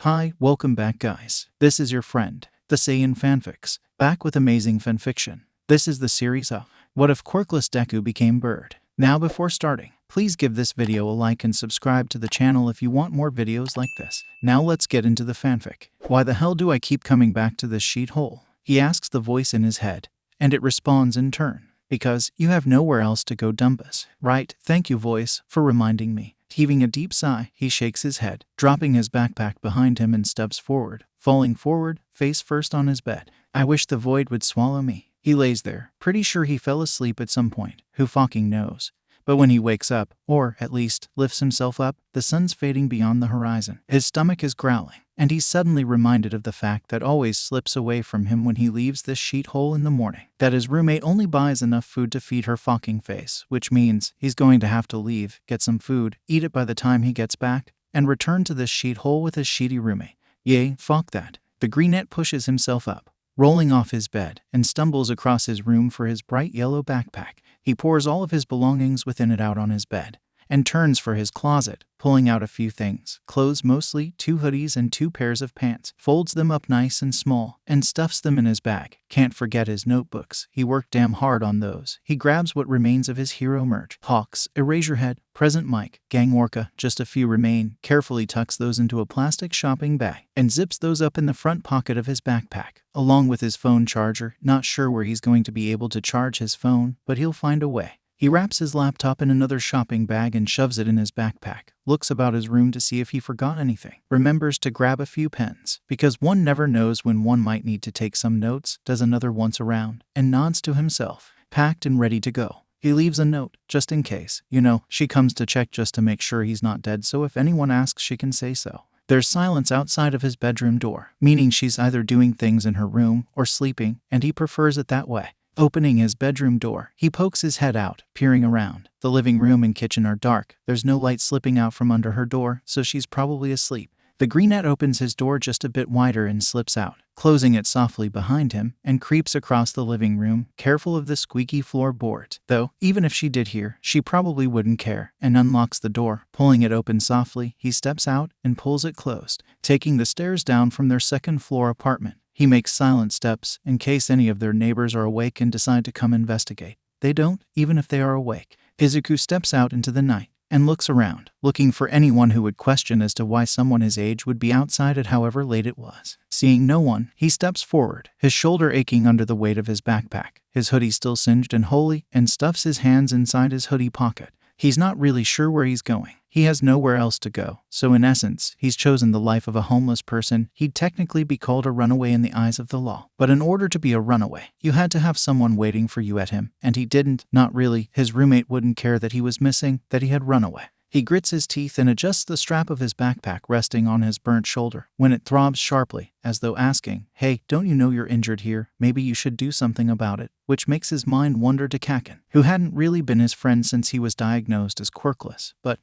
Hi, welcome back guys. This is your friend, the Savoring Fanfics, back with amazing fanfiction. This is the series of What If Quirkless Deku Became Bird. Now before starting, please give this video a like and subscribe to the channel if you want more videos like this. Now let's get into the fanfic. Why the hell do I keep coming back to this sheet hole? He asks the voice in his head, and it responds in turn. Because you have nowhere else to go, Dumbus. Right, thank you voice, for reminding me. Heaving a deep sigh, he shakes his head, dropping his backpack behind him and steps forward, falling forward, face first on his bed. I wish the void would swallow me. He lays there, pretty sure he fell asleep at some point. Who fucking knows? But when he wakes up, or at least lifts himself up, the sun's fading beyond the horizon. His stomach is growling, and he's suddenly reminded of the fact that always slips away from him when he leaves this sheet hole in the morning. That his roommate only buys enough food to feed her fucking face, which means he's going to have to leave, get some food, eat it by the time he gets back, and return to this sheet hole with his sheety roommate. Yay, fuck that. The greenette pushes himself up, rolling off his bed, and stumbles across his room for his bright yellow backpack. He pours all of his belongings within it out on his bed, and turns for his closet, pulling out a few things, clothes mostly, 2 hoodies and 2 pairs of pants, folds them up nice and small, and stuffs them in his bag. Can't forget his notebooks, he worked damn hard on those. He grabs what remains of his hero merch, Hawks, Eraserhead, Present Mike, Gang Orca, just a few remain, carefully tucks those into a plastic shopping bag, and zips those up in the front pocket of his backpack, along with his phone charger. Not sure where he's going to be able to charge his phone, but he'll find a way. He wraps his laptop in another shopping bag and shoves it in his backpack, looks about his room to see if he forgot anything, remembers to grab a few pens, because one never knows when one might need to take some notes, does another once around, and nods to himself, packed and ready to go. He leaves a note, just in case. You know, she comes to check just to make sure he's not dead, so if anyone asks she can say so. There's silence outside of his bedroom door, meaning she's either doing things in her room or sleeping, and he prefers it that way. Opening his bedroom door, he pokes his head out, peering around. The living room and kitchen are dark. There's no light slipping out from under her door, so she's probably asleep. The greenette opens his door just a bit wider and slips out, closing it softly behind him, and creeps across the living room, careful of the squeaky floorboards. Though, even if she did hear, she probably wouldn't care, and unlocks the door. Pulling it open softly, he steps out and pulls it closed, taking the stairs down from their second-floor apartment. He makes silent steps, in case any of their neighbors are awake and decide to come investigate. They don't, even if they are awake. Izuku steps out into the night, and looks around, looking for anyone who would question as to why someone his age would be outside at however late it was. Seeing no one, he steps forward, his shoulder aching under the weight of his backpack, his hoodie still singed and holy, and stuffs his hands inside his hoodie pocket. He's not really sure where he's going. He has nowhere else to go, so in essence, he's chosen the life of a homeless person. He'd technically be called a runaway in the eyes of the law. But in order to be a runaway, you had to have someone waiting for you at him, and he didn't. Not really. His roommate wouldn't care that he was missing, that he had run away. He grits his teeth and adjusts the strap of his backpack resting on his burnt shoulder, when it throbs sharply, as though asking, "Hey, don't you know you're injured here? Maybe you should do something about it," which makes his mind wander to Kaken, who hadn't really been his friend since he was diagnosed as quirkless, but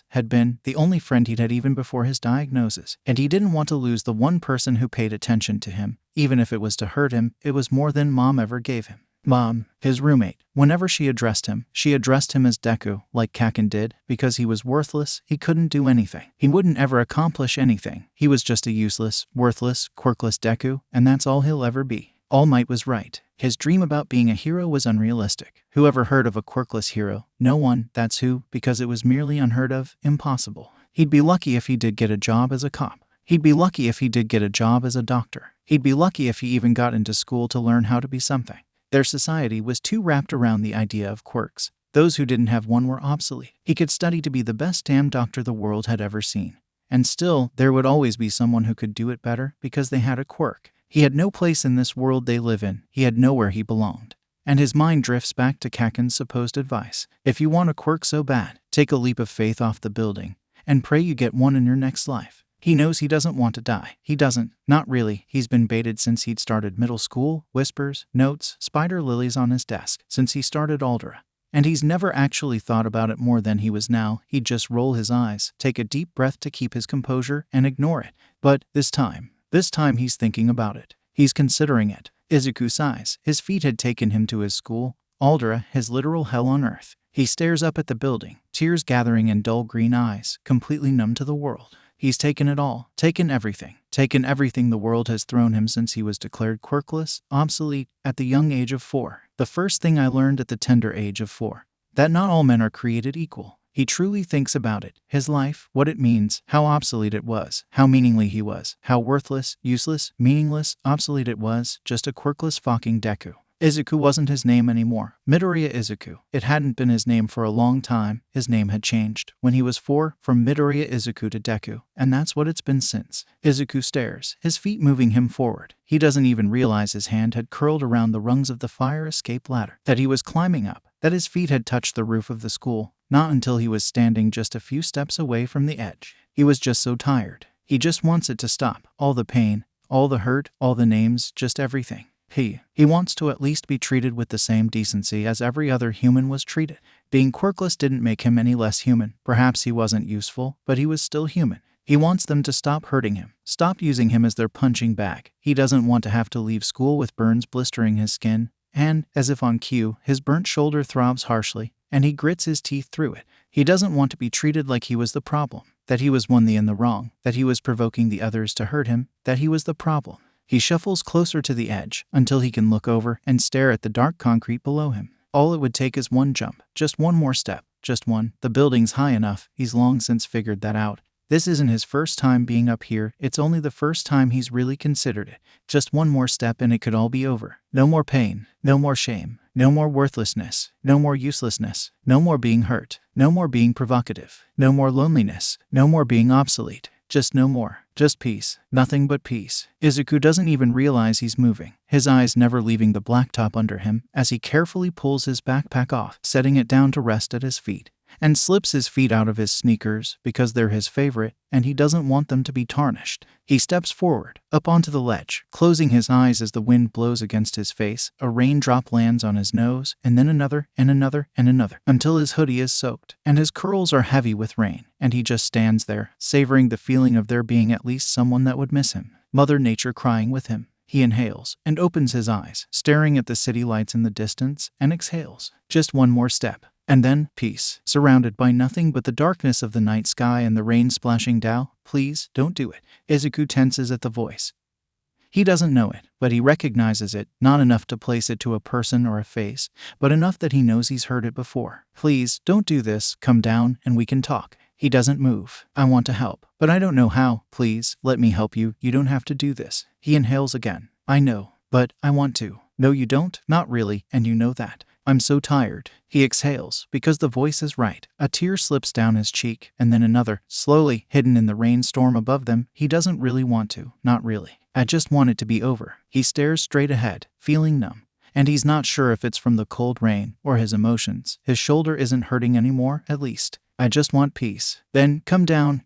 had been, the only friend he'd had even before his diagnosis, and he didn't want to lose the one person who paid attention to him, even if it was to hurt him. It was more than Mom ever gave him. Mom, his roommate, whenever she addressed him as Deku, like Kaken did, because he was worthless. He couldn't do anything. He wouldn't ever accomplish anything. He was just a useless, worthless, quirkless Deku, and that's all he'll ever be. All Might was right. His dream about being a hero was unrealistic. Who ever heard of a quirkless hero? No one, that's who, because it was merely unheard of, impossible. He'd be lucky if he did get a job as a cop. He'd be lucky if he did get a job as a doctor. He'd be lucky if he even got into school to learn how to be something. Their society was too wrapped around the idea of quirks. Those who didn't have one were obsolete. He could study to be the best damn doctor the world had ever seen. And still, there would always be someone who could do it better because they had a quirk. He had no place in this world they live in. He had nowhere he belonged. And his mind drifts back to Kaken's supposed advice. If you want a quirk so bad, take a leap of faith off the building, and pray you get one in your next life. He knows he doesn't want to die. He doesn't. Not really. He's been baited since he'd started middle school. Whispers, notes, spider lilies on his desk. Since he started Aldera. And he's never actually thought about it more than he was now. He'd just roll his eyes, take a deep breath to keep his composure, and ignore it. But this time he's thinking about it. He's considering it. Izuku sighs. His feet had taken him to his school. Aldera, his literal hell on earth. He stares up at the building, tears gathering in dull green eyes, completely numb to the world. He's taken it all. Taken everything. Taken everything the world has thrown him since he was declared quirkless, obsolete, at the young age of 4. The first thing I learned at the tender age of 4. That not all men are created equal. He truly thinks about it, his life, what it means, how obsolete it was, how meaningless he was, how worthless, useless, meaningless, obsolete it was, just a quirkless fucking Deku. Izuku wasn't his name anymore. Midoriya Izuku. It hadn't been his name for a long time. His name had changed when he was 4 from Midoriya Izuku to Deku, and that's what it's been since. Izuku stares, his feet moving him forward. He doesn't even realize his hand had curled around the rungs of the fire escape ladder, that he was climbing up, that his feet had touched the roof of the school, not until he was standing just a few steps away from the edge. He was just so tired. He just wants it to stop. All the pain, all the hurt, all the names, just everything. He wants to at least be treated with the same decency as every other human was treated. Being quirkless didn't make him any less human. Perhaps he wasn't useful, but he was still human. He wants them to stop hurting him, stop using him as their punching bag. He doesn't want to have to leave school with burns blistering his skin, and, as if on cue, his burnt shoulder throbs harshly, and he grits his teeth through it. He doesn't want to be treated like he was the problem, that he was in the wrong, that he was provoking the others to hurt him, that he was the problem. He shuffles closer to the edge until he can look over and stare at the dark concrete below him. All it would take is one jump, just one more step, just one. The building's high enough, he's long since figured that out. This isn't his first time being up here, it's only the first time he's really considered it. Just one more step and it could all be over. No more pain, no more shame, no more worthlessness, no more uselessness, no more being hurt, no more being provocative, no more loneliness, no more being obsolete. Just no more. Just peace. Nothing but peace. Izuku doesn't even realize he's moving, his eyes never leaving the blacktop under him as he carefully pulls his backpack off, setting it down to rest at his feet, and slips his feet out of his sneakers because they're his favorite and he doesn't want them to be tarnished. He steps forward, up onto the ledge, closing his eyes as the wind blows against his face. A raindrop lands on his nose, and then another, and another, and another, until his hoodie is soaked, and his curls are heavy with rain, and he just stands there, savoring the feeling of there being at least someone that would miss him. Mother Nature crying with him. He inhales, and opens his eyes, staring at the city lights in the distance, and exhales. Just one more step. And then, peace, surrounded by nothing but the darkness of the night sky and the rain splashing down. Please, don't do it. Izuku tenses at the voice. He doesn't know it, but he recognizes it, not enough to place it to a person or a face, but enough that he knows he's heard it before. Please, don't do this, come down and we can talk. He doesn't move. I want to help, but I don't know how. Please, let me help you, you don't have to do this. He inhales again. I know, but I want to. No you don't, not really, and you know that. I'm so tired. He exhales, because the voice is right. A tear slips down his cheek, and then another, slowly, hidden in the rainstorm above them. He doesn't really want to, not really. I just want it to be over. He stares straight ahead, feeling numb. And he's not sure if it's from the cold rain, or his emotions. His shoulder isn't hurting anymore, at least. I just want peace. Then, come down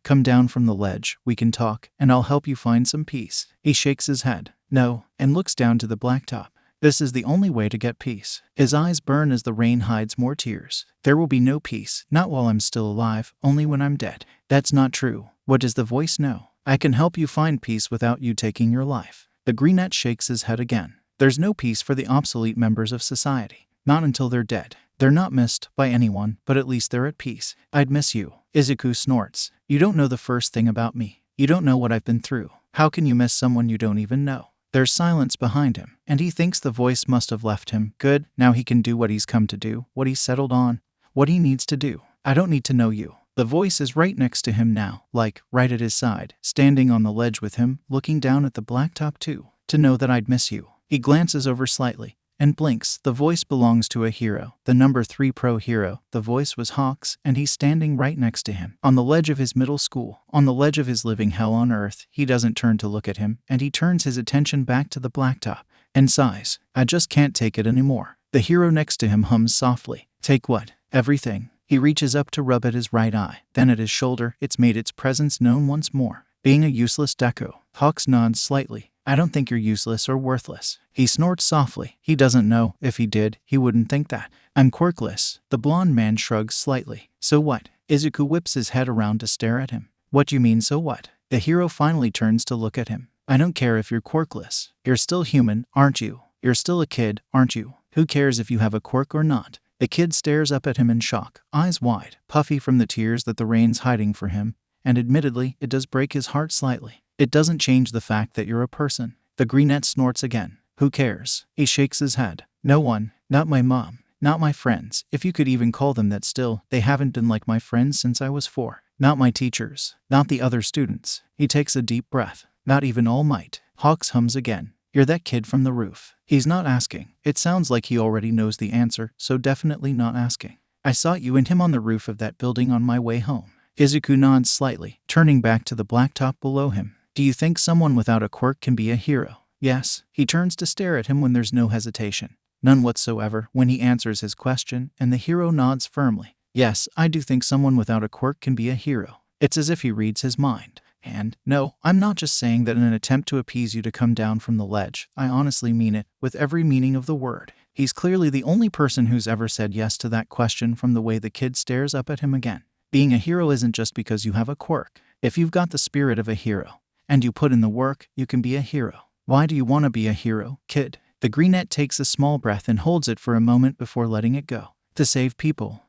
from the ledge. We can talk, and I'll help you find some peace. He shakes his head. No, and looks down to the blacktop. This is the only way to get peace. His eyes burn as the rain hides more tears. There will be no peace, not while I'm still alive, only when I'm dead. That's not true. What does the voice know? I can help you find peace without you taking your life. The greenette shakes his head again. There's no peace for the obsolete members of society. Not until they're dead. They're not missed by anyone, but at least they're at peace. I'd miss you. Izuku snorts. You don't know the first thing about me. You don't know what I've been through. How can you miss someone you don't even know? There's silence behind him, and he thinks the voice must have left him. Good, now he can do what he's come to do, what he's settled on, what he needs to do. I don't need to know you. The voice is right next to him now, like, right at his side, standing on the ledge with him, looking down at the blacktop too. To know that I'd miss you. He glances over slightly, and blinks. The voice belongs to a hero, the number 3 pro hero. The voice was Hawks, and he's standing right next to him, on the ledge of his middle school, on the ledge of his living hell on earth. He doesn't turn to look at him, and he turns his attention back to the blacktop, and sighs. I just can't take it anymore. The hero next to him hums softly. Take what? Everything. He reaches up to rub at his right eye, then at his shoulder. It's made its presence known once more. Being a useless Deku. Hawks nods slightly. I don't think you're useless or worthless. He snorts softly. He doesn't know. If he did, he wouldn't think that. I'm quirkless. The blonde man shrugs slightly. So what? Izuku whips his head around to stare at him. What do you mean, so what? The hero finally turns to look at him. I don't care if you're quirkless. You're still human, aren't you? You're still a kid, aren't you? Who cares if you have a quirk or not? The kid stares up at him in shock, eyes wide, puffy from the tears that the rain's hiding for him, and admittedly, it does break his heart slightly. It doesn't change the fact that you're a person. The greenette snorts again. Who cares? He shakes his head. No one. Not my mom. Not my friends, if you could even call them that still. They haven't been like my friends since I was 4. Not my teachers. Not the other students. He takes a deep breath. Not even All Might. Hawks hums again. You're that kid from the roof. He's not asking. It sounds like he already knows the answer, so definitely not asking. I saw you and him on the roof of that building on my way home. Izuku nods slightly, turning back to the blacktop below him. Do you think someone without a quirk can be a hero? Yes. He turns to stare at him when there's no hesitation. None whatsoever when he answers his question, and the hero nods firmly. Yes, I do think someone without a quirk can be a hero. It's as if he reads his mind. And, no, I'm not just saying that in an attempt to appease you to come down from the ledge. I honestly mean it, with every meaning of the word. He's clearly the only person who's ever said yes to that question from the way the kid stares up at him again. Being a hero isn't just because you have a quirk. If you've got the spirit of a hero, and you put in the work, you can be a hero. Why do you want to be a hero, kid? The greenette takes a small breath and holds it for a moment before letting it go. To save people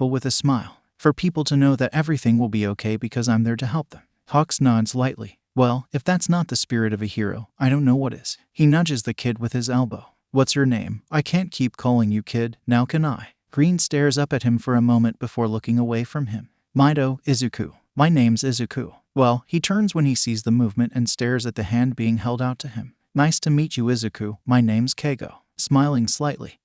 with a smile. For people to know that everything will be okay because I'm there to help them. Hawks nods lightly. Well, if that's not the spirit of a hero, I don't know what is. He nudges the kid with his elbow. What's your name? I can't keep calling you kid, now can I? Green stares up at him for a moment before looking away from him. Mido, Izuku. My name's Izuku. Well, he turns when he sees the movement and stares at the hand being held out to him. Nice to meet you, Izuku. My name's Keigo. Smiling slightly.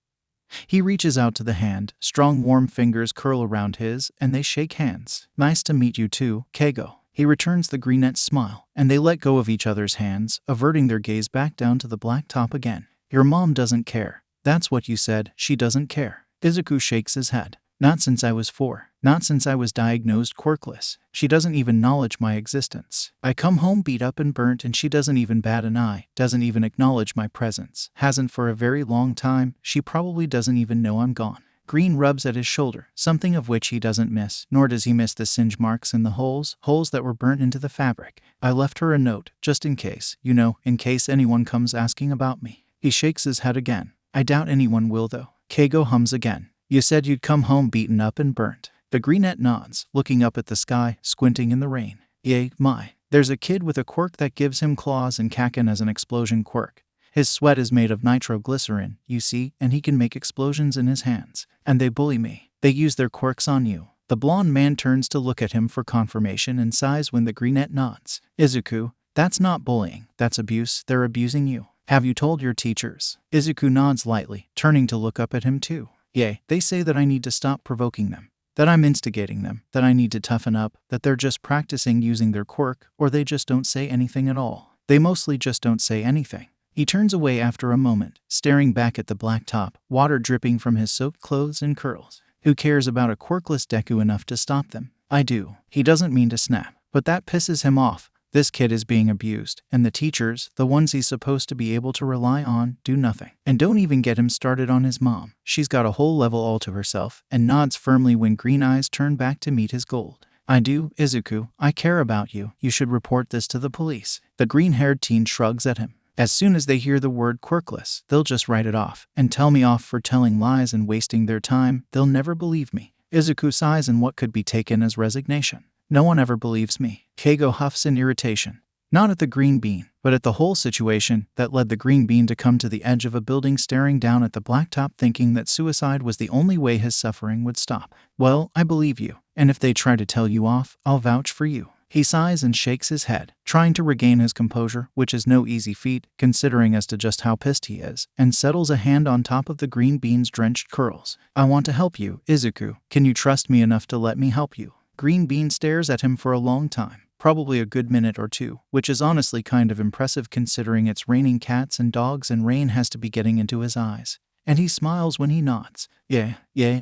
He reaches out to the hand, strong warm fingers curl around his, and they shake hands. Nice to meet you too, Keigo. He returns the greenette's smile, and they let go of each other's hands, averting their gaze back down to the black top again. Your mom doesn't care. That's what you said, she doesn't care. Izuku shakes his head. Not since I was 4. Not since I was diagnosed quirkless. She doesn't even acknowledge my existence. I come home beat up and burnt and she doesn't even bat an eye, doesn't even acknowledge my presence. Hasn't for a very long time. She probably doesn't even know I'm gone. Green rubs at his shoulder, something of which he doesn't miss, nor does he miss the singe marks in the holes that were burnt into the fabric. I left her a note, just in case, in case anyone comes asking about me. He shakes his head again. I doubt anyone will though. Keigo hums again. You said you'd come home beaten up and burnt. The greenette nods, looking up at the sky, squinting in the rain. Yay, my. There's a kid with a quirk that gives him claws and Kaken as an explosion quirk. His sweat is made of nitroglycerin, you see, and he can make explosions in his hands. And they bully me. They use their quirks on you. The blonde man turns to look at him for confirmation and sighs when the greenette nods. Izuku, that's not bullying, that's abuse, they're abusing you. Have you told your teachers? Izuku nods lightly, turning to look up at him too. Yay, they say that I need to stop provoking them. That I'm instigating them, that I need to toughen up, that they're just practicing using their quirk, or they just don't say anything at all. They mostly just don't say anything. He turns away after a moment, staring back at the black top, water dripping from his soaked clothes and curls. Who cares about a Quirkless Deku enough to stop them? I do. He doesn't mean to snap, but that pisses him off. This kid is being abused, and the teachers, the ones he's supposed to be able to rely on, do nothing. And don't even get him started on his mom. She's got a whole level all to herself, and nods firmly when green eyes turn back to meet his gold. I do, Izuku. I care about you. You should report this to the police. The green-haired teen shrugs at him. As soon as they hear the word quirkless, they'll just write it off, and tell me off for telling lies and wasting their time. They'll never believe me. Izuku sighs in what could be taken as resignation. No one ever believes me. Keigo huffs in irritation. Not at the green bean, but at the whole situation that led the green bean to come to the edge of a building staring down at the blacktop thinking that suicide was the only way his suffering would stop. Well, I believe you, and if they try to tell you off, I'll vouch for you. He sighs and shakes his head, trying to regain his composure, which is no easy feat, considering as to just how pissed he is, and settles a hand on top of the green bean's drenched curls. I want to help you, Izuku. Can you trust me enough to let me help you? Green Bean stares at him for a long time, probably a good minute or two, which is honestly kind of impressive considering it's raining cats and dogs and rain has to be getting into his eyes. And he smiles when he nods. Yeah,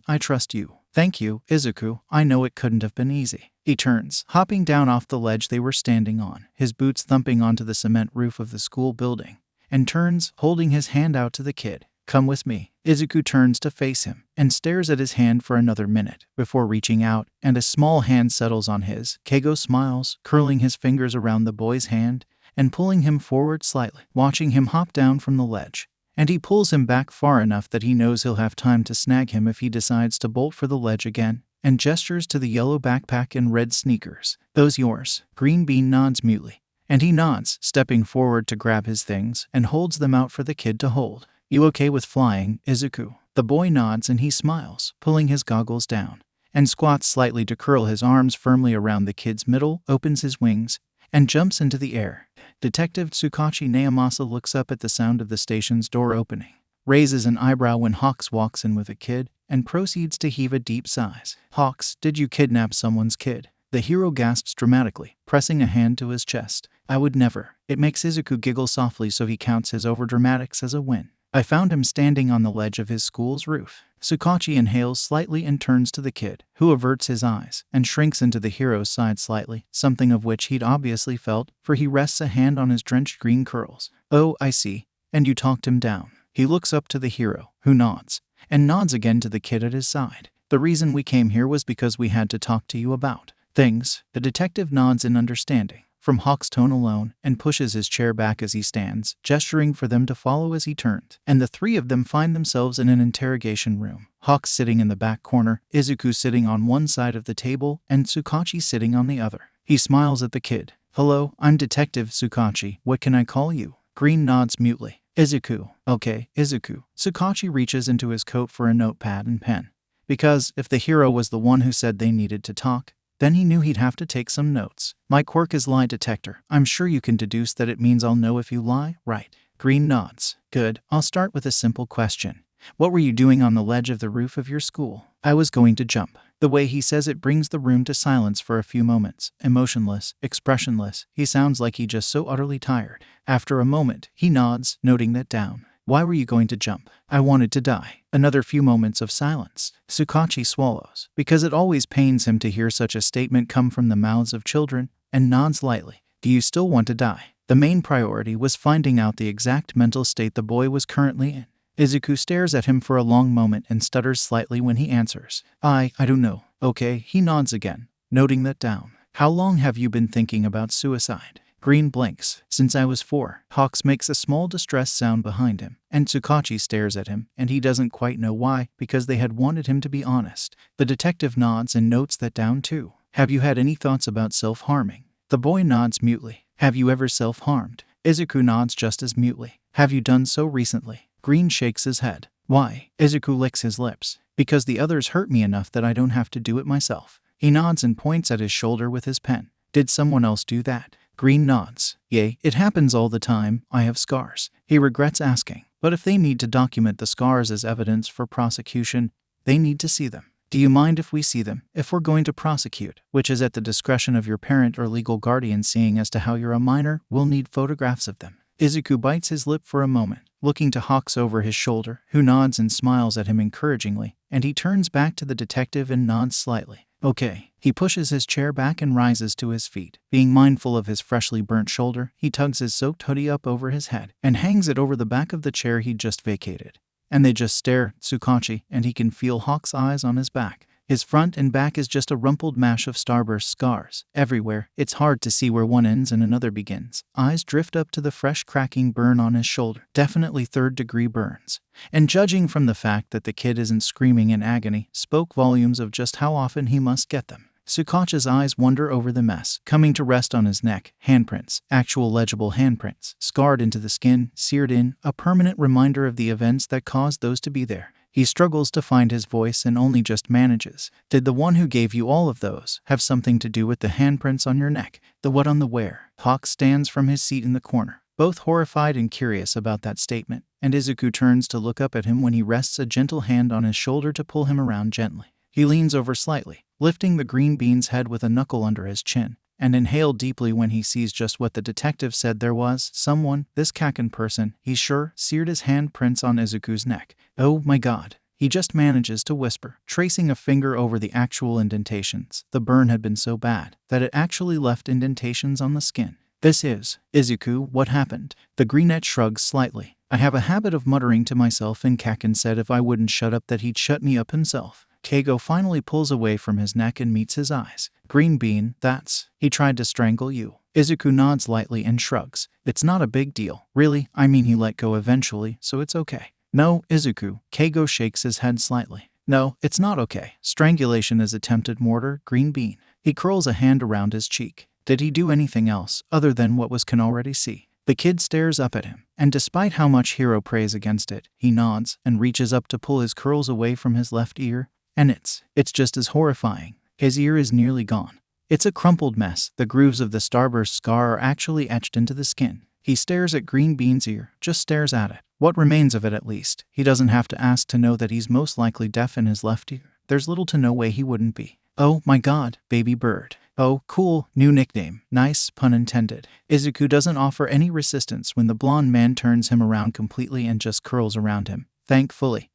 I trust you. Thank you, Izuku. I know it couldn't have been easy. He turns, hopping down off the ledge they were standing on, his boots thumping onto the cement roof of the school building, and turns, holding his hand out to the kid. Come with me. Izuku turns to face him and stares at his hand for another minute before reaching out, and a small hand settles on his. Keigo smiles, curling his fingers around the boy's hand and pulling him forward slightly, watching him hop down from the ledge. And he pulls him back far enough that he knows he'll have time to snag him if he decides to bolt for the ledge again. and gestures to the yellow backpack and red sneakers. Those yours? Green Bean nods mutely. And he nods, stepping forward to grab his things, and holds them out for the kid to hold. You okay with flying, Izuku? The boy nods and he smiles, pulling his goggles down, and squats slightly to curl his arms firmly around the kid's middle, opens his wings, and jumps into the air. Detective Tsukachi Naomasa looks up at the sound of the station's door opening, raises an eyebrow when Hawks walks in with a kid, and proceeds to heave a deep sigh. Hawks, did you kidnap someone's kid? The hero gasps dramatically, pressing a hand to his chest. I would never. It makes Izuku giggle softly so he counts his overdramatics as a win. I found him standing on the ledge of his school's roof. Tsukachi inhales slightly and turns to the kid, who averts his eyes and shrinks into the hero's side slightly, something of which he'd obviously felt, for he rests a hand on his drenched green curls. Oh, I see. And you talked him down. He looks up to the hero, who nods, and nods again to the kid at his side. The reason we came here was because we had to talk to you about things. The detective nods in understanding, from Hawk's tone alone, and pushes his chair back as he stands, gesturing for them to follow as he turns. And the three of them find themselves in an interrogation room. Hawk sitting in the back corner, Izuku sitting on one side of the table, and Tsukachi sitting on the other. He smiles at the kid. Hello, I'm Detective Tsukachi. What can I call you? Green nods mutely. Izuku. Okay, Izuku. Tsukachi reaches into his coat for a notepad and pen. Because, if the hero was the one who said they needed to talk, then he knew he'd have to take some notes. My quirk is lie detector. I'm sure you can deduce that it means I'll know if you lie, right? Green nods. Good. I'll start with a simple question. What were you doing on the ledge of the roof of your school? I was going to jump. The way he says it brings the room to silence for a few moments. Emotionless, expressionless. He sounds like he's just so utterly tired. After a moment, he nods, noting that down. Why were you going to jump? I wanted to die. Another few moments of silence. Tsukachi swallows, because it always pains him to hear such a statement come from the mouths of children, and nods lightly. Do you still want to die? The main priority was finding out the exact mental state the boy was currently in. Izuku stares at him for a long moment and stutters slightly when he answers. I don't know. Okay, he nods again, noting that down. How long have you been thinking about suicide? Green blinks. Since I was 4. Hawks makes a small distressed sound behind him, and Tsukachi stares at him, and he doesn't quite know why, because they had wanted him to be honest. The detective nods and notes that down too. Have you had any thoughts about self-harming? The boy nods mutely. Have you ever self-harmed? Izuku nods just as mutely. Have you done so recently? Green shakes his head. Why? Izuku licks his lips. Because the others hurt me enough that I don't have to do it myself. He nods and points at his shoulder with his pen. Did someone else do that? Green nods. Yay, it happens all the time. I have scars. He regrets asking, but if they need to document the scars as evidence for prosecution, they need to see them. Do you mind if we see them? If we're going to prosecute, which is at the discretion of your parent or legal guardian, seeing as to how you're a minor, we'll need photographs of them. Izuku bites his lip for a moment, looking to Hawks over his shoulder, who nods and smiles at him encouragingly, and he turns back to the detective and nods slightly. Okay. He pushes his chair back and rises to his feet. Being mindful of his freshly burnt shoulder, he tugs his soaked hoodie up over his head and hangs it over the back of the chair he'd just vacated. And they just stare, Tsukachi, and he can feel Hawk's eyes on his back. His front and back is just a rumpled mash of starburst scars. Everywhere, it's hard to see where one ends and another begins. Eyes drift up to the fresh cracking burn on his shoulder. Definitely third-degree burns. And judging from the fact that the kid isn't screaming in agony, spoke volumes of just how often he must get them. Tsukachi's eyes wander over the mess, coming to rest on his neck. Handprints, actual legible handprints, scarred into the skin, seared in, a permanent reminder of the events that caused those to be there. He struggles to find his voice and only just manages. Did the one who gave you all of those have something to do with the handprints on your neck? The what on the where? Hawk stands from his seat in the corner, both horrified and curious about that statement, and Izuku turns to look up at him when he rests a gentle hand on his shoulder to pull him around gently. He leans over slightly, lifting the green bean's head with a knuckle under his chin, and inhaled deeply when he sees just what the detective said there was. Someone, this Kaken person, he's sure, seared his handprints on Izuku's neck. Oh my god. He just manages to whisper, tracing a finger over the actual indentations. The burn had been so bad that it actually left indentations on the skin. This is, Izuku, what happened? The greenette shrugs slightly. I have a habit of muttering to myself, and Kaken said if I wouldn't shut up that he'd shut me up himself. Keigo finally pulls away from his neck and meets his eyes. Green bean, that's... He tried to strangle you. Izuku nods lightly and shrugs. It's not a big deal. Really, I mean he let go eventually, so it's okay. No, Izuku. Keigo shakes his head slightly. No, it's not okay. Strangulation is attempted murder, green bean. He curls a hand around his cheek. Did he do anything else, other than what was can already see? The kid stares up at him, and despite how much Hiro prays against it, he nods and reaches up to pull his curls away from his left ear, and it's just as horrifying. His ear is nearly gone. It's a crumpled mess. The grooves of the starburst scar are actually etched into the skin. He stares at Green Bean's ear, just stares at it. What remains of it at least. He doesn't have to ask to know that he's most likely deaf in his left ear. There's little to no way he wouldn't be. Oh my god, baby bird. Oh, cool, new nickname. Nice, pun intended. Izuku doesn't offer any resistance when the blonde man turns him around completely and just curls around him. Thankfully.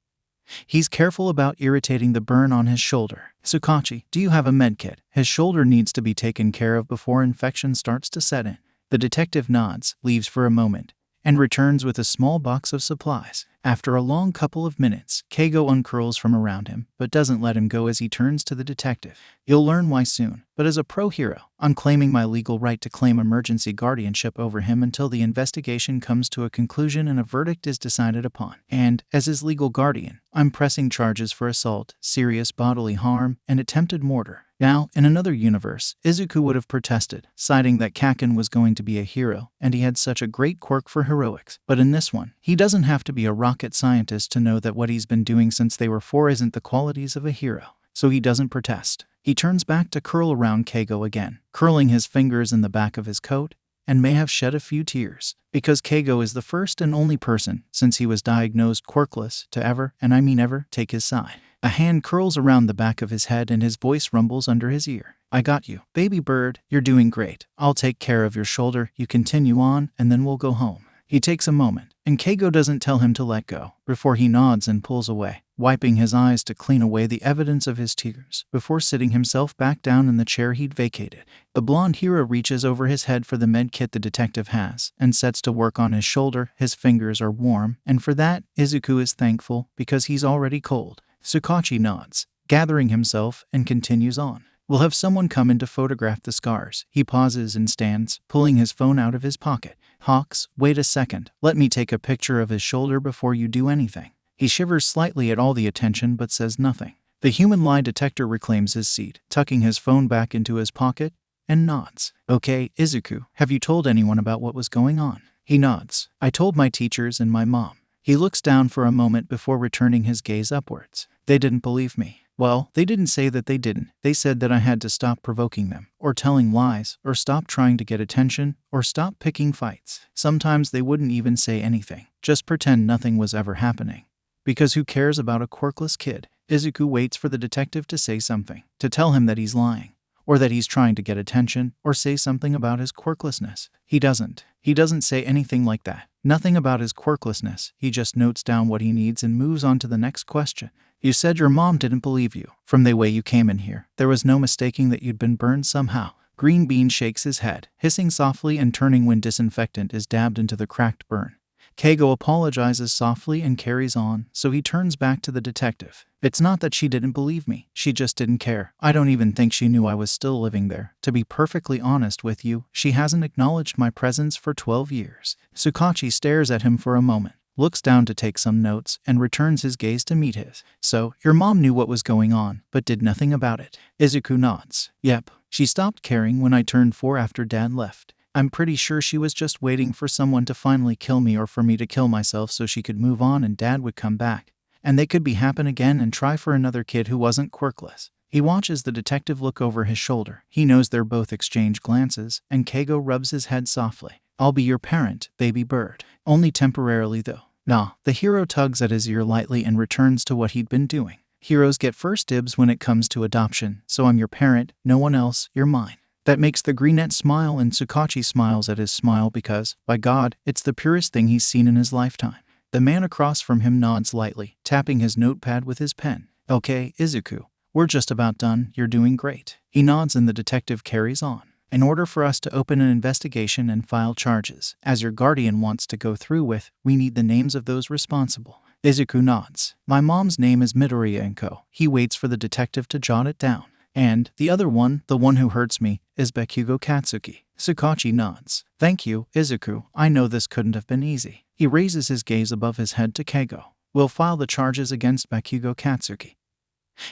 He's careful about irritating the burn on his shoulder. Tsukachi, do you have a medkit? His shoulder needs to be taken care of before infection starts to set in. The detective nods, leaves for a moment, and returns with a small box of supplies. After a long couple of minutes, Keigo uncurls from around him, but doesn't let him go as he turns to the detective. You'll learn why soon, but as a pro hero, I'm claiming my legal right to claim emergency guardianship over him until the investigation comes to a conclusion and a verdict is decided upon. And, as his legal guardian, I'm pressing charges for assault, serious bodily harm, and attempted murder. Now, in another universe, Izuku would have protested, citing that Kaken was going to be a hero, and he had such a great quirk for heroics. But in this one, he doesn't have to be a rocket scientist to know that what he's been doing since they were 4 isn't the qualities of a hero. So he doesn't protest. He turns back to curl around Keigo again, curling his fingers in the back of his coat, and may have shed a few tears, because Keigo is the first and only person, since he was diagnosed quirkless, to ever, and I mean ever, take his side. A hand curls around the back of his head and his voice rumbles under his ear. I got you. Baby bird, you're doing great. I'll take care of your shoulder, you continue on, and then we'll go home. He takes a moment, and Keigo doesn't tell him to let go, before he nods and pulls away, wiping his eyes to clean away the evidence of his tears, before sitting himself back down in the chair he'd vacated. The blonde hero reaches over his head for the med kit the detective has, and sets to work on his shoulder. His fingers are warm, and for that, Izuku is thankful, because he's already cold. Tsukachi nods, gathering himself, and continues on. We'll have someone come in to photograph the scars. He pauses and stands, pulling his phone out of his pocket. Hawks, wait a second. Let me take a picture of his shoulder before you do anything. He shivers slightly at all the attention but says nothing. The human lie detector reclaims his seat, tucking his phone back into his pocket, and nods. Okay, Izuku, have you told anyone about what was going on? He nods. I told my teachers and my mom. He looks down for a moment before returning his gaze upwards. They didn't believe me. Well, they didn't say that they didn't. They said that I had to stop provoking them, or telling lies, or stop trying to get attention, or stop picking fights. Sometimes they wouldn't even say anything. Just pretend nothing was ever happening. Because who cares about a quirkless kid? Izuku waits for the detective to say something, to tell him that he's lying, or that he's trying to get attention, or say something about his quirklessness. He doesn't. He doesn't say anything like that. Nothing about his quirklessness. He just notes down what he needs and moves on to the next question. You said your mom didn't believe you. From the way you came in here, there was no mistaking that you'd been burned somehow. Green Bean shakes his head, hissing softly and turning when disinfectant is dabbed into the cracked burn. Keigo apologizes softly and carries on, so he turns back to the detective. It's not that she didn't believe me, she just didn't care. I don't even think she knew I was still living there. To be perfectly honest with you, she hasn't acknowledged my presence for 12 years. Tsukachi stares at him for a moment, looks down to take some notes, and returns his gaze to meet his. So, your mom knew what was going on, but did nothing about it. Izuku nods. Yep, she stopped caring when I turned 4 after Dad left. I'm pretty sure she was just waiting for someone to finally kill me or for me to kill myself so she could move on and Dad would come back. And they could be happen again and try for another kid who wasn't quirkless. He watches the detective look over his shoulder. He knows they're both exchange glances, and Keigo rubs his head softly. I'll be your parent, baby bird. Only temporarily though. Nah, the hero tugs at his ear lightly and returns to what he'd been doing. Heroes get first dibs when it comes to adoption, so I'm your parent, no one else, you're mine. That makes the greenette smile, and Tsukachi smiles at his smile because, by God, it's the purest thing he's seen in his lifetime. The man across from him nods lightly, tapping his notepad with his pen. Okay, Izuku, we're just about done, you're doing great. He nods and the detective carries on. In order for us to open an investigation and file charges, as your guardian wants to go through with, we need the names of those responsible. Izuku nods. My mom's name is Midoriya & Co. He waits for the detective to jot it down. And the other one, the one who hurts me, is Bakugo Katsuki. Tsukachi nods. Thank you, Izuku. I know this couldn't have been easy. He raises his gaze above his head to Keigo. We'll file the charges against Bakugo Katsuki.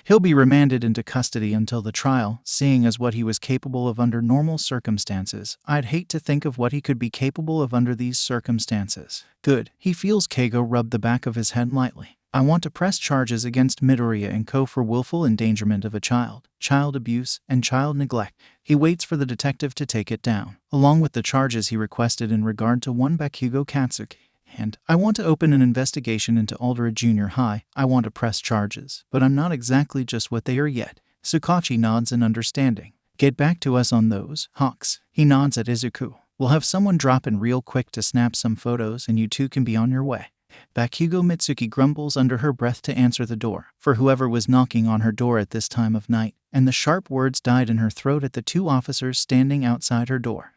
He'll be remanded into custody until the trial, seeing as what he was capable of under normal circumstances. I'd hate to think of what he could be capable of under these circumstances. Good. He feels Keigo rub the back of his head lightly. I want to press charges against Midoriya and Co. for willful endangerment of a child, child abuse, and child neglect. He waits for the detective to take it down, along with the charges he requested in regard to one Bakugo Katsuki. And I want to open an investigation into Aldera Junior High. I want to press charges, but I'm not exactly just what they are yet. Tsukachi nods in understanding. Get back to us on those, Hawks. He nods at Izuku. We'll have someone drop in real quick to snap some photos and you two can be on your way. Bakugo Mitsuki grumbles under her breath to answer the door, for whoever was knocking on her door at this time of night, and the sharp words died in her throat at the two officers standing outside her door.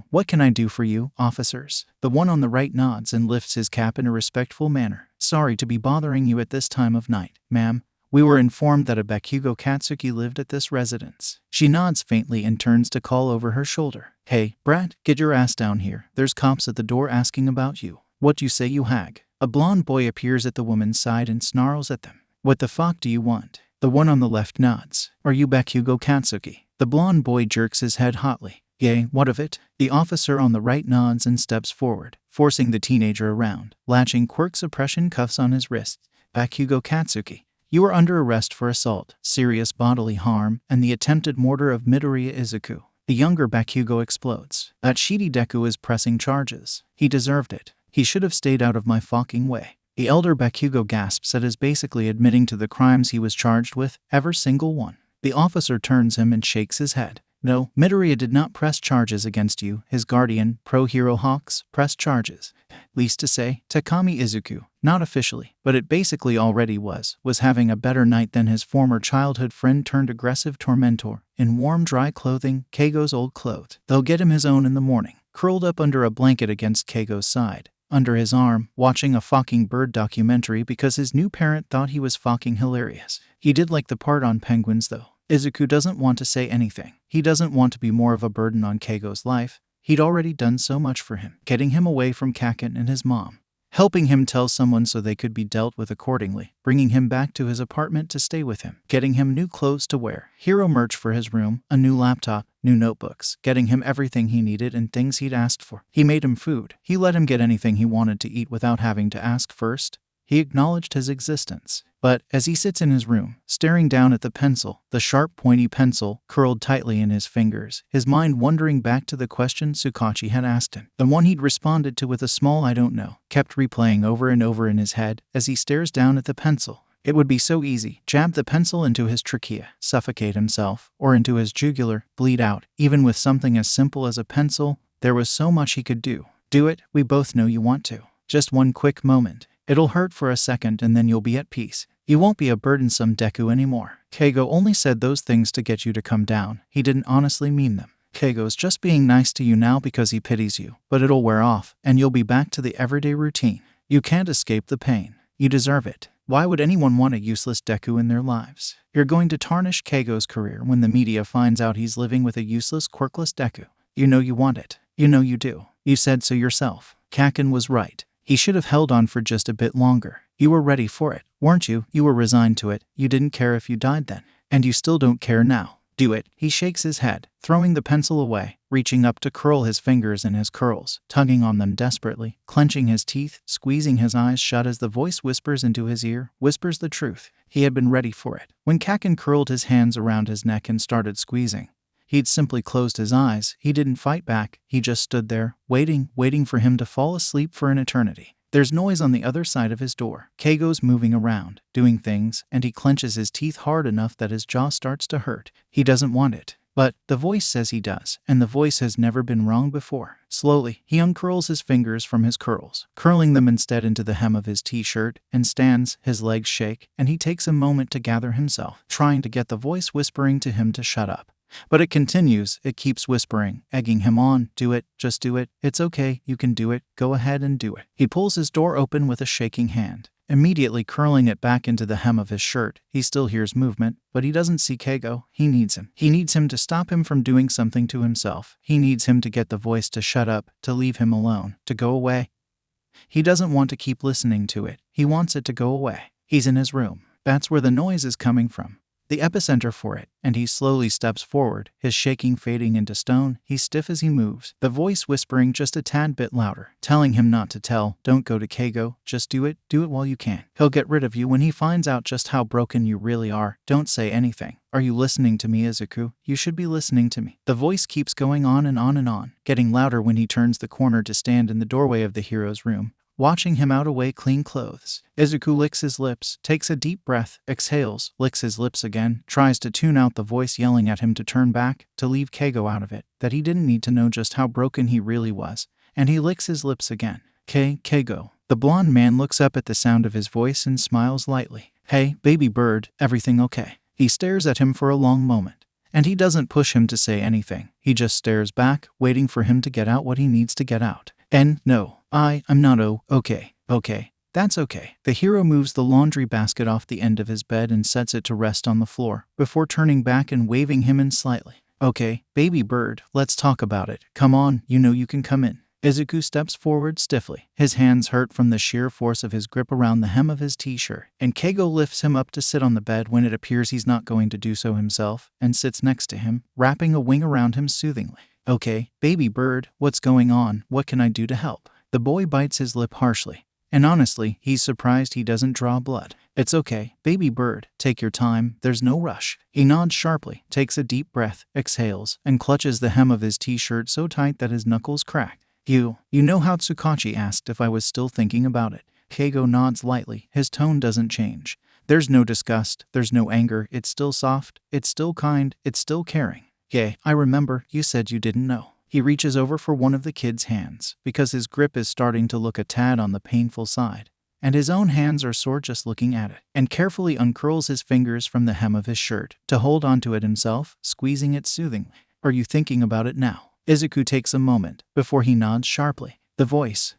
What can I do for you, officers? The one on the right nods and lifts his cap in a respectful manner. Sorry to be bothering you at this time of night, ma'am. We were informed that a Bakugo Katsuki lived at this residence. She nods faintly and turns to call over her shoulder. Hey, brat, get your ass down here. There's cops at the door asking about you. What you say, you hag? A blonde boy appears at the woman's side and snarls at them. What the fuck do you want? The one on the left nods. Are you Bakugo Katsuki? The blonde boy jerks his head hotly. Yay, what of it? The officer on the right nods and steps forward, forcing the teenager around, latching quirk suppression cuffs on his wrists. Bakugo Katsuki, you are under arrest for assault, serious bodily harm, and the attempted murder of Midoriya Izuku. The younger Bakugo explodes. That Shidi Deku is pressing charges. He deserved it. He should have stayed out of my fucking way. The elder Bakugo gasps at his basically admitting to the crimes he was charged with, every single one. The officer turns him and shakes his head. No, Midoriya did not press charges against you. His guardian, pro-hero Hawks, pressed charges. Least to say, Takami Izuku, not officially, but it basically already was having a better night than his former childhood friend turned aggressive tormentor, in warm dry clothing, Keigo's old clothes. They'll get him his own in the morning, curled up under a blanket against Keigo's side, under his arm, watching a fucking bird documentary because his new parent thought he was fucking hilarious. He did like the part on penguins though. Izuku doesn't want to say anything. He doesn't want to be more of a burden on Keigo's life. He'd already done so much for him, getting him away from Kaken and his mom, helping him tell someone so they could be dealt with accordingly, bringing him back to his apartment to stay with him, getting him new clothes to wear, hero merch for his room, a new laptop, new notebooks, getting him everything he needed and things he'd asked for. He made him food. He let him get anything he wanted to eat without having to ask first. He acknowledged his existence. But as he sits in his room, staring down at the pencil, the sharp, pointy pencil curled tightly in his fingers, his mind wandering back to the question Tsukachi had asked him, the one he'd responded to with a small "I don't know," kept replaying over and over in his head as he stares down at the pencil. It would be so easy, jab the pencil into his trachea, suffocate himself, or into his jugular, bleed out. Even with something as simple as a pencil, there was so much he could do. Do it, we both know you want to. Just one quick moment. It'll hurt for a second and then you'll be at peace. You won't be a burdensome Deku anymore. Keigo only said those things to get you to come down. He didn't honestly mean them. Keigo's just being nice to you now because he pities you, but it'll wear off, and you'll be back to the everyday routine. You can't escape the pain. You deserve it. Why would anyone want a useless Deku in their lives? You're going to tarnish Keigo's career when the media finds out he's living with a useless, quirkless Deku. You know you want it. You know you do. You said so yourself. Kaken was right. He should have held on for just a bit longer. You were ready for it, weren't you? You were resigned to it. You didn't care if you died then. And you still don't care now. Do it. He shakes his head, throwing the pencil away, reaching up to curl his fingers in his curls, tugging on them desperately, clenching his teeth, squeezing his eyes shut as the voice whispers into his ear, whispers the truth. He had been ready for it. When Kaken curled his hands around his neck and started squeezing, he'd simply closed his eyes. He didn't fight back. He just stood there, waiting for him to fall asleep for an eternity. There's noise on the other side of his door. Keigo's moving around, doing things, and he clenches his teeth hard enough that his jaw starts to hurt. He doesn't want it. But the voice says he does, and the voice has never been wrong before. Slowly, he uncurls his fingers from his curls, curling them instead into the hem of his t-shirt, and stands, his legs shake, and he takes a moment to gather himself, trying to get the voice whispering to him to shut up. But it continues, it keeps whispering, egging him on. Do it, just do it. It's okay, you can do it, go ahead and do it. He pulls his door open with a shaking hand, immediately curling it back into the hem of his shirt. He still hears movement, but he doesn't see Keigo. He needs him. He needs him to stop him from doing something to himself. He needs him to get the voice to shut up, to leave him alone, to go away. He doesn't want to keep listening to it. He wants it to go away. He's in his room. That's where the noise is coming from. The epicenter for it, and he slowly steps forward, his shaking fading into stone. He's stiff as he moves, the voice whispering just a tad bit louder, telling him not to tell. Don't go to Keigo, just do it while you can. He'll get rid of you when he finds out just how broken you really are. Don't say anything. Are you listening to me, Izuku? You should be listening to me. The voice keeps going on and on and on, getting louder when he turns the corner to stand in the doorway of the hero's room, watching him out away clean clothes. Izuku licks his lips, takes a deep breath, exhales, licks his lips again, tries to tune out the voice yelling at him to turn back, to leave Keigo out of it, that he didn't need to know just how broken he really was, and he licks his lips again. Keigo. The blonde man looks up at the sound of his voice and smiles lightly. Hey, baby bird, everything okay? He stares at him for a long moment, and he doesn't push him to say anything. He just stares back, waiting for him to get out what he needs to get out. And no, I'm not okay. That's okay. The hero moves the laundry basket off the end of his bed and sets it to rest on the floor, before turning back and waving him in slightly. Okay, baby bird, let's talk about it. Come on, you know you can come in. Izuku steps forward stiffly. His hands hurt from the sheer force of his grip around the hem of his t-shirt, and Keigo lifts him up to sit on the bed when it appears he's not going to do so himself, and sits next to him, wrapping a wing around him soothingly. Okay, baby bird, what's going on? What can I do to help? The boy bites his lip harshly, and honestly, he's surprised he doesn't draw blood. It's okay, baby bird, take your time, there's no rush. He nods sharply, takes a deep breath, exhales, and clutches the hem of his t-shirt so tight that his knuckles crack. You know how Tsukachi asked if I was still thinking about it. Keigo nods lightly, his tone doesn't change. There's no disgust, there's no anger, it's still soft, it's still kind, it's still caring. Yeah, I remember, you said you didn't know. He reaches over for one of the kid's hands, because his grip is starting to look a tad on the painful side, and his own hands are sore just looking at it, and carefully uncurls his fingers from the hem of his shirt, to hold onto it himself, squeezing it soothingly. Are you thinking about it now? Izuku takes a moment, before he nods sharply. The voice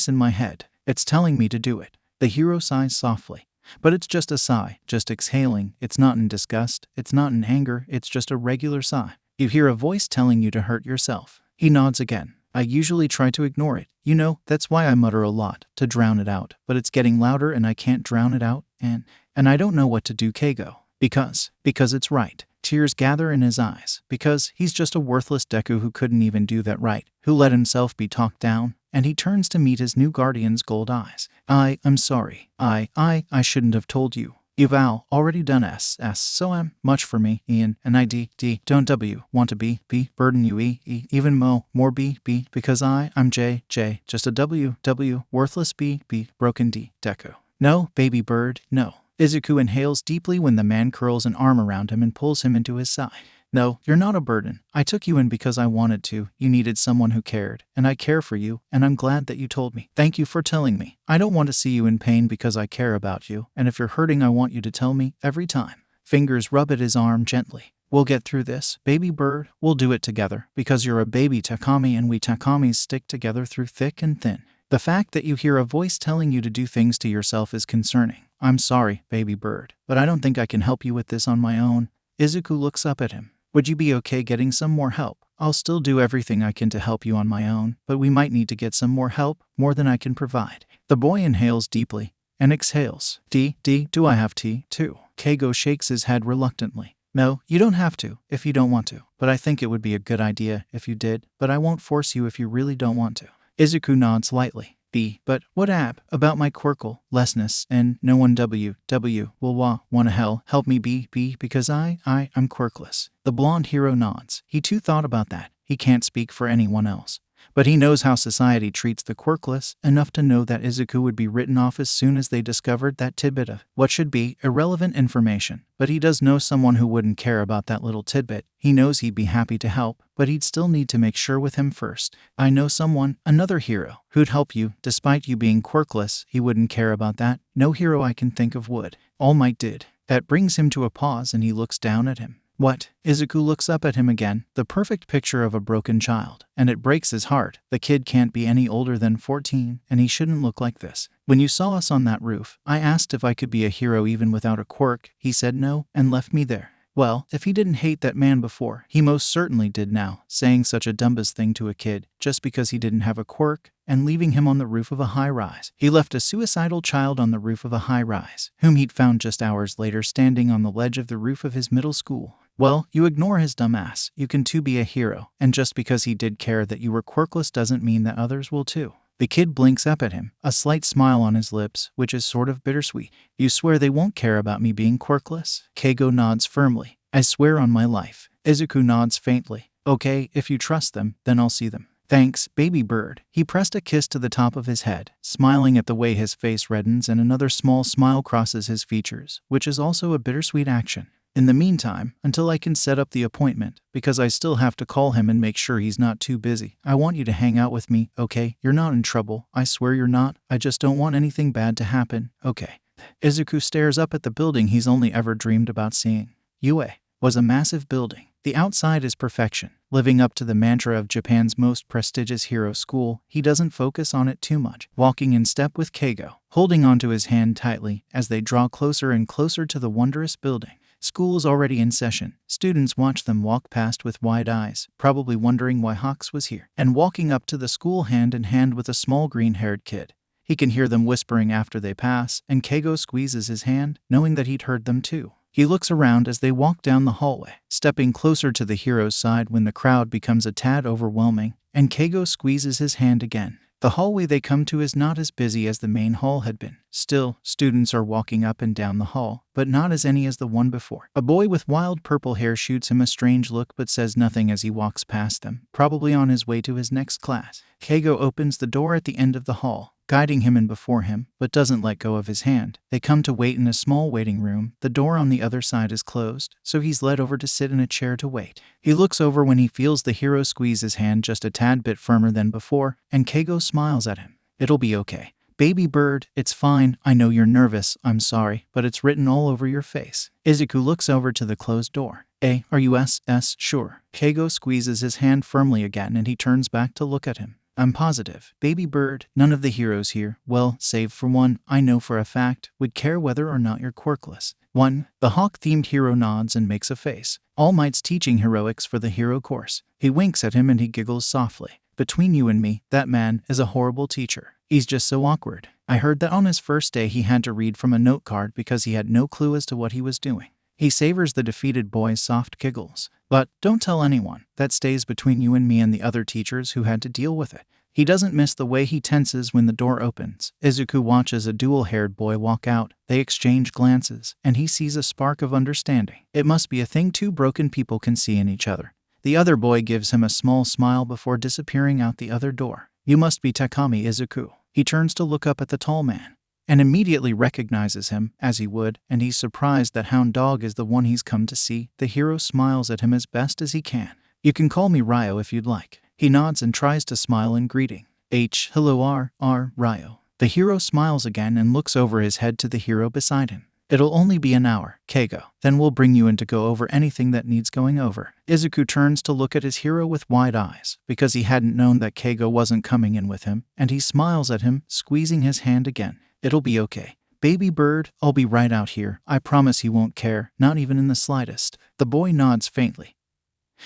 in my head, it's telling me to do it. The hero sighs softly. But it's just a sigh, just exhaling. It's not in disgust, it's not in anger, it's just a regular sigh. You hear a voice telling you to hurt yourself. He nods again. I usually try to ignore it. You know, that's why I mutter a lot, to drown it out. But it's getting louder and I can't drown it out, and I don't know what to do, Keigo. Because it's right. Tears gather in his eyes, because he's just a worthless Deku who couldn't even do that right, who let himself be talked down, and he turns to meet his new guardian's gold eyes. I'm sorry. I shouldn't have told you. You've already done S, so much for me, Ian, and I don't want to be burden you even more B, because I'm J, just a W, worthless B, broken D, Deku. No, baby bird, no. Izuku inhales deeply when the man curls an arm around him and pulls him into his side. No, you're not a burden. I took you in because I wanted to. You needed someone who cared, and I care for you, and I'm glad that you told me. Thank you for telling me. I don't want to see you in pain because I care about you, and if you're hurting I want you to tell me, every time. Fingers rub at his arm gently. We'll get through this, baby bird. We'll do it together, because you're a baby Takami and we Takamis stick together through thick and thin. The fact that you hear a voice telling you to do things to yourself is concerning. I'm sorry, baby bird, but I don't think I can help you with this on my own. Izuku looks up at him. Would you be okay getting some more help? I'll still do everything I can to help you on my own, but we might need to get some more help, more than I can provide. The boy inhales deeply and exhales. Do I have tea, too? Keigo shakes his head reluctantly. No, you don't have to, if you don't want to, but I think it would be a good idea if you did, but I won't force you if you really don't want to. Izuku nods lightly. But what about my quirklessness, and no one will wanna help me be because I'm quirkless. The blonde hero nods. He too thought about that. He can't speak for anyone else. But he knows how society treats the quirkless, enough to know that Izuku would be written off as soon as they discovered that tidbit of what should be irrelevant information. But he does know someone who wouldn't care about that little tidbit. He knows he'd be happy to help, but he'd still need to make sure with him first. I know someone, another hero, who'd help you. Despite you being quirkless, he wouldn't care about that. No hero I can think of would. All Might did. That brings him to a pause and he looks down at him. What? Izuku looks up at him again, the perfect picture of a broken child, and it breaks his heart. The kid can't be any older than 14, and he shouldn't look like this. When you saw us on that roof, I asked if I could be a hero even without a quirk. He said no, and left me there. Well, if he didn't hate that man before, he most certainly did now, saying such a dumbest thing to a kid, just because he didn't have a quirk, and leaving him on the roof of a high-rise. He left a suicidal child on the roof of a high-rise, whom he'd found just hours later standing on the ledge of the roof of his middle school. Well, you ignore his dumb ass. You can too be a hero, and just because he did care that you were quirkless doesn't mean that others will too. The kid blinks up at him, a slight smile on his lips, which is sort of bittersweet. You swear they won't care about me being quirkless? Keigo nods firmly. I swear on my life. Izuku nods faintly. Okay, if you trust them, then I'll see them. Thanks, baby bird. He pressed a kiss to the top of his head, smiling at the way his face reddens and another small smile crosses his features, which is also a bittersweet action. In the meantime, until I can set up the appointment, because I still have to call him and make sure he's not too busy, I want you to hang out with me, okay? You're not in trouble. I swear you're not. I just don't want anything bad to happen, okay? Izuku stares up at the building he's only ever dreamed about seeing. UA was a massive building. The outside is perfection. Living up to the mantra of Japan's most prestigious hero school, he doesn't focus on it too much, walking in step with Keigo, holding onto his hand tightly as they draw closer and closer to the wondrous building. School is already in session. Students watch them walk past with wide eyes, probably wondering why Hawks was here, and walking up to the school hand in hand with a small green-haired kid. He can hear them whispering after they pass, and Keigo squeezes his hand, knowing that he'd heard them too. He looks around as they walk down the hallway, stepping closer to the hero's side when the crowd becomes a tad overwhelming, and Keigo squeezes his hand again. The hallway they come to is not as busy as the main hall had been. Still, students are walking up and down the hall, but not as any as the one before. A boy with wild purple hair shoots him a strange look but says nothing as he walks past them, probably on his way to his next class. Keigo opens the door at the end of the hall, guiding him in before him, but doesn't let go of his hand. They come to wait in a small waiting room. The door on the other side is closed, so he's led over to sit in a chair to wait. He looks over when he feels the hero squeeze his hand just a tad bit firmer than before, and Keigo smiles at him. It'll be okay. Baby bird, it's fine. I know you're nervous. I'm sorry, but it's written all over your face. Izuku looks over to the closed door. Are you sure? Keigo squeezes his hand firmly again and he turns back to look at him. I'm positive. Baby bird, none of the heroes here, well, save for one, I know for a fact, would care whether or not you're quirkless. 1. The hawk-themed hero nods and makes a face. All Might's teaching heroics for the hero course. He winks at him and he giggles softly. Between you and me, that man is a horrible teacher. He's just so awkward. I heard that on his first day he had to read from a note card because he had no clue as to what he was doing. He savors the defeated boy's soft giggles. But don't tell anyone. That stays between you and me and the other teachers who had to deal with it. He doesn't miss the way he tenses when the door opens. Izuku watches a dual-haired boy walk out. They exchange glances, and he sees a spark of understanding. It must be a thing two broken people can see in each other. The other boy gives him a small smile before disappearing out the other door. You must be Takami Izuku. He turns to look up at the tall man, and immediately recognizes him, as he would, and he's surprised that Hound Dog is the one he's come to see. The hero smiles at him as best as he can. You can call me Ryo if you'd like. He nods and tries to smile in greeting. Hello Ryo. The hero smiles again and looks over his head to the hero beside him. It'll only be an hour, Keigo. Then we'll bring you in to go over anything that needs going over. Izuku turns to look at his hero with wide eyes, because he hadn't known that Keigo wasn't coming in with him, and he smiles at him, squeezing his hand again. It'll be okay. Baby bird, I'll be right out here. I promise he won't care, not even in the slightest. The boy nods faintly,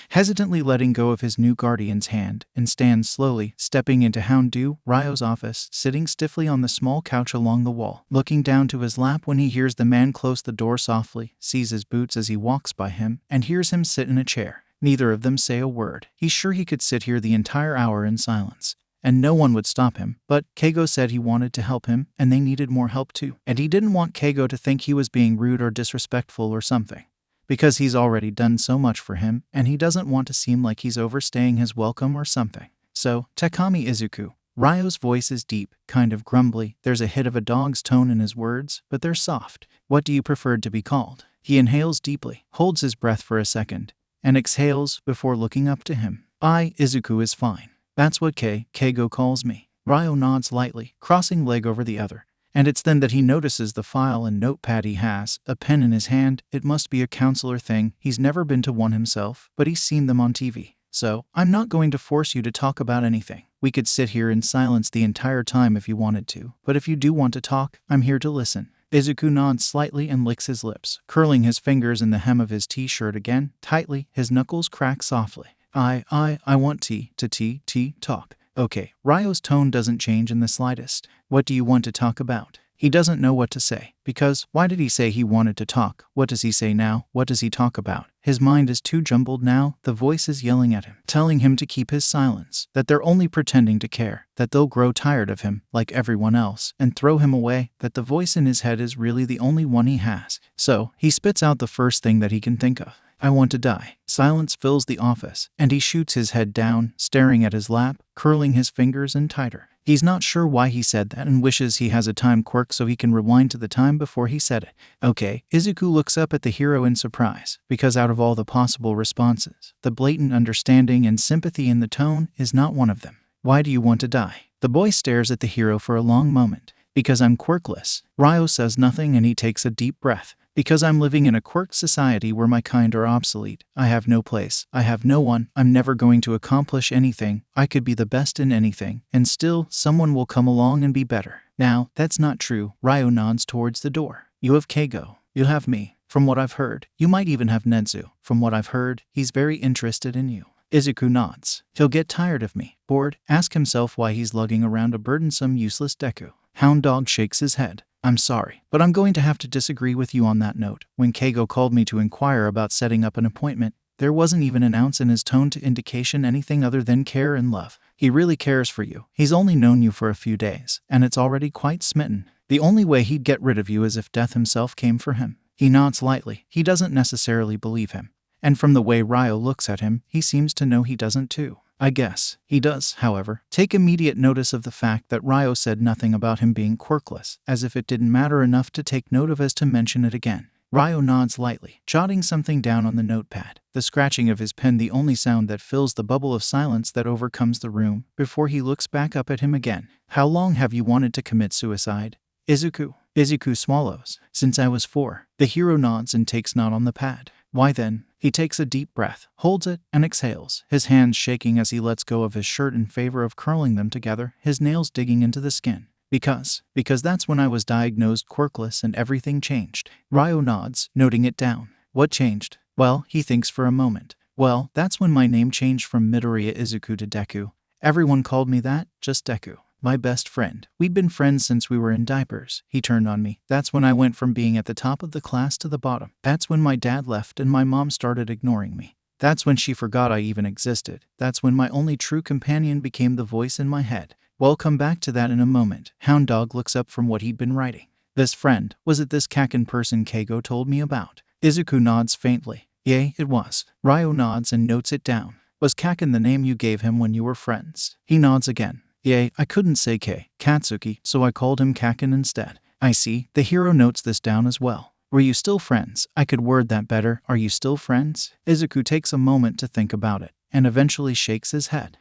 hesitantly letting go of his new guardian's hand, and stands slowly, stepping into Hound Ryo's office, sitting stiffly on the small couch along the wall, looking down to his lap when he hears the man close the door softly, sees his boots as he walks by him, and hears him sit in a chair. Neither of them say a word. He's sure he could sit here the entire hour in silence, and no one would stop him, but Keigo said he wanted to help him, and they needed more help too. And he didn't want Keigo to think he was being rude or disrespectful or something, because he's already done so much for him, and he doesn't want to seem like he's overstaying his welcome or something. So, Takami Izuku. Ryo's voice is deep, kind of grumbly. There's a hit of a dog's tone in his words, but they're soft. What do you prefer to be called? He inhales deeply, holds his breath for a second, and exhales before looking up to him. Izuku is fine. That's what Keigo calls me. Ryo nods lightly, crossing leg over the other. And it's then that he notices the file and notepad he has, a pen in his hand. It must be a counselor thing. He's never been to one himself, but he's seen them on TV. So, I'm not going to force you to talk about anything. We could sit here in silence the entire time if you wanted to, but if you do want to talk, I'm here to listen. Izuku nods slightly and licks his lips, curling his fingers in the hem of his t-shirt again, tightly. His knuckles crack softly. I want tea talk. Okay. Ryo's tone doesn't change in the slightest. What do you want to talk about? He doesn't know what to say. Because, why did he say he wanted to talk? What does he say now? What does he talk about? His mind is too jumbled now. The voice is yelling at him, telling him to keep his silence, that they're only pretending to care, that they'll grow tired of him, like everyone else, and throw him away, that the voice in his head is really the only one he has. So, he spits out the first thing that he can think of. I want to die. Silence fills the office, and he shoots his head down, staring at his lap, curling his fingers in tighter. He's not sure why he said that and wishes he has a time quirk so he can rewind to the time before he said it. Okay, Izuku looks up at the hero in surprise, because out of all the possible responses, the blatant understanding and sympathy in the tone is not one of them. Why do you want to die? The boy stares at the hero for a long moment. Because I'm quirkless. Ryo says nothing and he takes a deep breath. Because I'm living in a quirk society where my kind are obsolete. I have no place. I have no one. I'm never going to accomplish anything. I could be the best in anything, and still, someone will come along and be better. Now, that's not true. Ryo nods towards the door. You have Keigo. You have me. From what I've heard, you might even have Netsu. From what I've heard, he's very interested in you. Izuku nods. He'll get tired of me. Bored, ask himself why he's lugging around a burdensome, useless Deku. Hound Dog shakes his head. I'm sorry, but I'm going to have to disagree with you on that note. When Keigo called me to inquire about setting up an appointment, there wasn't even an ounce in his tone to indication anything other than care and love. He really cares for you. He's only known you for a few days, and it's already quite smitten. The only way he'd get rid of you is if death himself came for him. He nods lightly. He doesn't necessarily believe him. And from the way Ryo looks at him, he seems to know he doesn't too. I guess. He does, however, take immediate notice of the fact that Ryo said nothing about him being quirkless, as if it didn't matter enough to take note of as to mention it again. Ryo nods lightly, jotting something down on the notepad, the scratching of his pen the only sound that fills the bubble of silence that overcomes the room, before he looks back up at him again. How long have you wanted to commit suicide? Izuku swallows. Since I was 4. The hero nods and takes note on the pad. Why then? He takes a deep breath, holds it, and exhales, his hands shaking as he lets go of his shirt in favor of curling them together, his nails digging into the skin. Because that's when I was diagnosed quirkless and everything changed. Ryo nods, noting it down. What changed? Well, he thinks for a moment. Well, that's when my name changed from Midoriya Izuku to Deku. Everyone called me that, just Deku. My best friend. We'd been friends since we were in diapers. He turned on me. That's when I went from being at the top of the class to the bottom. That's when my dad left and my mom started ignoring me. That's when she forgot I even existed. That's when my only true companion became the voice in my head. We'll come back to that in a moment. Hound Dog looks up from what he'd been writing. This friend, was it this Kaken person Keigo told me about? Izuku nods faintly. Yay, it was. Ryo nods and notes it down. Was Kaken the name you gave him when you were friends? He nods again. Yay, I couldn't say Katsuki, so I called him Kaken instead. I see. The hero notes this down as well. Were you still friends? I could word that better. Are you still friends? Izuku takes a moment to think about it, and eventually shakes his head.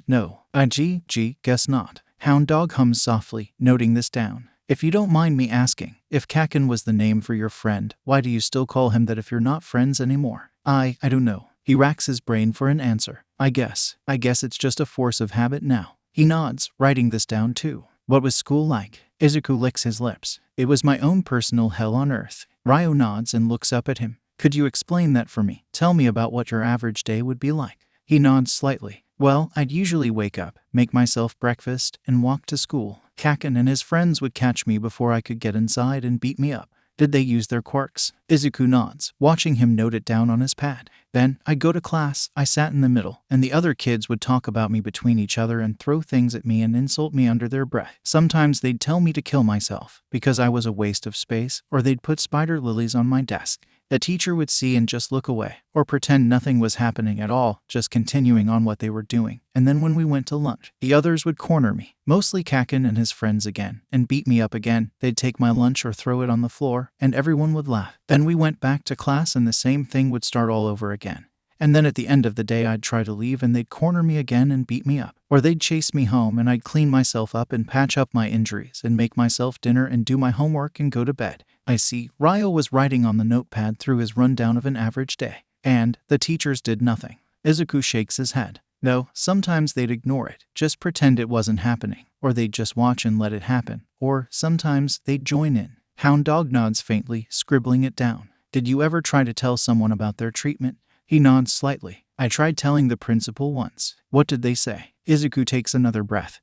No. Guess not. Hound Dog hums softly, noting this down. If you don't mind me asking, if Kaken was the name for your friend, why do you still call him that if you're not friends anymore? I don't know. He racks his brain for an answer. I guess it's just a force of habit now. He nods, writing this down too. What was school like? Izuku licks his lips. It was my own personal hell on earth. Ryo nods and looks up at him. Could you explain that for me? Tell me about what your average day would be like. He nods slightly. Well, I'd usually wake up, make myself breakfast, and walk to school. Kaken and his friends would catch me before I could get inside and beat me up. Did they use their quirks? Izuku nods, watching him note it down on his pad. Then, I'd go to class, I sat in the middle, and the other kids would talk about me between each other and throw things at me and insult me under their breath. Sometimes they'd tell me to kill myself, because I was a waste of space, or they'd put spider lilies on my desk. The teacher would see and just look away, or pretend nothing was happening at all, just continuing on what they were doing. And then when we went to lunch, the others would corner me, mostly Kaken and his friends again, and beat me up again. They'd take my lunch or throw it on the floor, and everyone would laugh. Then we went back to class and the same thing would start all over again. And then at the end of the day I'd try to leave and they'd corner me again and beat me up. Or they'd chase me home and I'd clean myself up and patch up my injuries and make myself dinner and do my homework and go to bed. I see. Ryo was writing on the notepad through his rundown of an average day. And the teachers did nothing. Izuku shakes his head. No, sometimes they'd ignore it, just pretend it wasn't happening, or they'd just watch and let it happen, or sometimes they'd join in. Hound Dog nods faintly, scribbling it down. Did you ever try to tell someone about their treatment? He nods slightly. I tried telling the principal once. What did they say? Izuku takes another breath,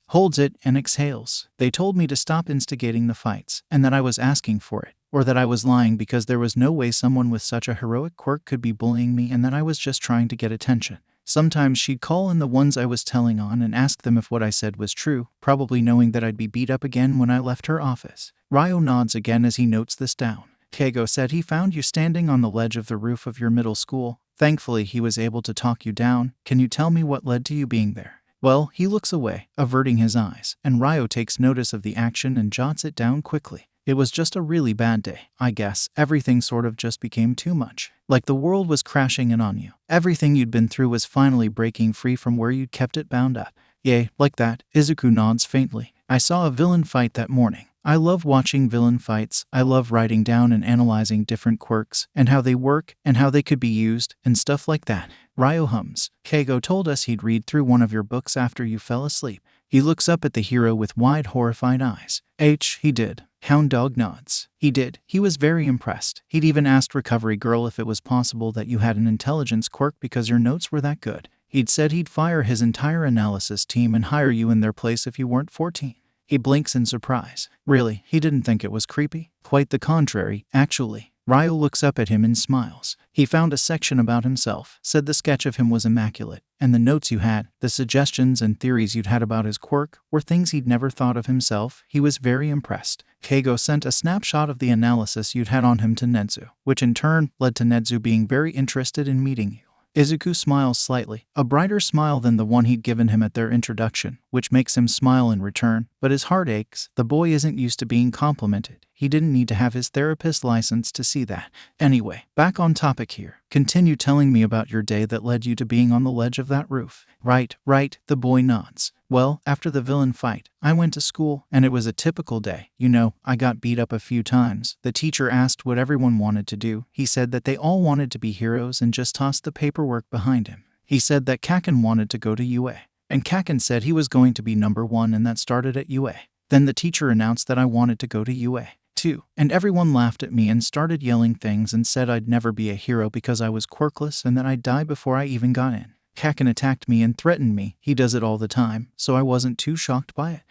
holds it, and exhales. They told me to stop instigating the fights, and that I was asking for it, or that I was lying because there was no way someone with such a heroic quirk could be bullying me, and that I was just trying to get attention. Sometimes she'd call in the ones I was telling on and ask them if what I said was true, probably knowing that I'd be beat up again when I left her office. Ryo nods again as he notes this down. Keigo said he found you standing on the ledge of the roof of your middle school. Thankfully, he was able to talk you down. Can you tell me what led to you being there? Well, he looks away, averting his eyes, and Ryo takes notice of the action and jots it down quickly. It was just a really bad day, I guess. Everything sort of just became too much. Like the world was crashing in on you. Everything you'd been through was finally breaking free from where you'd kept it bound up. Yay, like that. Izuku nods faintly. I saw a villain fight that morning. I love watching villain fights. I love writing down and analyzing different quirks, and how they work, and how they could be used, and stuff like that. Ryo hums. Keigo told us he'd read through one of your books after you fell asleep. He looks up at the hero with wide, horrified eyes. He did. Hound Dog nods. He did. He was very impressed. He'd even asked Recovery Girl if it was possible that you had an intelligence quirk because your notes were that good. He'd said he'd fire his entire analysis team and hire you in their place if you weren't 14. He blinks in surprise. Really, he didn't think it was creepy? Quite the contrary, actually. Ryo looks up at him and smiles. He found a section about himself, said the sketch of him was immaculate, and the notes you had, the suggestions and theories you'd had about his quirk, were things he'd never thought of himself. He was very impressed. Keigo sent a snapshot of the analysis you'd had on him to Nedzu, which in turn led to Nedzu being very interested in meeting you. Izuku smiles slightly, a brighter smile than the one he'd given him at their introduction, which makes him smile in return, but his heart aches. The boy isn't used to being complimented. He didn't need to have his therapist license to see that. Anyway, back on topic here. Continue telling me about your day that led you to being on the ledge of that roof. Right, the boy nods. Well, after the villain fight, I went to school, and it was a typical day. You know, I got beat up a few times. The teacher asked what everyone wanted to do. He said that they all wanted to be heroes and just tossed the paperwork behind him. He said that Kaken wanted to go to UA, and Kaken said he was going to be number 1 and that started at UA. Then the teacher announced that I wanted to go to UA too, and everyone laughed at me and started yelling things and said I'd never be a hero because I was quirkless and that I'd die before I even got in. Kaken attacked me and threatened me. He does it all the time, so I wasn't too shocked by it.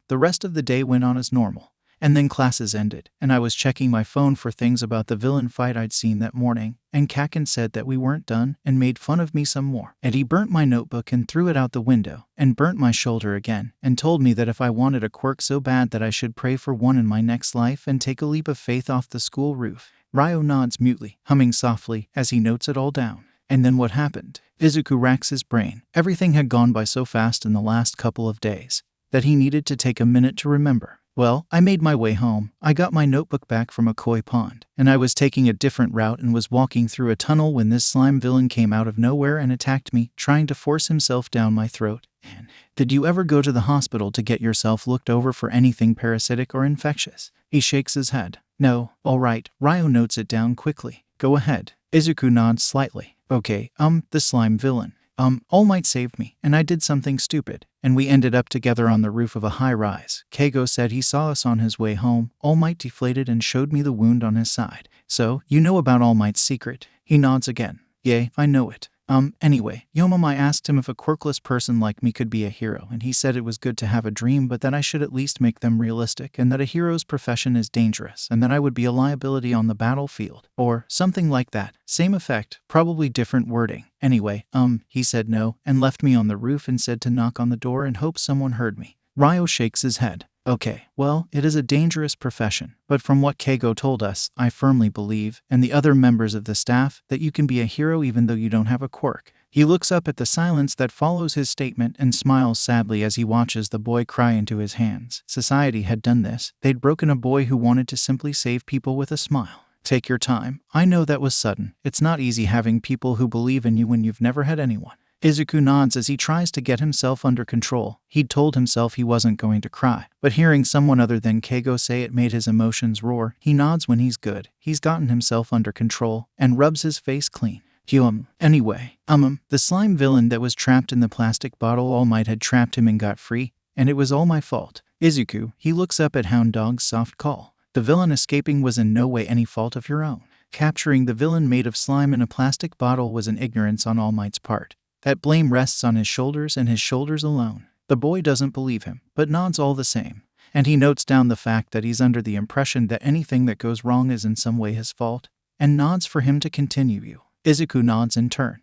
The rest of the day went on as normal. And then classes ended, and I was checking my phone for things about the villain fight I'd seen that morning, and Kaken said that we weren't done and made fun of me some more. And he burnt my notebook and threw it out the window, and burnt my shoulder again, and told me that if I wanted a quirk so bad that I should pray for one in my next life and take a leap of faith off the school roof. Ryo nods mutely, humming softly, as he notes it all down. And then what happened? Izuku racks his brain. Everything had gone by so fast in the last couple of days that he needed to take a minute to remember. Well, I made my way home. I got my notebook back from a koi pond, and I was taking a different route and was walking through a tunnel when this slime villain came out of nowhere and attacked me, trying to force himself down my throat. And did you ever go to the hospital to get yourself looked over for anything parasitic or infectious? He shakes his head. No. All right. Ryo notes it down quickly. Go ahead. Izuku nods slightly. Okay, the slime villain. All Might saved me, and I did something stupid, and we ended up together on the roof of a high-rise. Keigo said he saw us on his way home. All Might deflated and showed me the wound on his side. So, you know about All Might's secret? He nods again. Yay, I know it. Anyway, Yomamai asked him if a quirkless person like me could be a hero, and he said it was good to have a dream, but that I should at least make them realistic, and that a hero's profession is dangerous, and that I would be a liability on the battlefield. Or something like that. Same effect, probably different wording. Anyway, he said no, and left me on the roof and said to knock on the door and hope someone heard me. Ryo shakes his head. Okay, well, it is a dangerous profession, but from what Keigo told us, I firmly believe, and the other members of the staff, that you can be a hero even though you don't have a quirk. He looks up at the silence that follows his statement and smiles sadly as he watches the boy cry into his hands. Society had done this. They'd broken a boy who wanted to simply save people with a smile. Take your time. I know that was sudden. It's not easy having people who believe in you when you've never had anyone. Izuku nods as he tries to get himself under control. He'd told himself he wasn't going to cry, but hearing someone other than Keigo say it made his emotions roar. He nods when he's good. He's gotten himself under control, and rubs his face clean. Anyway, the slime villain that was trapped in the plastic bottle, All Might had trapped him and got free, and it was all my fault. Izuku, he looks up at Hound Dog's soft call. The villain escaping was in no way any fault of your own. Capturing the villain made of slime in a plastic bottle was an ignorance on All Might's part. That blame rests on his shoulders and his shoulders alone. The boy doesn't believe him, but nods all the same. And he notes down the fact that he's under the impression that anything that goes wrong is in some way his fault, and nods for him to continue. Izuku nods in turn.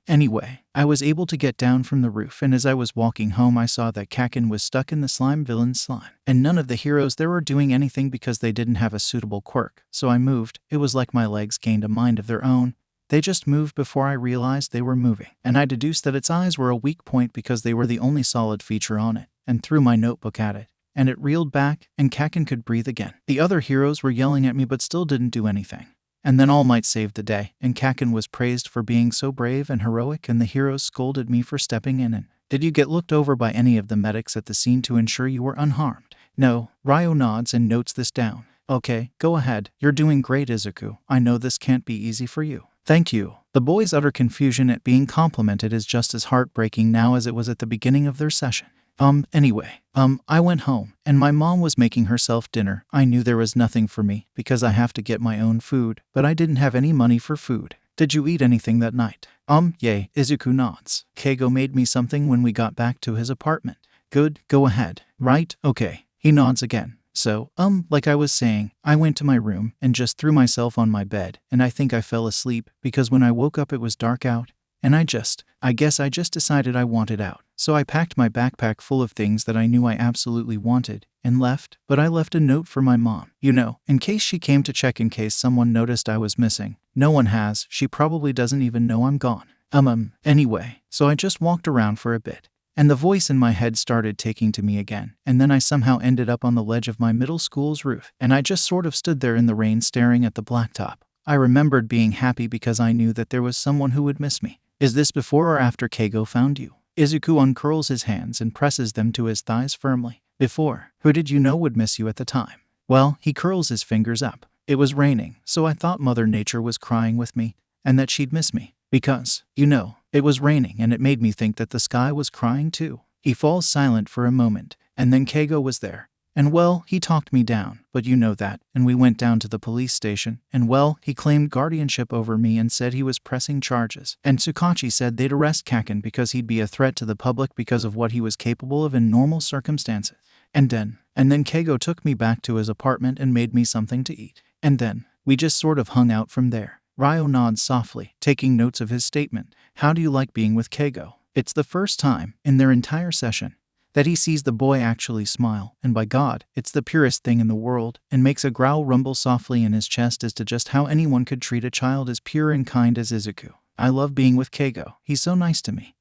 Anyway, I was able to get down from the roof, and as I was walking home I saw that Kaken was stuck in the slime villain's slime. And none of the heroes there were doing anything because they didn't have a suitable quirk. So I moved. It was like my legs gained a mind of their own. They just moved before I realized they were moving. And I deduced that its eyes were a weak point because they were the only solid feature on it, and threw my notebook at it. And it reeled back, and Kaken could breathe again. The other heroes were yelling at me but still didn't do anything. And then All Might saved the day, and Kaken was praised for being so brave and heroic, and the heroes scolded me for stepping in. And did you get looked over by any of the medics at the scene to ensure you were unharmed? No. Ryo nods and notes this down. Okay, go ahead. You're doing great, Izuku. I know this can't be easy for you. Thank you. The boy's utter confusion at being complimented is just as heartbreaking now as it was at the beginning of their session. Anyway, I went home, and my mom was making herself dinner. I knew there was nothing for me, because I have to get my own food, but I didn't have any money for food. Did you eat anything that night? Yay, Izuku nods. Keigo made me something when we got back to his apartment. Good, go ahead. Right, okay. He nods again. So, like I was saying, I went to my room, and just threw myself on my bed, and I think I fell asleep, because when I woke up it was dark out, and I guess I just decided I wanted out. So I packed my backpack full of things that I knew I absolutely wanted, and left, but I left a note for my mom. In case she came to check in case someone noticed I was missing. No one has, she probably doesn't even know I'm gone. Anyway, so I just walked around for a bit, and the voice in my head started taking to me again, and then I somehow ended up on the ledge of my middle school's roof, and I just sort of stood there in the rain staring at the blacktop. I remembered being happy because I knew that there was someone who would miss me. Is this before or after Keigo found you? Izuku uncurls his hands and presses them to his thighs firmly. Before. Who did you know would miss you at the time? Well, he curls his fingers up. It was raining, so I thought Mother Nature was crying with me, and that she'd miss me. Because, it was raining and it made me think that the sky was crying too. He falls silent for a moment, and then Keigo was there. And well, he talked me down, but you know that, and we went down to the police station, and well, he claimed guardianship over me and said he was pressing charges. And Tsukachi said they'd arrest Kaken because he'd be a threat to the public because of what he was capable of in normal circumstances. And then Keigo took me back to his apartment and made me something to eat. And then, we just sort of hung out from there. Ryo nods softly, taking notes of his statement. How do you like being with Keigo? It's the first time, in their entire session, that he sees the boy actually smile, and by God, it's the purest thing in the world, and makes a growl rumble softly in his chest as to just how anyone could treat a child as pure and kind as Izuku. I love being with Keigo. He's so nice to me.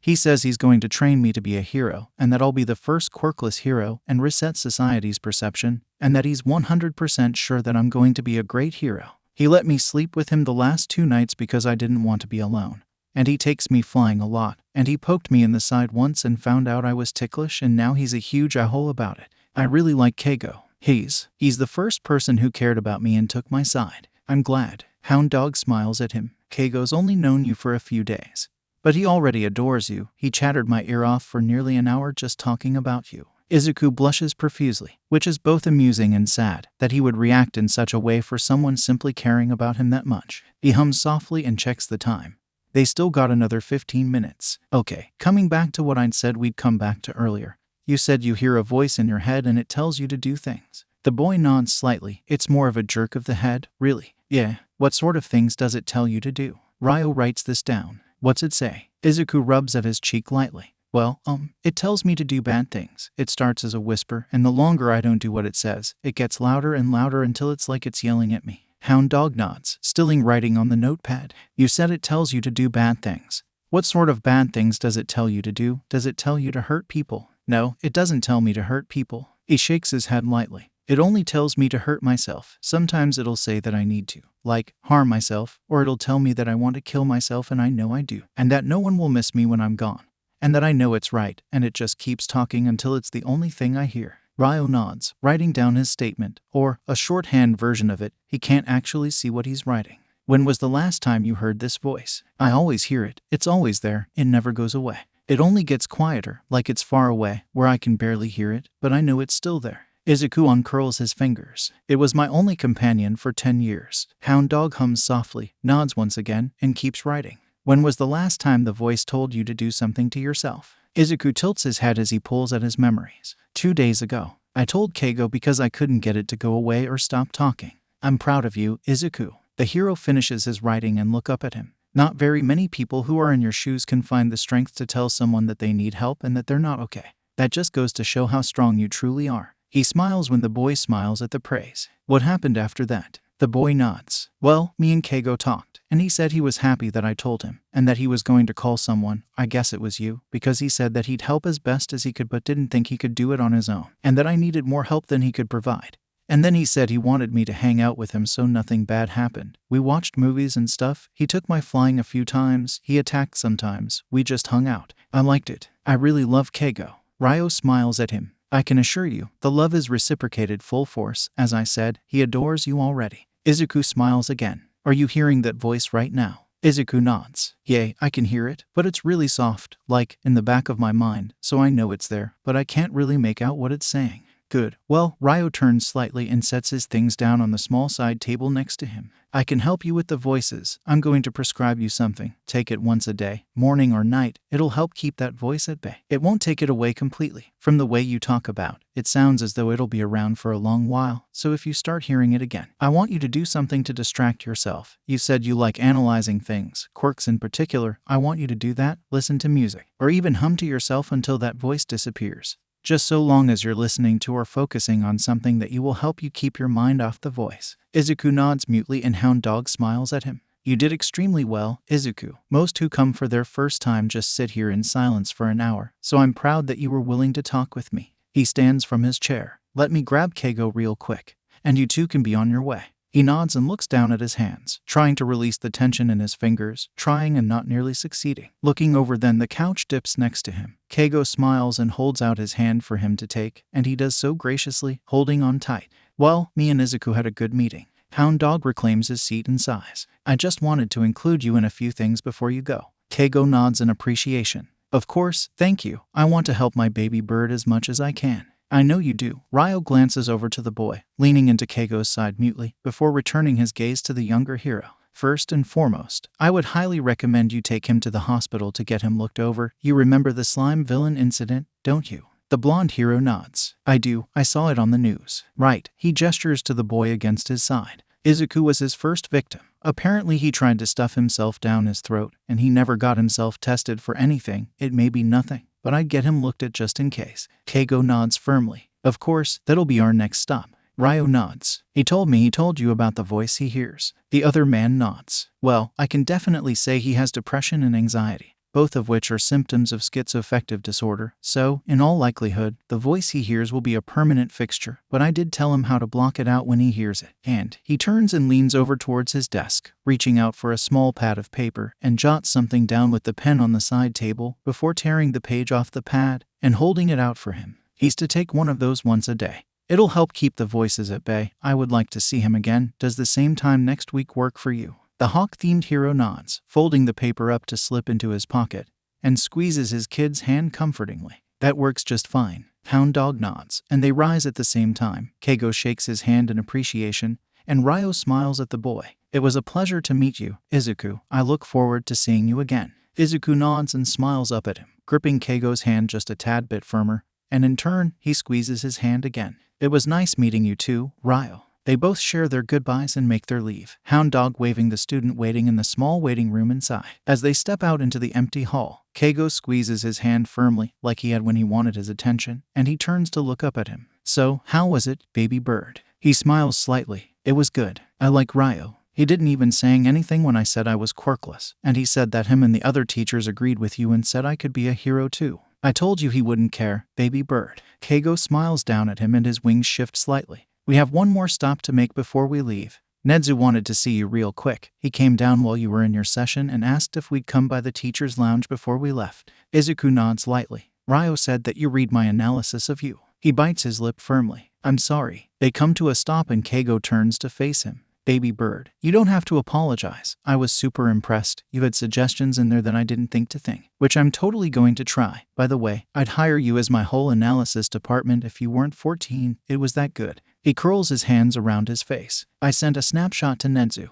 He says he's going to train me to be a hero, and that I'll be the first quirkless hero and reset society's perception, and that he's 100% sure that I'm going to be a great hero. He let me sleep with him the last 2 nights because I didn't want to be alone. And he takes me flying a lot, and he poked me in the side once and found out I was ticklish, and now he's a huge a-hole about it. I really like Keigo. He's the first person who cared about me and took my side. I'm glad. Hound Dog smiles at him. Keigo's only known you for a few days, but he already adores you. He chattered my ear off for nearly an hour just talking about you. Izuku blushes profusely, which is both amusing and sad, that he would react in such a way for someone simply caring about him that much. He hums softly and checks the time. They still got another 15 minutes. Okay, coming back to what I'd said we'd come back to earlier. You said you hear a voice in your head and it tells you to do things. The boy nods slightly. It's more of a jerk of the head, really. Yeah, what sort of things does it tell you to do? Ryo writes this down. What's it say? Izuku rubs at his cheek lightly. Well, it tells me to do bad things. It starts as a whisper, and the longer I don't do what it says, it gets louder and louder until it's like it's yelling at me. Hound Dog nods, stilling writing on the notepad. You said it tells you to do bad things. What sort of bad things does it tell you to do? Does it tell you to hurt people? No, it doesn't tell me to hurt people. He shakes his head lightly. It only tells me to hurt myself. Sometimes it'll say that I need to, like, harm myself, or it'll tell me that I want to kill myself and I know I do, and that no one will miss me when I'm gone, and that I know it's right, and it just keeps talking until it's the only thing I hear. Ryo nods, writing down his statement, or a shorthand version of it. He can't actually see what he's writing. When was the last time you heard this voice? I always hear it. It's always there. It never goes away. It only gets quieter, like it's far away, where I can barely hear it, but I know it's still there. Izuku uncurls his fingers. It was my only companion for 10 years. Hound Dog hums softly, nods once again, and keeps writing. When was the last time the voice told you to do something to yourself? Izuku tilts his head as he pulls at his memories. 2 days ago. I told Keigo because I couldn't get it to go away or stop talking. I'm proud of you, Izuku. The hero finishes his writing and look up at him. Not very many people who are in your shoes can find the strength to tell someone that they need help and that they're not okay. That just goes to show how strong you truly are. He smiles when the boy smiles at the praise. What happened after that? The boy nods. Well, me and Keigo talked, and he said he was happy that I told him, and that he was going to call someone, I guess it was you, because he said that he'd help as best as he could but didn't think he could do it on his own, and that I needed more help than he could provide. And then he said he wanted me to hang out with him so nothing bad happened. We watched movies and stuff, he took my flying a few times, he attacked sometimes, we just hung out. I liked it. I really love Keigo. Ryo smiles at him. I can assure you, the love is reciprocated full force. As I said, he adores you already. Izuku smiles again. Are you hearing that voice right now? Izuku nods. Yay, I can hear it, but it's really soft, like, in the back of my mind, so I know it's there, but I can't really make out what it's saying. Good. Well, Ryo turns slightly and sets his things down on the small side table next to him. I can help you with the voices. I'm going to prescribe you something. Take it once a day, morning or night. It'll help keep that voice at bay. It won't take it away completely. From the way you talk about it sounds as though it'll be around for a long while, so if you start hearing it again, I want you to do something to distract yourself. You said you like analyzing things, quirks in particular. I want you to do that, listen to music, or even hum to yourself until that voice disappears. Just so long as you're listening to or focusing on something that will help you keep your mind off the voice. Izuku nods mutely and Hound Dog smiles at him. You did extremely well, Izuku. Most who come for their first time just sit here in silence for an hour, so I'm proud that you were willing to talk with me. He stands from his chair. Let me grab Keigo real quick, and you two can be on your way. He nods and looks down at his hands, trying to release the tension in his fingers, trying and not nearly succeeding. Looking over then the couch dips next to him. Keigo smiles and holds out his hand for him to take, and he does so graciously, holding on tight. Well, me and Izuku had a good meeting. Hound Dog reclaims his seat and sighs. I just wanted to include you in a few things before you go. Keigo nods in appreciation. Of course, thank you. I want to help my baby bird as much as I can. I know you do. Ryo glances over to the boy, leaning into Keigo's side mutely, before returning his gaze to the younger hero. First and foremost, I would highly recommend you take him to the hospital to get him looked over. You remember the slime villain incident, don't you? The blonde hero nods. I do. I saw it on the news. Right. He gestures to the boy against his side. Izuku was his first victim. Apparently he tried to stuff himself down his throat, and he never got himself tested for anything. It may be nothing, but I'd get him looked at just in case. Keigo nods firmly. Of course, that'll be our next stop. Ryo nods. He told you about the voice he hears. The other man nods. Well, I can definitely say he has depression and anxiety, both of which are symptoms of schizoaffective disorder, so, in all likelihood, the voice he hears will be a permanent fixture, but I did tell him how to block it out when he hears it. And he turns and leans over towards his desk, reaching out for a small pad of paper, and jots something down with the pen on the side table, before tearing the page off the pad, and holding it out for him. He's to take one of those once a day. It'll help keep the voices at bay. I would like to see him again. Does the same time next week work for you? The hawk-themed hero nods, folding the paper up to slip into his pocket, and squeezes his kid's hand comfortingly. That works just fine. Hound Dog nods, and they rise at the same time. Keigo shakes his hand in appreciation, and Ryo smiles at the boy. It was a pleasure to meet you, Izuku. I look forward to seeing you again. Izuku nods and smiles up at him, gripping Keigo's hand just a tad bit firmer, and in turn, he squeezes his hand again. It was nice meeting you too, Ryo. They both share their goodbyes and make their leave, Hound Dog waving the student waiting in the small waiting room inside. As they step out into the empty hall, Keigo squeezes his hand firmly, like he had when he wanted his attention, and he turns to look up at him. So, how was it, baby bird? He smiles slightly. It was good. I like Ryo. He didn't even say anything when I said I was quirkless, and he said that him and the other teachers agreed with you and said I could be a hero too. I told you he wouldn't care, baby bird. Keigo smiles down at him and his wings shift slightly. We have one more stop to make before we leave. Nedzu wanted to see you real quick. He came down while you were in your session and asked if we'd come by the teacher's lounge before we left. Izuku nods lightly. Ryo said that you read my analysis of you. He bites his lip firmly. I'm sorry. They come to a stop and Keigo turns to face him. Baby bird, you don't have to apologize. I was super impressed. You had suggestions in there that I didn't think to think, which I'm totally going to try. By the way, I'd hire you as my whole analysis department if you weren't 14. It was that good. He curls his hands around his face. I sent a snapshot to Nezu,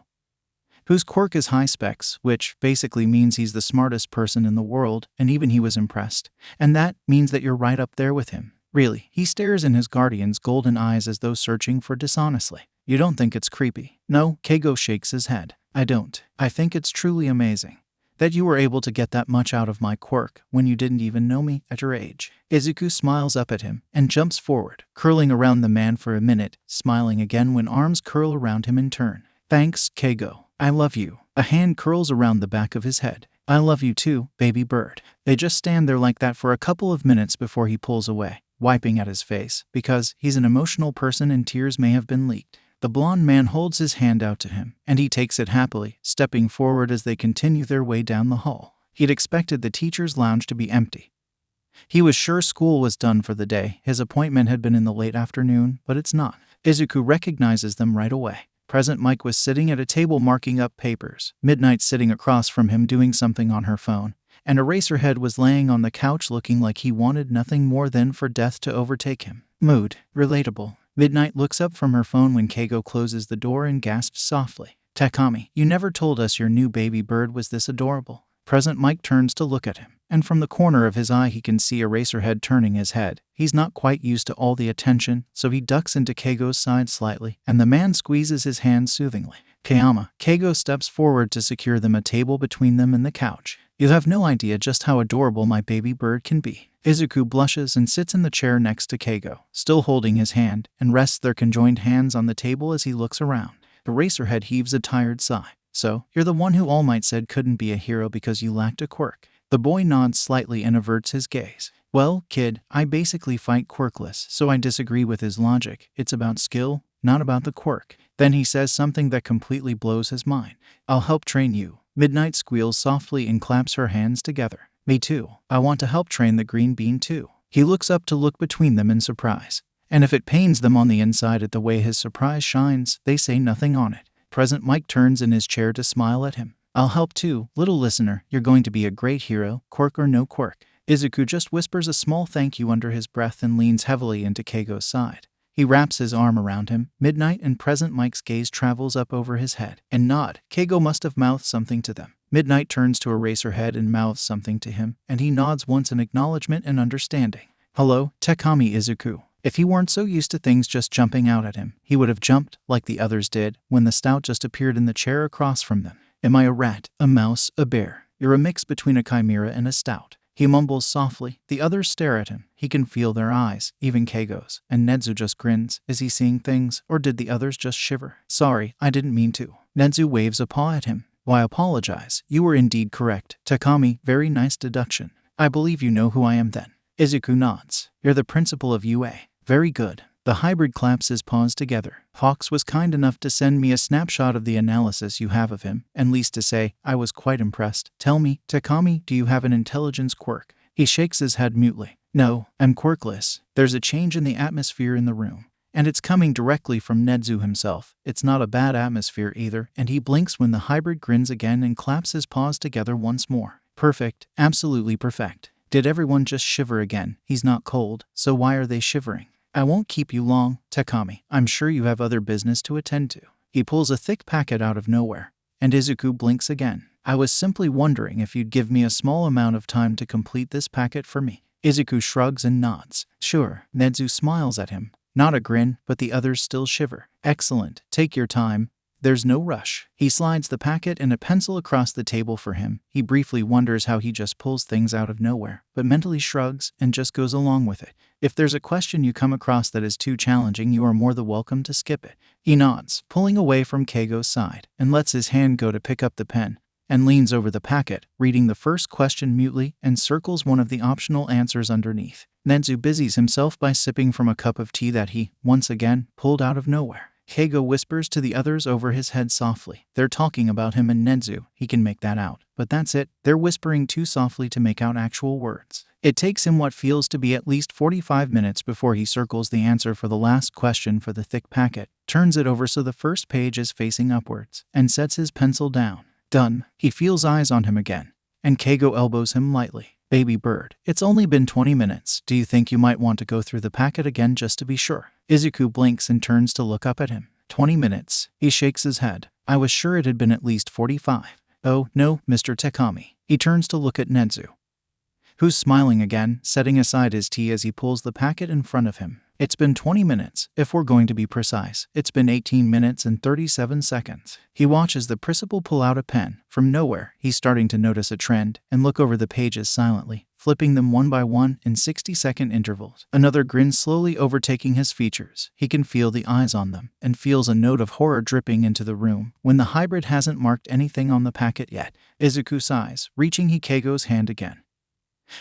whose quirk is high specs, which basically means he's the smartest person in the world, and even he was impressed. And that means that you're right up there with him. Really, he stares in his guardian's golden eyes as though searching for dishonestly. You don't think it's creepy? No, Keigo shakes his head. I don't. I think it's truly amazing that you were able to get that much out of my quirk when you didn't even know me at your age. Izuku smiles up at him and jumps forward, curling around the man for a minute, smiling again when arms curl around him in turn. Thanks, Keigo. I love you. A hand curls around the back of his head. I love you too, baby bird. They just stand there like that for a couple of minutes before he pulls away, wiping at his face, because he's an emotional person and tears may have been leaked. The blonde man holds his hand out to him, and he takes it happily, stepping forward as they continue their way down the hall. He'd expected the teacher's lounge to be empty. He was sure school was done for the day. His appointment had been in the late afternoon, but it's not. Izuku recognizes them right away. Present Mike was sitting at a table marking up papers, Midnight sitting across from him doing something on her phone, and Eraserhead was laying on the couch looking like he wanted nothing more than for death to overtake him. Mood. Relatable. Midnight looks up from her phone when Keigo closes the door and gasps softly. Takami, you never told us your new baby bird was this adorable. Present Mike turns to look at him, and from the corner of his eye he can see Eraserhead turning his head. He's not quite used to all the attention, so he ducks into Keigo's side slightly, and the man squeezes his hand soothingly. Kayama. Keigo steps forward to secure them a table between them and the couch. You have no idea just how adorable my baby bird can be. Izuku blushes and sits in the chair next to Keigo, still holding his hand, and rests their conjoined hands on the table as he looks around. Eraserhead heaves a tired sigh. So, you're the one who All Might said couldn't be a hero because you lacked a quirk. The boy nods slightly and averts his gaze. Well, kid, I basically fight quirkless, so I disagree with his logic. It's about skill, not about the quirk. Then he says something that completely blows his mind. I'll help train you. Midnight squeals softly and claps her hands together. Me too. I want to help train the green bean too. He looks up to look between them in surprise. And if it pains them on the inside at the way his surprise shines, they say nothing on it. Present Mike turns in his chair to smile at him. I'll help too, little listener. You're going to be a great hero, quirk or no quirk. Izuku just whispers a small thank you under his breath and leans heavily into Keigo's side. He wraps his arm around him. Midnight and Present Mike's gaze travels up over his head and nod. Keigo must have mouthed something to them. Midnight turns to Eraserhead and mouths something to him, and he nods once in acknowledgement and understanding. Hello, Takami Izuku. If he weren't so used to things just jumping out at him, he would have jumped, like the others did, when the stout just appeared in the chair across from them. Am I a rat, a mouse, a bear? You're a mix between a chimera and a stout. He mumbles softly. The others stare at him. He can feel their eyes, even Keigo's, and Nezu just grins. Is he seeing things, or did the others just shiver? Sorry, I didn't mean to. Nezu waves a paw at him. Why apologize? You were indeed correct. Takami, very nice deduction. I believe you know who I am then. Izuku nods. You're the principal of UA. Very good. The hybrid claps his paws together. Hawks was kind enough to send me a snapshot of the analysis you have of him, and least to say, I was quite impressed. Tell me, Takami, do you have an intelligence quirk? He shakes his head mutely. No, I'm quirkless. There's a change in the atmosphere in the room. And it's coming directly from Nezu himself. It's not a bad atmosphere either, and he blinks when the hybrid grins again and claps his paws together once more. Perfect. Absolutely perfect. Did everyone just shiver again? He's not cold, so why are they shivering? I won't keep you long, Takami. I'm sure you have other business to attend to. He pulls a thick packet out of nowhere, and Izuku blinks again. I was simply wondering if you'd give me a small amount of time to complete this packet for me. Izuku shrugs and nods. Sure. Nezu smiles at him. Not a grin, but the others still shiver. Excellent. Take your time. There's no rush. He slides the packet and a pencil across the table for him. He briefly wonders how he just pulls things out of nowhere, but mentally shrugs and just goes along with it. If there's a question you come across that is too challenging, you are more than welcome to skip it. He nods, pulling away from Keigo's side, and lets his hand go to pick up the pen, and leans over the packet, reading the first question mutely and circles one of the optional answers underneath. Nezu busies himself by sipping from a cup of tea that he, once again, pulled out of nowhere. Keigo whispers to the others over his head softly. They're talking about him and Nezu. He can make that out. But that's it. They're whispering too softly to make out actual words. It takes him what feels to be at least 45 minutes before he circles the answer for the last question for the thick packet, turns it over so the first page is facing upwards, and sets his pencil down. Done. He feels eyes on him again, and Keigo elbows him lightly. Baby bird, it's only been 20 minutes. Do you think you might want to go through the packet again just to be sure? Izuku blinks and turns to look up at him. 20 minutes. He shakes his head. I was sure it had been at least 45. Oh, no, Mr. Takami. He turns to look at Nedzu, who's smiling again, setting aside his tea as he pulls the packet in front of him. It's been 20 minutes, if we're going to be precise. It's been 18 minutes and 37 seconds. He watches the principal pull out a pen. From nowhere, he's starting to notice a trend and look over the pages silently, flipping them one by one in 60-second intervals. Another grin slowly overtaking his features. He can feel the eyes on them and feels a note of horror dripping into the room when the hybrid hasn't marked anything on the packet yet. Izuku sighs, reaching Hikeigo's hand again,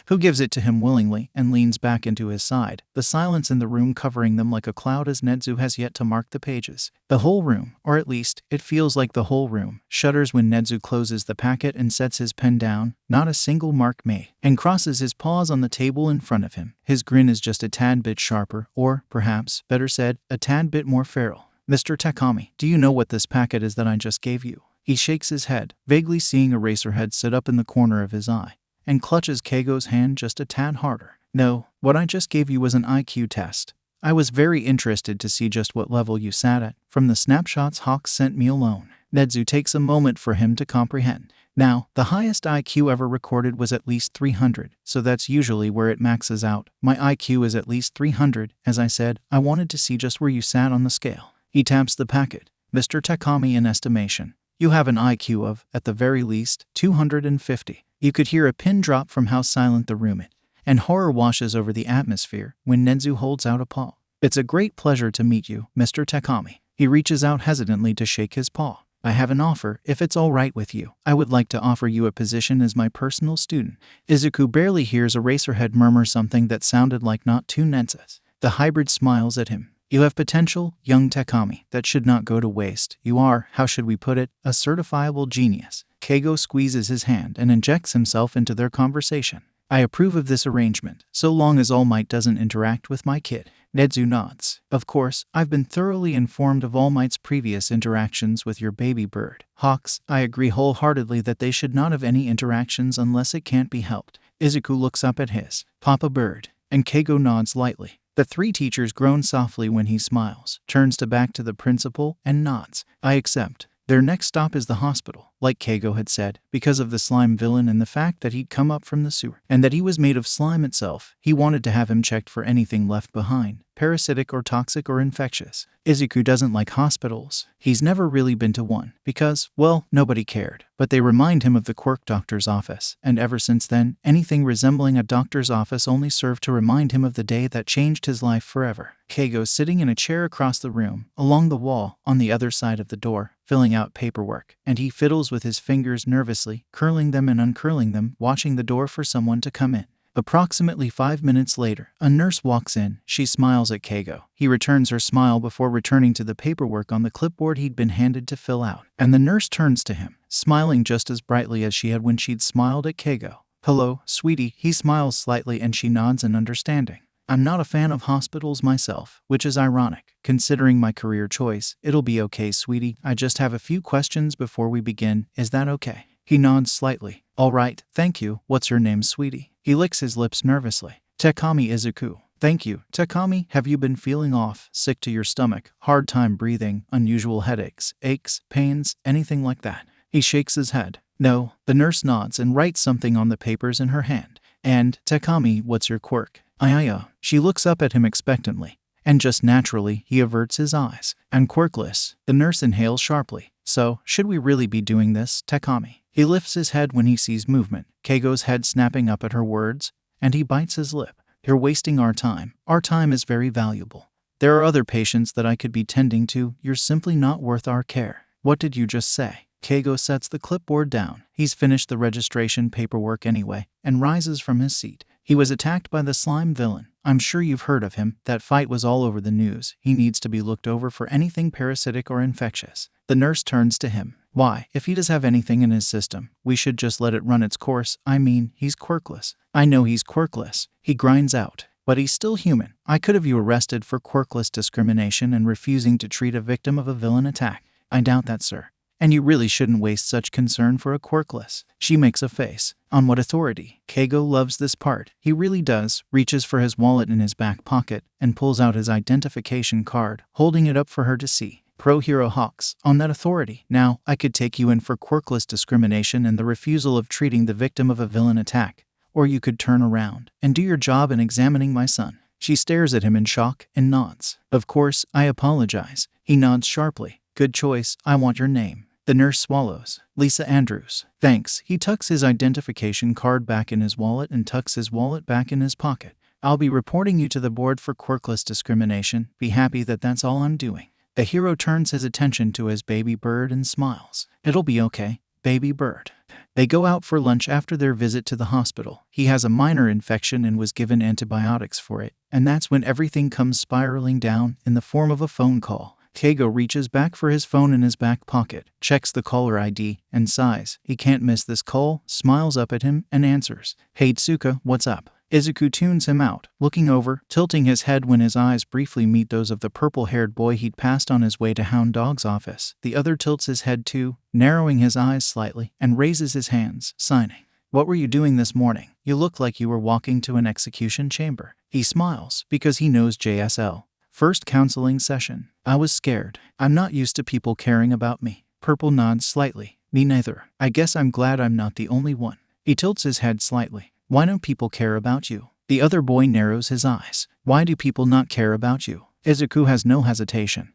who gives it to him willingly and leans back into his side, the silence in the room covering them like a cloud as Nedzu has yet to mark the pages. The whole room, or at least, it feels like the whole room, shudders when Nedzu closes the packet and sets his pen down, not a single mark made, and crosses his paws on the table in front of him. His grin is just a tad bit sharper, or, perhaps, better said, a tad bit more feral. Mr. Takami, do you know what this packet is that I just gave you? He shakes his head, vaguely seeing Eraserhead sit up in the corner of his eye, and clutches Keigo's hand just a tad harder. No, what I just gave you was an IQ test. I was very interested to see just what level you sat at, from the snapshots Hawks sent me alone. Nedzu takes a moment for him to comprehend. Now, the highest IQ ever recorded was at least 300, so that's usually where it maxes out. My IQ is at least 300, as I said, I wanted to see just where you sat on the scale. He taps the packet. Mr. Takami, in estimation, you have an IQ of, at the very least, 250. You could hear a pin drop from how silent the room is, and horror washes over the atmosphere when Nedzu holds out a paw. It's a great pleasure to meet you, Mr. Takami. He reaches out hesitantly to shake his paw. I have an offer, if it's all right with you. I would like to offer you a position as my personal student. Izuku barely hears Eraserhead murmur something that sounded like not two nensas. The hybrid smiles at him. You have potential, young Takami, that should not go to waste. You are, how should we put it, a certifiable genius. Keigo squeezes his hand and injects himself into their conversation. I approve of this arrangement, so long as All Might doesn't interact with my kid. Nedzu nods. Of course, I've been thoroughly informed of All Might's previous interactions with your baby bird. Hawks, I agree wholeheartedly that they should not have any interactions unless it can't be helped. Izuku looks up at his Papa Bird, and Keigo nods lightly. The three teachers groan softly when he smiles, turns back to the principal, and nods. I accept. Their next stop is the hospital, like Keigo had said, because of the slime villain and the fact that he'd come up from the sewer, and that he was made of slime itself. He wanted to have him checked for anything left behind, parasitic or toxic or infectious. Izuku doesn't like hospitals. He's never really been to one, because, well, nobody cared. But they remind him of the quirk doctor's office, and ever since then, anything resembling a doctor's office only served to remind him of the day that changed his life forever. Keigo's sitting in a chair across the room, along the wall, on the other side of the door, filling out paperwork, and he fiddles with his fingers nervously, curling them and uncurling them, watching the door for someone to come in. Approximately 5 minutes later, a nurse walks in. She smiles at Keigo. He returns her smile before returning to the paperwork on the clipboard he'd been handed to fill out. And the nurse turns to him, smiling just as brightly as she had when she'd smiled at Keigo. Hello, sweetie. He smiles slightly and she nods in understanding. I'm not a fan of hospitals myself, which is ironic. Considering my career choice, it'll be okay, sweetie. I just have a few questions before we begin. Is that okay? He nods slightly. All right, thank you. What's your name, sweetie? He licks his lips nervously. Takami Izuku. Thank you. Takami, have you been feeling off, sick to your stomach, hard time breathing, unusual headaches, aches, pains, anything like that? He shakes his head. No. The nurse nods and writes something on the papers in her hand. And, Takami, what's your quirk? She looks up at him expectantly, and just naturally, he averts his eyes. I'm quirkless. The nurse inhales sharply. So, should we really be doing this, Takami? He lifts his head when he sees movement, Keigo's head snapping up at her words, and he bites his lip. You're wasting our time. Our time is very valuable. There are other patients that I could be tending to. You're simply not worth our care. What did you just say? Keigo sets the clipboard down. He's finished the registration paperwork anyway, and rises from his seat. He was attacked by the slime villain. I'm sure you've heard of him. That fight was all over the news. He needs to be looked over for anything parasitic or infectious. The nurse turns to him. Why, if he does have anything in his system, we should just let it run its course. I mean, he's quirkless. I know he's quirkless. He grinds out. But he's still human. I could have you arrested for quirkless discrimination and refusing to treat a victim of a villain attack. I doubt that, sir. And you really shouldn't waste such concern for a quirkless. She makes a face. On what authority? Keigo loves this part. He really does. Reaches for his wallet in his back pocket and pulls out his identification card, holding it up for her to see. Pro Hero Hawks. On that authority. Now, I could take you in for quirkless discrimination and the refusal of treating the victim of a villain attack. Or you could turn around and do your job in examining my son. She stares at him in shock and nods. Of course, I apologize. He nods sharply. Good choice. I want your name. The nurse swallows. Lisa Andrews. Thanks. He tucks his identification card back in his wallet and tucks his wallet back in his pocket. I'll be reporting you to the board for quirkless discrimination. Be happy that that's all I'm doing. The hero turns his attention to his baby bird and smiles. It'll be okay, baby bird. They go out for lunch after their visit to the hospital. He has a minor infection and was given antibiotics for it. And that's when everything comes spiraling down in the form of a phone call. Keigo reaches back for his phone in his back pocket, checks the caller ID, and sighs. He can't miss this call, smiles up at him, and answers. Hey Tsuka, what's up? Izuku tunes him out, looking over, tilting his head when his eyes briefly meet those of the purple-haired boy he'd passed on his way to Hound Dog's office. The other tilts his head too, narrowing his eyes slightly, and raises his hands, signing. What were you doing this morning? You look like you were walking to an execution chamber. He smiles, because he knows JSL. First counseling session. I was scared. I'm not used to people caring about me. Purple nods slightly. Me neither. I guess I'm glad I'm not the only one. He tilts his head slightly. Why don't people care about you? The other boy narrows his eyes. Why do people not care about you? Izuku has no hesitation.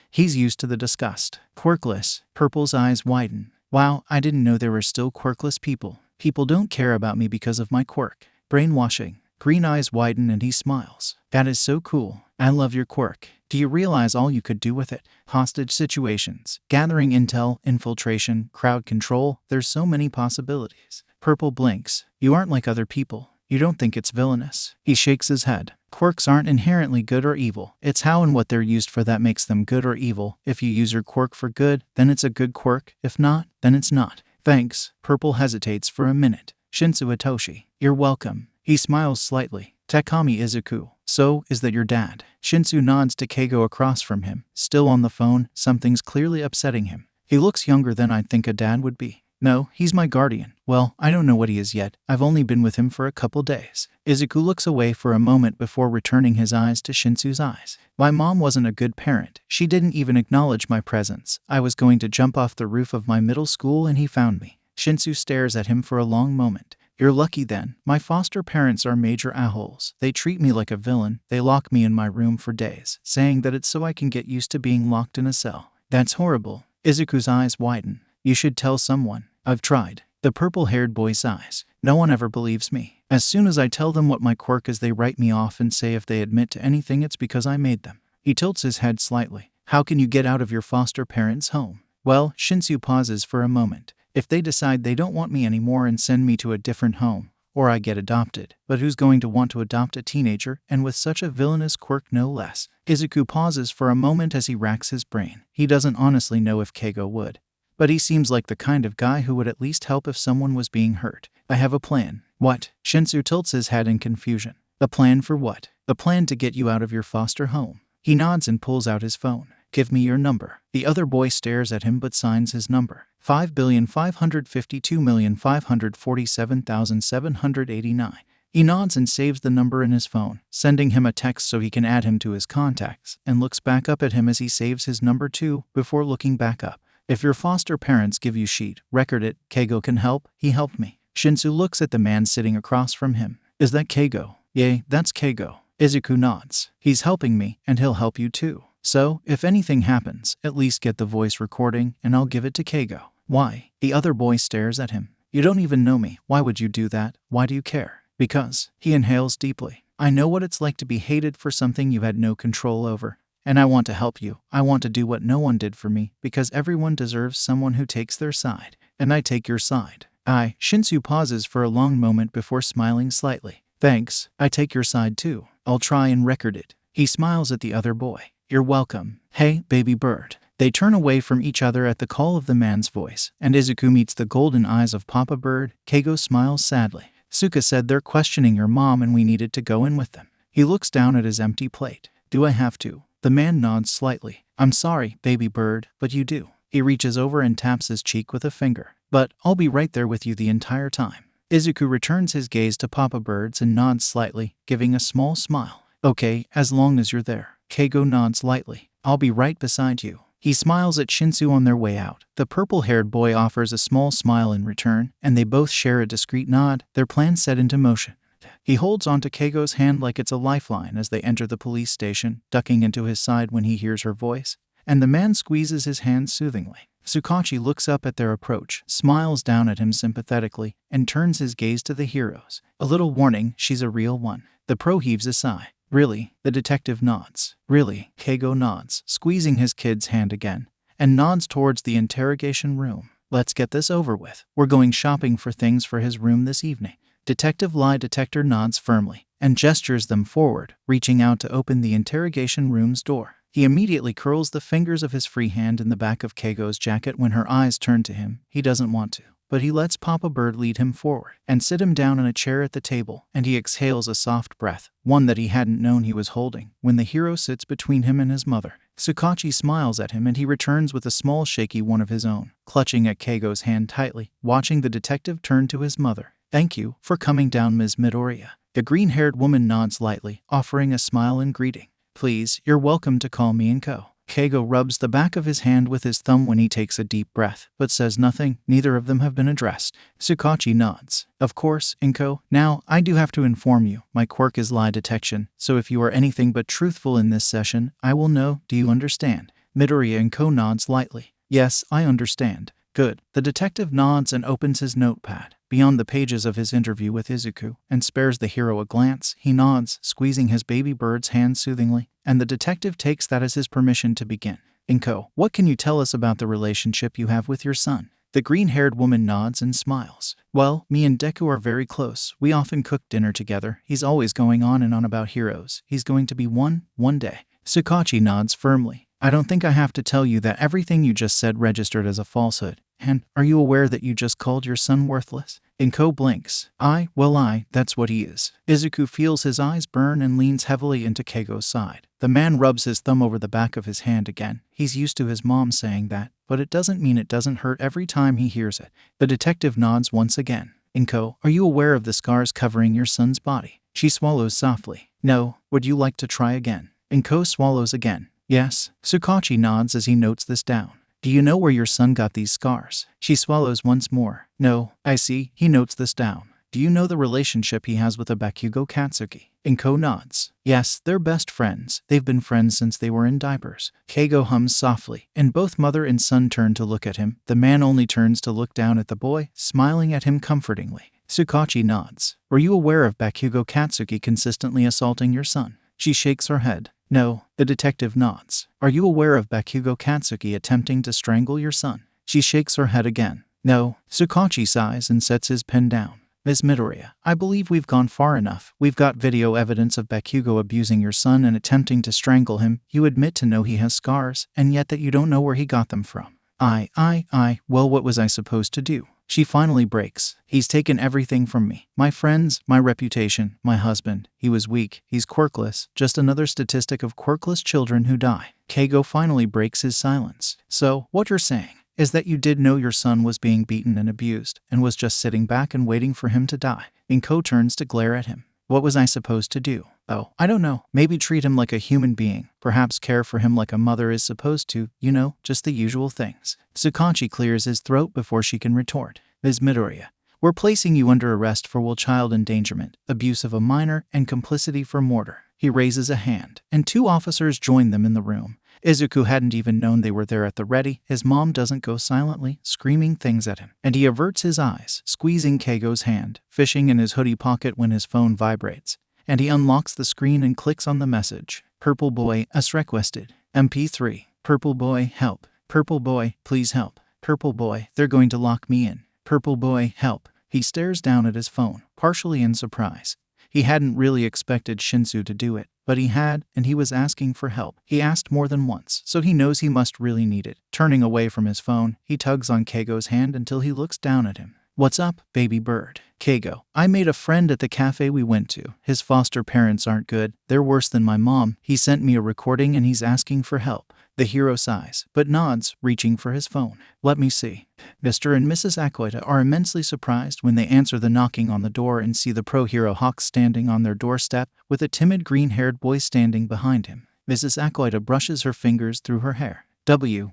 He's used to the disgust. Quirkless. Purple's eyes widen. Wow, I didn't know there were still quirkless people. People don't care about me because of my quirk. Brainwashing. Green eyes widen and he smiles. That is so cool. I love your quirk. Do you realize all you could do with it? Hostage situations, gathering intel, infiltration, crowd control. There's so many possibilities. Purple blinks. You aren't like other people. You don't think it's villainous. He shakes his head. Quirks aren't inherently good or evil. It's how and what they're used for that makes them good or evil. If you use your quirk for good, then it's a good quirk. If not, then it's not. Thanks. Purple hesitates for a minute. Shinsu Itoshi. You're welcome. He smiles slightly. Takami Izuku. So, is that your dad? Shinsu nods to Keigo across from him. Still on the phone, something's clearly upsetting him. He looks younger than I'd think a dad would be. No, he's my guardian. Well, I don't know what he is yet. I've only been with him for a couple days. Izuku looks away for a moment before returning his eyes to Shinsu's eyes. My mom wasn't a good parent. She didn't even acknowledge my presence. I was going to jump off the roof of my middle school and he found me. Shinsu stares at him for a long moment. You're lucky then. My foster parents are major a-holes. They treat me like a villain. They lock me in my room for days, saying that it's so I can get used to being locked in a cell. That's horrible. Izuku's eyes widen. You should tell someone. I've tried. The purple-haired boy sighs. No one ever believes me. As soon as I tell them what my quirk is, they write me off and say if they admit to anything it's because I made them. He tilts his head slightly. How can you get out of your foster parents' home? Well, Shinsu pauses for a moment. If they decide they don't want me anymore and send me to a different home, or I get adopted. But who's going to want to adopt a teenager, and with such a villainous quirk no less? Izuku pauses for a moment as he racks his brain. He doesn't honestly know if Keigo would. But he seems like the kind of guy who would at least help if someone was being hurt. I have a plan. What? Shinsu tilts his head in confusion. The plan for what? The plan to get you out of your foster home. He nods and pulls out his phone. Give me your number. The other boy stares at him but signs his number. 5,552,547,789. He nods and saves the number in his phone, sending him a text so he can add him to his contacts, and looks back up at him as he saves his number too, before looking back up. If your foster parents give you shit, record it. Keigo can help. He helped me. Shinsu looks at the man sitting across from him. Is that Keigo? Yay, that's Keigo. Izuku nods. He's helping me, and he'll help you too. So, if anything happens, at least get the voice recording, and I'll give it to Keigo. Why? The other boy stares at him. You don't even know me. Why would you do that? Why do you care? Because. He inhales deeply. I know what it's like to be hated for something you had no control over. And I want to help you. I want to do what no one did for me, because everyone deserves someone who takes their side. And I take your side. Shinsu pauses for a long moment before smiling slightly. Thanks, I take your side too. I'll try and record it. He smiles at the other boy. You're welcome. Hey, baby bird. They turn away from each other at the call of the man's voice, and Izuku meets the golden eyes of Papa Bird. Keigo smiles sadly. Suka said they're questioning your mom and we needed to go in with them. He looks down at his empty plate. Do I have to? The man nods slightly. I'm sorry, baby bird, but you do. He reaches over and taps his cheek with a finger. But I'll be right there with you the entire time. Izuku returns his gaze to Papa Bird's and nods slightly, giving a small smile. Okay, as long as you're there. Keigo nods lightly. I'll be right beside you. He smiles at Shinsu on their way out. The purple-haired boy offers a small smile in return, and they both share a discreet nod, their plan set into motion. He holds onto Keigo's hand like it's a lifeline as they enter the police station, ducking into his side when he hears her voice, and the man squeezes his hand soothingly. Tsukachi looks up at their approach, smiles down at him sympathetically, and turns his gaze to the heroes. A little warning, she's a real one. The pro heaves a sigh. Really? The detective nods. Really? Keigo nods, squeezing his kid's hand again, and nods towards the interrogation room. Let's get this over with. We're going shopping for things for his room this evening. Detective Lie Detector nods firmly, and gestures them forward, reaching out to open the interrogation room's door. He immediately curls the fingers of his free hand in the back of Keigo's jacket when her eyes turn to him. He doesn't want to, but he lets Papa Bird lead him forward and sit him down in a chair at the table, and he exhales a soft breath, one that he hadn't known he was holding, when the hero sits between him and his mother. Tsukachi smiles at him and he returns with a small shaky one of his own, clutching at Keigo's hand tightly, watching the detective turn to his mother. Thank you for coming down, Ms. Midoriya. The green-haired woman nods lightly, offering a smile in greeting. Please, you're welcome to call me Inko. Keigo rubs the back of his hand with his thumb when he takes a deep breath, but says nothing. Neither of them have been addressed. Tsukachi nods. Of course, Inko. Now, I do have to inform you, my quirk is lie detection, so if you are anything but truthful in this session, I will know. Do you understand? Midoriya Inko nods lightly. Yes, I understand. Good. The detective nods and opens his notepad, beyond the pages of his interview with Izuku, and spares the hero a glance. He nods, squeezing his baby bird's hand soothingly, and the detective takes that as his permission to begin. Inko, what can you tell us about the relationship you have with your son? The green-haired woman nods and smiles. Well, me and Deku are very close. We often cook dinner together. He's always going on and on about heroes. He's going to be one day. Tsukachi nods firmly. I don't think I have to tell you that everything you just said registered as a falsehood. And are you aware that you just called your son worthless? Inko blinks. That's what he is. Izuku feels his eyes burn and leans heavily into Keigo's side. The man rubs his thumb over the back of his hand again. He's used to his mom saying that, but it doesn't mean it doesn't hurt every time he hears it. The detective nods once again. Inko, are you aware of the scars covering your son's body? She swallows softly. No. Would you like to try again? Inko swallows again. Yes. Tsukachi nods as he notes this down. Do you know where your son got these scars? She swallows once more. No. I see. He notes this down. Do you know the relationship he has with a Bakugo Katsuki? Inko nods. Yes, they're best friends. They've been friends since they were in diapers. Keigo hums softly, and both mother and son turn to look at him. The man only turns to look down at the boy, smiling at him comfortingly. Tsukachi nods. Were you aware of Bakugo Katsuki consistently assaulting your son? She shakes her head. No. The detective nods. Are you aware of Bakugo Katsuki attempting to strangle your son? She shakes her head again. No. Tsukachi sighs and sets his pen down. Ms. Midoriya, I believe we've gone far enough. We've got video evidence of Bakugo abusing your son and attempting to strangle him. You admit to know he has scars, and yet that you don't know where he got them from. Well, what was I supposed to do? She finally breaks. He's taken everything from me. My friends, my reputation, my husband. He was weak. He's quirkless. Just another statistic of quirkless children who die. Keigo finally breaks his silence. So, what you're saying is that you did know your son was being beaten and abused, and was just sitting back and waiting for him to die. Inko turns to glare at him. What was I supposed to do? Oh, I don't know. Maybe treat him like a human being. Perhaps care for him like a mother is supposed to. You know, just the usual things. Tsukachi clears his throat before she can retort. Ms. Midoriya, we're placing you under arrest for child endangerment, abuse of a minor, and complicity for murder. He raises a hand, and two officers join them in the room. Izuku hadn't even known they were there at the ready. His mom doesn't go silently, screaming things at him, and he averts his eyes, squeezing Keigo's hand, fishing in his hoodie pocket when his phone vibrates, and he unlocks the screen and clicks on the message. Purple boy, as requested. MP3. Purple boy, help. Purple boy, please help. Purple boy, they're going to lock me in. Purple boy, help. He stares down at his phone, partially in surprise. He hadn't really expected Shinsu to do it, but he had, and he was asking for help. He asked more than once, so he knows he must really need it. Turning away from his phone, he tugs on Keigo's hand until he looks down at him. "What's up, baby bird?" "Keigo, I made a friend at the cafe we went to. His foster parents aren't good. They're worse than my mom. He sent me a recording and he's asking for help." The hero sighs, but nods, reaching for his phone. "Let me see." Mr. and Mrs. Akoita are immensely surprised when they answer the knocking on the door and see the pro-hero Hawks standing on their doorstep, with a timid green-haired boy standing behind him. Mrs. Akoita brushes her fingers through her hair.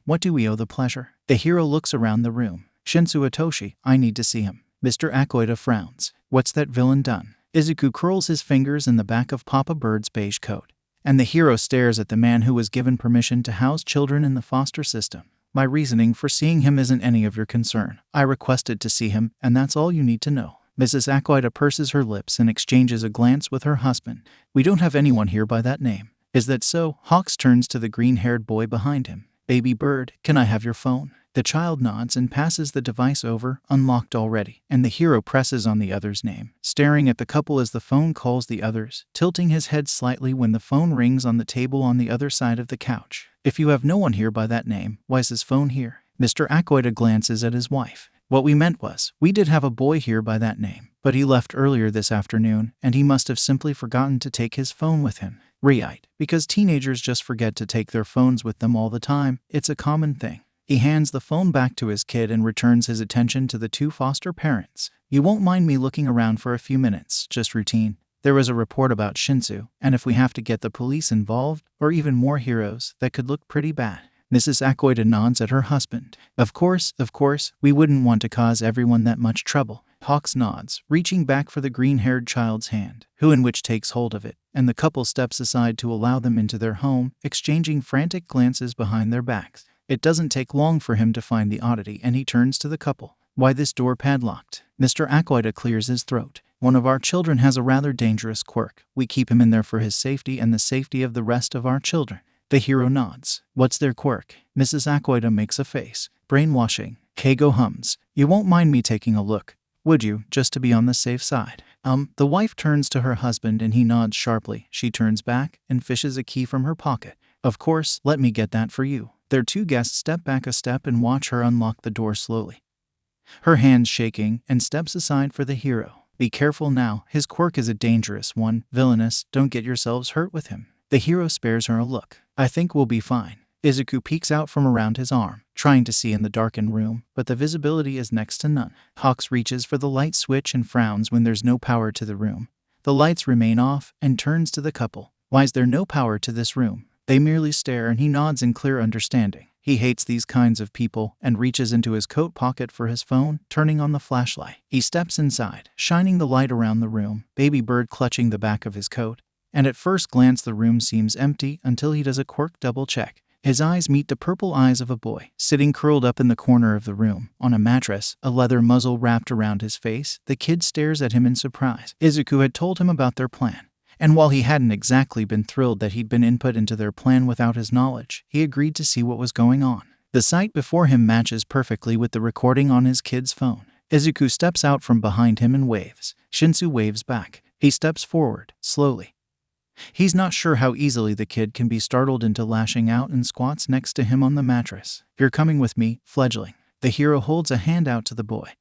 What do we owe the pleasure?" The hero looks around the room. "Shinsu Itoshi, I need to see him." Mr. Akoita frowns. "What's that villain done?" Izuku curls his fingers in the back of Papa Bird's beige coat, and the hero stares at the man who was given permission to house children in the foster system. "My reasoning for seeing him isn't any of your concern. I requested to see him, and that's all you need to know." Mrs. Akoita purses her lips and exchanges a glance with her husband. "We don't have anyone here by that name." "Is that so?" Hawks turns to the green-haired boy behind him. "Baby bird, can I have your phone?" The child nods and passes the device over, unlocked already, and the hero presses on the other's name, staring at the couple as the phone calls the others, tilting his head slightly when the phone rings on the table on the other side of the couch. "If you have no one here by that name, why's his phone here?" Mr. Akoita glances at his wife. "What we meant was, we did have a boy here by that name, but he left earlier this afternoon, and he must have simply forgotten to take his phone with him." Right, because teenagers just forget to take their phones with them all the time. It's a common thing. He hands the phone back to his kid and returns his attention to the two foster parents. "You won't mind me looking around for a few minutes, just routine. There was a report about Shinsu, and if we have to get the police involved, or even more heroes, that could look pretty bad." Mrs. Akoita nods at her husband. Of course, we wouldn't want to cause everyone that much trouble." Hawks nods, reaching back for the green-haired child's hand, who in which takes hold of it, and the couple steps aside to allow them into their home, exchanging frantic glances behind their backs. It doesn't take long for him to find the oddity, and he turns to the couple. "Why this door padlocked?" Mr. Akoita clears his throat. "One of our children has a rather dangerous quirk. We keep him in there for his safety and the safety of the rest of our children." The hero nods. "What's their quirk?" Mrs. Akoita makes a face. "Brainwashing." Keigo hums. "You won't mind me taking a look, would you, just to be on the safe side?" The wife turns to her husband and he nods sharply. She turns back and fishes a key from her pocket. "Of course, let me get that for you." Their two guests step back a step and watch her unlock the door slowly, her hands shaking, and steps aside for the hero. "Be careful now, his quirk is a dangerous one. Villainous, don't get yourselves hurt with him." The hero spares her a look. "I think we'll be fine." Izuku peeks out from around his arm, trying to see in the darkened room, but the visibility is next to none. Hawks reaches for the light switch and frowns when there's no power to the room. The lights remain off, and turns to the couple. "Why's there no power to this room?" They merely stare and he nods in clear understanding. He hates these kinds of people and reaches into his coat pocket for his phone, turning on the flashlight. He steps inside, shining the light around the room, baby bird clutching the back of his coat. And at first glance the room seems empty until he does a quirk double check. His eyes meet the purple eyes of a boy, sitting curled up in the corner of the room, on a mattress, a leather muzzle wrapped around his face. The kid stares at him in surprise. Izuku had told him about their plan, and while he hadn't exactly been thrilled that he'd been input into their plan without his knowledge, he agreed to see what was going on. The sight before him matches perfectly with the recording on his kid's phone. Izuku steps out from behind him and waves. Shinsu waves back. He steps forward, slowly. He's not sure how easily the kid can be startled into lashing out and squats next to him on the mattress. "You're coming with me, fledgling." The hero holds a hand out to the boy,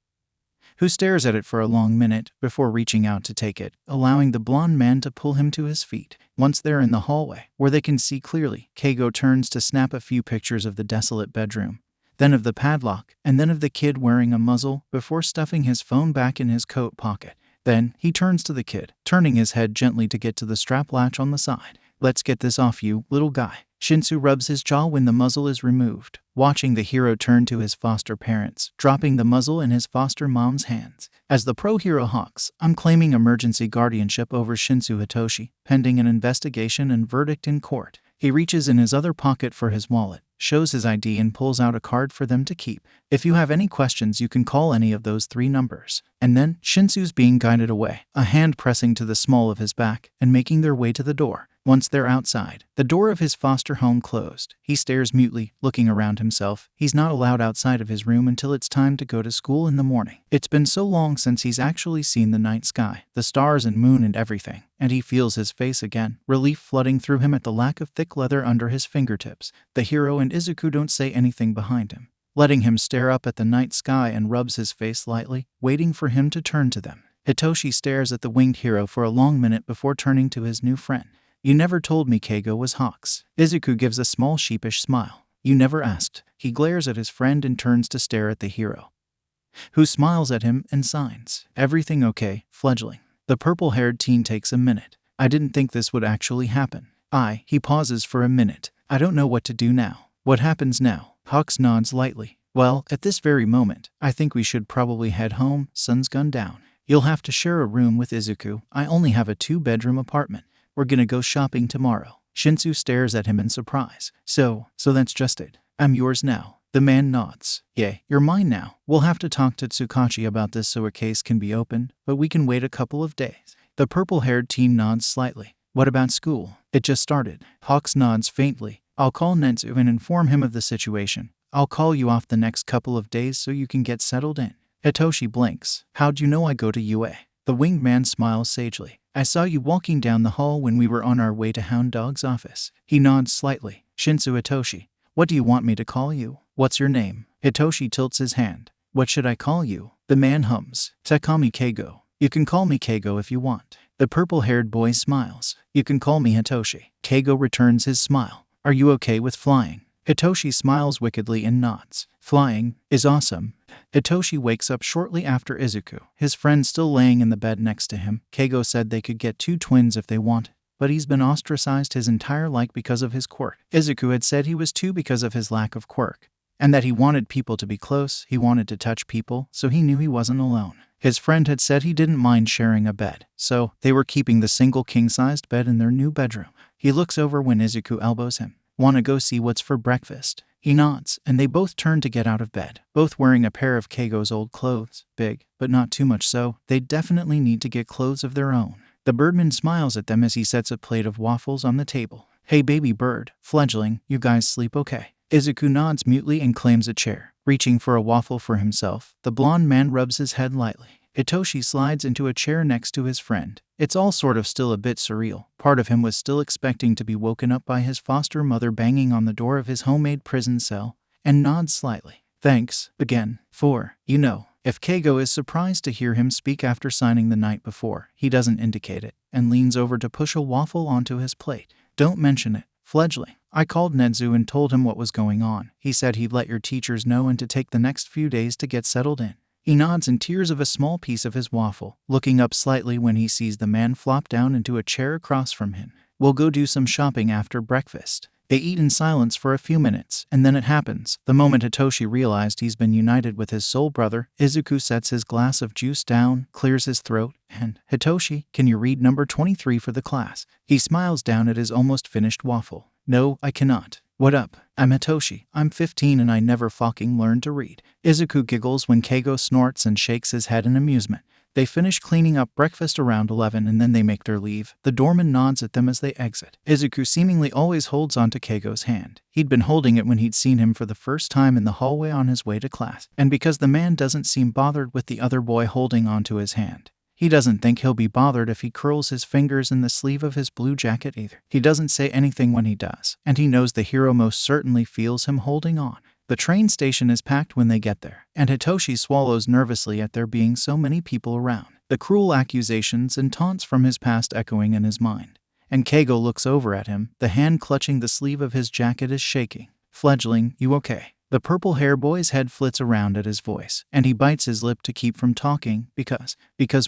who stares at it for a long minute before reaching out to take it, allowing the blonde man to pull him to his feet. Once they're in the hallway, where they can see clearly, Keigo turns to snap a few pictures of the desolate bedroom, then of the padlock, and then of the kid wearing a muzzle, before stuffing his phone back in his coat pocket. Then, he turns to the kid, turning his head gently to get to the strap latch on the side. "Let's get this off you, little guy." Shinsu rubs his jaw when the muzzle is removed, watching the hero turn to his foster parents, dropping the muzzle in his foster mom's hands. As the pro-hero Hawks, I'm claiming emergency guardianship over Shinsu Hitoshi, pending an investigation and verdict in court. He reaches in his other pocket for his wallet, shows his ID and pulls out a card for them to keep. "If you have any questions, you can call any of those 3 numbers. And then, Shinsu's being guided away, a hand pressing to the small of his back, and making their way to the door. Once they're outside, the door of his foster home closed. He stares mutely, looking around himself. He's not allowed outside of his room until it's time to go to school in the morning. It's been so long since he's actually seen the night sky, the stars and moon and everything, and he feels his face again, relief flooding through him at the lack of thick leather under his fingertips. The hero and Izuku don't say anything behind him, letting him stare up at the night sky and rubs his face lightly, waiting for him to turn to them. Hitoshi stares at the winged hero for a long minute before turning to his new friend. You never told me Keigo was Hawks. Izuku gives a small sheepish smile. You never asked. He glares at his friend and turns to stare at the hero, who smiles at him and signs. Everything okay, fledgling? The purple-haired teen takes a minute. I didn't think this would actually happen. He pauses for a minute. I don't know what to do now. What happens now? Hawks nods lightly. Well, at this very moment, I think we should probably head home. Sun's gone down. You'll have to share a room with Izuku. I only have a 2-bedroom apartment. We're gonna go shopping tomorrow. Shinsu stares at him in surprise. So that's just it. I'm yours now. The man nods. Yay, you're mine now. We'll have to talk to Tsukachi about this so a case can be opened, but we can wait a couple of days. The purple-haired teen nods slightly. What about school? It just started. Hawks nods faintly. I'll call Netsu and inform him of the situation. I'll call you off the next couple of days so you can get settled in. Hitoshi blinks. How'd you know I go to UA? The winged man smiles sagely. I saw you walking down the hall when we were on our way to Hound Dog's office. He nods slightly. Shinsu Hitoshi. What do you want me to call you? What's your name? Hitoshi tilts his hand. What should I call you? The man hums. Takami Keigo. You can call me Keigo if you want. The purple-haired boy smiles. You can call me Hitoshi. Keigo returns his smile. Are you okay with flying? Hitoshi smiles wickedly and nods. Flying is awesome. Hitoshi wakes up shortly after Izuku, his friend still laying in the bed next to him. Keigo said they could get 2 twins if they want, but he's been ostracized his entire life because of his quirk. Izuku had said he was 2 because of his lack of quirk, and that he wanted people to be close, he wanted to touch people, so he knew he wasn't alone. His friend had said he didn't mind sharing a bed, so they were keeping the single king-sized bed in their new bedroom. He looks over when Izuku elbows him. Wanna go see what's for breakfast? He nods, and they both turn to get out of bed, both wearing a pair of Keigo's old clothes. Big, but not too much so. They definitely need to get clothes of their own. The birdman smiles at them as he sets a plate of waffles on the table. Hey baby bird, fledgling, you guys sleep okay? Izuku nods mutely and claims a chair. Reaching for a waffle for himself, the blonde man rubs his head lightly. Hitoshi slides into a chair next to his friend. It's all sort of still a bit surreal. Part of him was still expecting to be woken up by his foster mother banging on the door of his homemade prison cell, and nods slightly. Thanks, again, for, if Keigo is surprised to hear him speak after signing the night before, he doesn't indicate it, and leans over to push a waffle onto his plate. Don't mention it, fledgling. I called Netsu and told him what was going on. He said he'd let your teachers know and to take the next few days to get settled in. He nods and tears of a small piece of his waffle, looking up slightly when he sees the man flop down into a chair across from him. We'll go do some shopping after breakfast. They eat in silence for a few minutes, and then it happens. The moment Hitoshi realized he's been united with his soul brother, Izuku sets his glass of juice down, clears his throat, and, Hitoshi, can you read number 23 for the class? He smiles down at his almost finished waffle. No, I cannot. What up? I'm Hitoshi. I'm 15 and I never fucking learned to read. Izuku giggles when Keigo snorts and shakes his head in amusement. They finish cleaning up breakfast around 11 and then they make their leave. The doorman nods at them as they exit. Izuku seemingly always holds onto Keigo's hand. He'd been holding it when he'd seen him for the first time in the hallway on his way to class. And because the man doesn't seem bothered with the other boy holding onto his hand, he doesn't think he'll be bothered if he curls his fingers in the sleeve of his blue jacket either. He doesn't say anything when he does, and he knows the hero most certainly feels him holding on. The train station is packed when they get there, and Hitoshi swallows nervously at there being so many people around, the cruel accusations and taunts from his past echoing in his mind. And Keigo looks over at him, the hand clutching the sleeve of his jacket is shaking. Fledgling, you okay? The purple hair boy's head flits around at his voice, and he bites his lip to keep from talking, because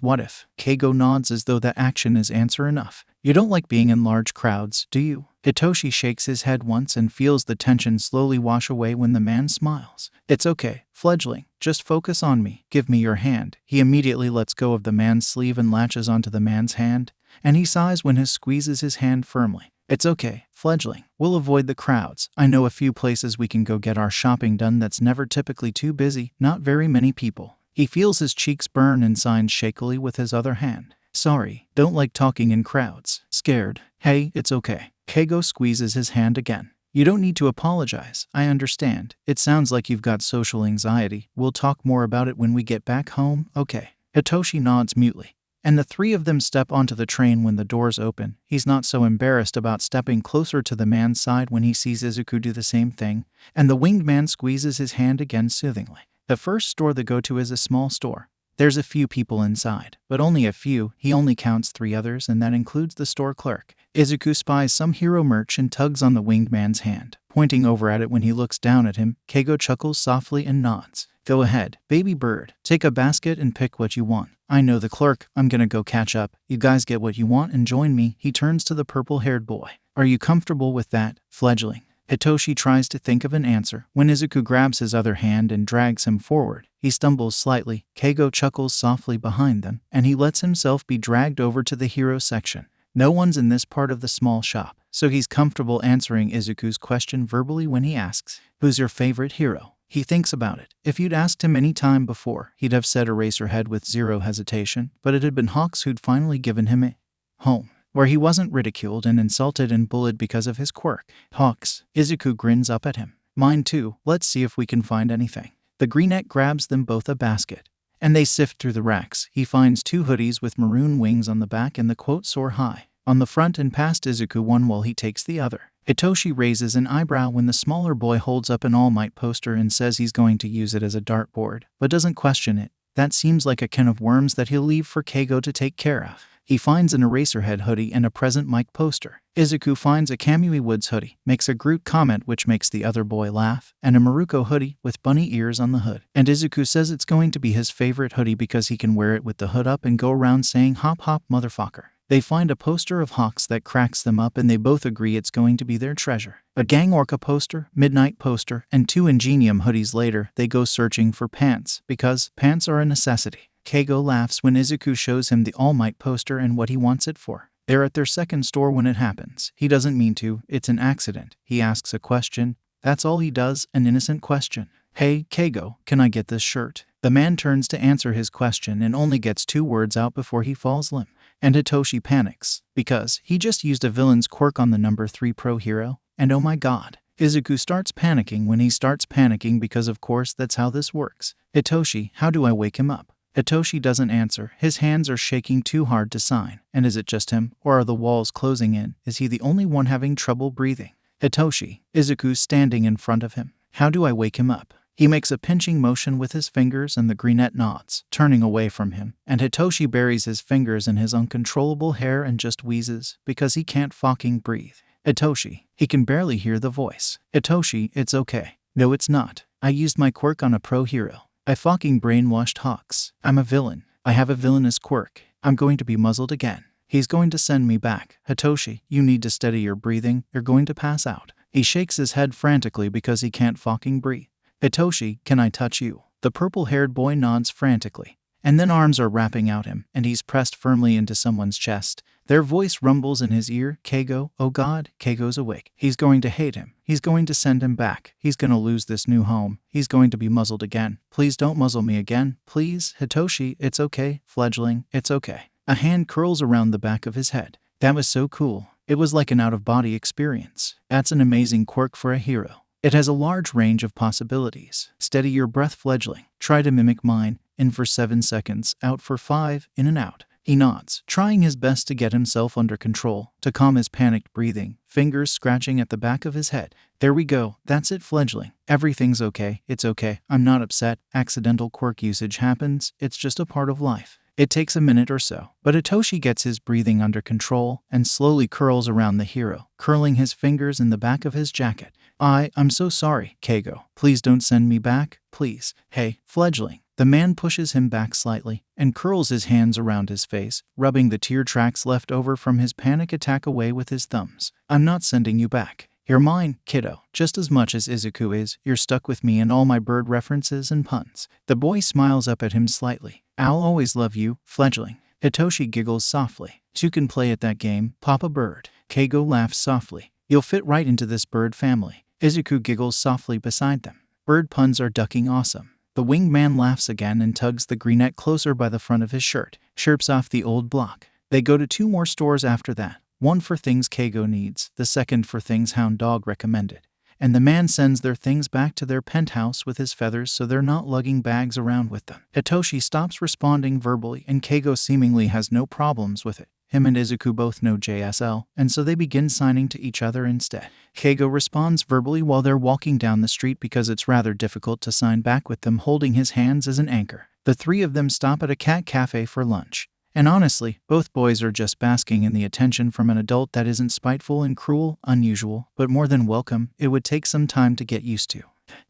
what if? Keigo nods as though that action is answer enough. You don't like being in large crowds, do you? Hitoshi shakes his head once and feels the tension slowly wash away when the man smiles. It's okay, fledgling, just focus on me, give me your hand. He immediately lets go of the man's sleeve and latches onto the man's hand, and he sighs when he squeezes his hand firmly. It's okay, fledgling. We'll avoid the crowds. I know a few places we can go get our shopping done that's never typically too busy, not very many people. He feels his cheeks burn and signs shakily with his other hand. Sorry, don't like talking in crowds. Scared. Hey, it's okay. Keigo squeezes his hand again. You don't need to apologize. I understand. It sounds like you've got social anxiety. We'll talk more about it when we get back home, okay? Hitoshi nods mutely, and the three of them step onto the train when the doors open. He's not so embarrassed about stepping closer to the man's side when he sees Izuku do the same thing, and the winged man squeezes his hand again soothingly. The first store they go to is a small store. There's a few people inside, but only a few. He only counts 3 others, and that includes the store clerk. Izuku spies some hero merch and tugs on the winged man's hand. Pointing over at it when he looks down at him, Keigo chuckles softly and nods. Go ahead, baby bird. Take a basket and pick what you want. I know the clerk. I'm gonna go catch up. You guys get what you want and join me. He turns to the purple-haired boy. Are you comfortable with that, fledgling? Hitoshi tries to think of an answer when Izuku grabs his other hand and drags him forward. He stumbles slightly. Keigo chuckles softly behind them, and he lets himself be dragged over to the hero section. No one's in this part of the small shop, so he's comfortable answering Izuku's question verbally when he asks, "Who's your favorite hero?" He thinks about it. If you'd asked him any time before, he'd have said Eraserhead with zero hesitation, but it had been Hawks who'd finally given him a home, where he wasn't ridiculed and insulted and bullied because of his quirk. Hawks. Izuku grins up at him. Mine too. Let's see if we can find anything. The greenette grabs them both a basket, and they sift through the racks. He finds 2 hoodies with maroon wings on the back and the quote "soar high" on the front, and past Izuku one while he takes the other. Hitoshi raises an eyebrow when the smaller boy holds up an All Might poster and says he's going to use it as a dartboard, but doesn't question it. That seems like a can of worms that he'll leave for Keigo to take care of. He finds an Eraserhead hoodie and a Present Mike poster. Izuku finds a Kamui Woods hoodie, makes a Groot comment which makes the other boy laugh, and a Maruko hoodie with bunny ears on the hood. And Izuku says it's going to be his favorite hoodie because he can wear it with the hood up and go around saying "hop hop motherfucker." They find a poster of Hawks that cracks them up, and they both agree it's going to be their treasure. A Gang Orca poster, Midnight poster, and 2 Ingenium hoodies later, they go searching for pants, because pants are a necessity. Keigo laughs when Izuku shows him the All Might poster and what he wants it for. They're at their second store when it happens. He doesn't mean to, it's an accident. He asks a question. That's all he does, an innocent question. Hey, Keigo, can I get this shirt? The man turns to answer his question and only gets 2 words out before he falls limp. And Hitoshi panics, because he just used a villain's quirk on the number 3 pro hero, and oh my god. Izuku starts panicking when he starts panicking because of course that's how this works. Hitoshi, how do I wake him up? Hitoshi doesn't answer. His hands are shaking too hard to sign. And is it just him, or are the walls closing in? Is he the only one having trouble breathing? Hitoshi. Izuku's standing in front of him. How do I wake him up? He makes a pinching motion with his fingers and the greenette nods, turning away from him, and Hitoshi buries his fingers in his uncontrollable hair and just wheezes, because he can't fucking breathe. Hitoshi. He can barely hear the voice. Hitoshi, it's okay. No, it's not. I used my quirk on a pro hero. I fucking brainwashed Hawks. I'm a villain. I have a villainous quirk. I'm going to be muzzled again. He's going to send me back. Hitoshi, you need to steady your breathing. You're going to pass out. He shakes his head frantically because he can't fucking breathe. Hitoshi, can I touch you? The purple-haired boy nods frantically, and then arms are wrapping out him, and he's pressed firmly into someone's chest. Their voice rumbles in his ear. Keigo, oh god, Keigo's awake. He's going to hate him. He's going to send him back. He's going to lose this new home. He's going to be muzzled again. Please don't muzzle me again. Please, Hitoshi, it's okay, fledgling, it's okay. A hand curls around the back of his head. That was so cool. It was like an out-of-body experience. That's an amazing quirk for a hero. It has a large range of possibilities. Steady your breath, fledgling. Try to mimic mine. In for 7 seconds, out for 5, in and out. He nods, trying his best to get himself under control, to calm his panicked breathing, fingers scratching at the back of his head. There we go, that's it, fledgling. Everything's okay, it's okay, I'm not upset. Accidental quirk usage happens, it's just a part of life. It takes a minute or so, but Hitoshi gets his breathing under control and slowly curls around the hero, curling his fingers in the back of his jacket. I'm so sorry, Keigo. Please don't send me back, please. Hey, fledgling. The man pushes him back slightly and curls his hands around his face, rubbing the tear tracks left over from his panic attack away with his thumbs. I'm not sending you back. You're mine, kiddo, just as much as Izuku is. You're stuck with me and all my bird references and puns. The boy smiles up at him slightly. I'll always love you, fledgling. Hitoshi giggles softly. You can play at that game, Papa Bird. Keigo laughs softly. You'll fit right into this bird family. Izuku giggles softly beside them. Bird puns are ducking awesome. The winged man laughs again and tugs the greenette closer by the front of his shirt, chirps off the old block. They go to 2 more stores after that. One for things Keigo needs, the second for things Hound Dog recommended. And the man sends their things back to their penthouse with his feathers so they're not lugging bags around with them. Hitoshi stops responding verbally and Keigo seemingly has no problems with it. Him and Izuku both know JSL, and so they begin signing to each other instead. Keigo responds verbally while they're walking down the street because it's rather difficult to sign back with them holding his hands as an anchor. The three of them stop at a cat cafe for lunch. And honestly, both boys are just basking in the attention from an adult that isn't spiteful and cruel, unusual, but more than welcome. It would take some time to get used to.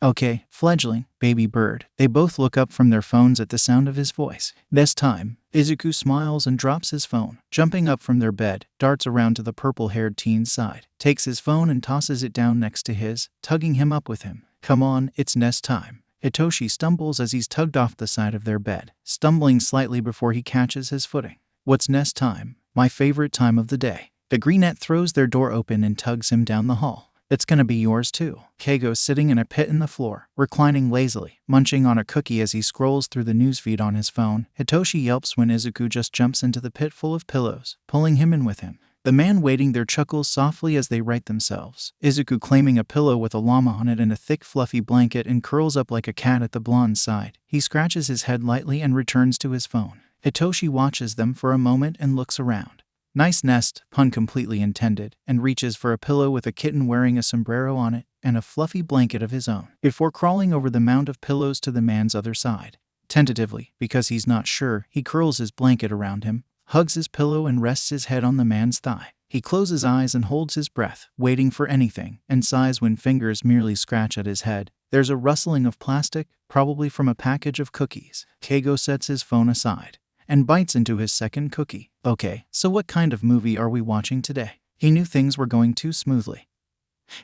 Okay, fledgling, baby bird. They both look up from their phones at the sound of his voice. This time, Izuku smiles and drops his phone. Jumping up from their bed, darts around to the purple-haired teen's side, takes his phone and tosses it down next to his, tugging him up with him. Come on, it's nest time. Hitoshi stumbles as he's tugged off the side of their bed, stumbling slightly before he catches his footing. What's nest time? My favorite time of the day. The greenette throws their door open and tugs him down the hall. It's gonna be yours too. Keigo's sitting in a pit in the floor, reclining lazily, munching on a cookie as he scrolls through the newsfeed on his phone. Hitoshi yelps when Izuku just jumps into the pit full of pillows, pulling him in with him. The man waiting there chuckles softly as they right themselves. Izuku claiming a pillow with a llama on it and a thick fluffy blanket and curls up like a cat at the blonde's side. He scratches his head lightly and returns to his phone. Hitoshi watches them for a moment and looks around. Nice nest, pun completely intended, and reaches for a pillow with a kitten wearing a sombrero on it and a fluffy blanket of his own, before crawling over the mound of pillows to the man's other side. Tentatively, because he's not sure, he curls his blanket around him, hugs his pillow and rests his head on the man's thigh. He closes eyes and holds his breath, waiting for anything, and sighs when fingers merely scratch at his head. There's a rustling of plastic, probably from a package of cookies. Keigo sets his phone aside and bites into his second cookie. Okay, so what kind of movie are we watching today? He knew things were going too smoothly.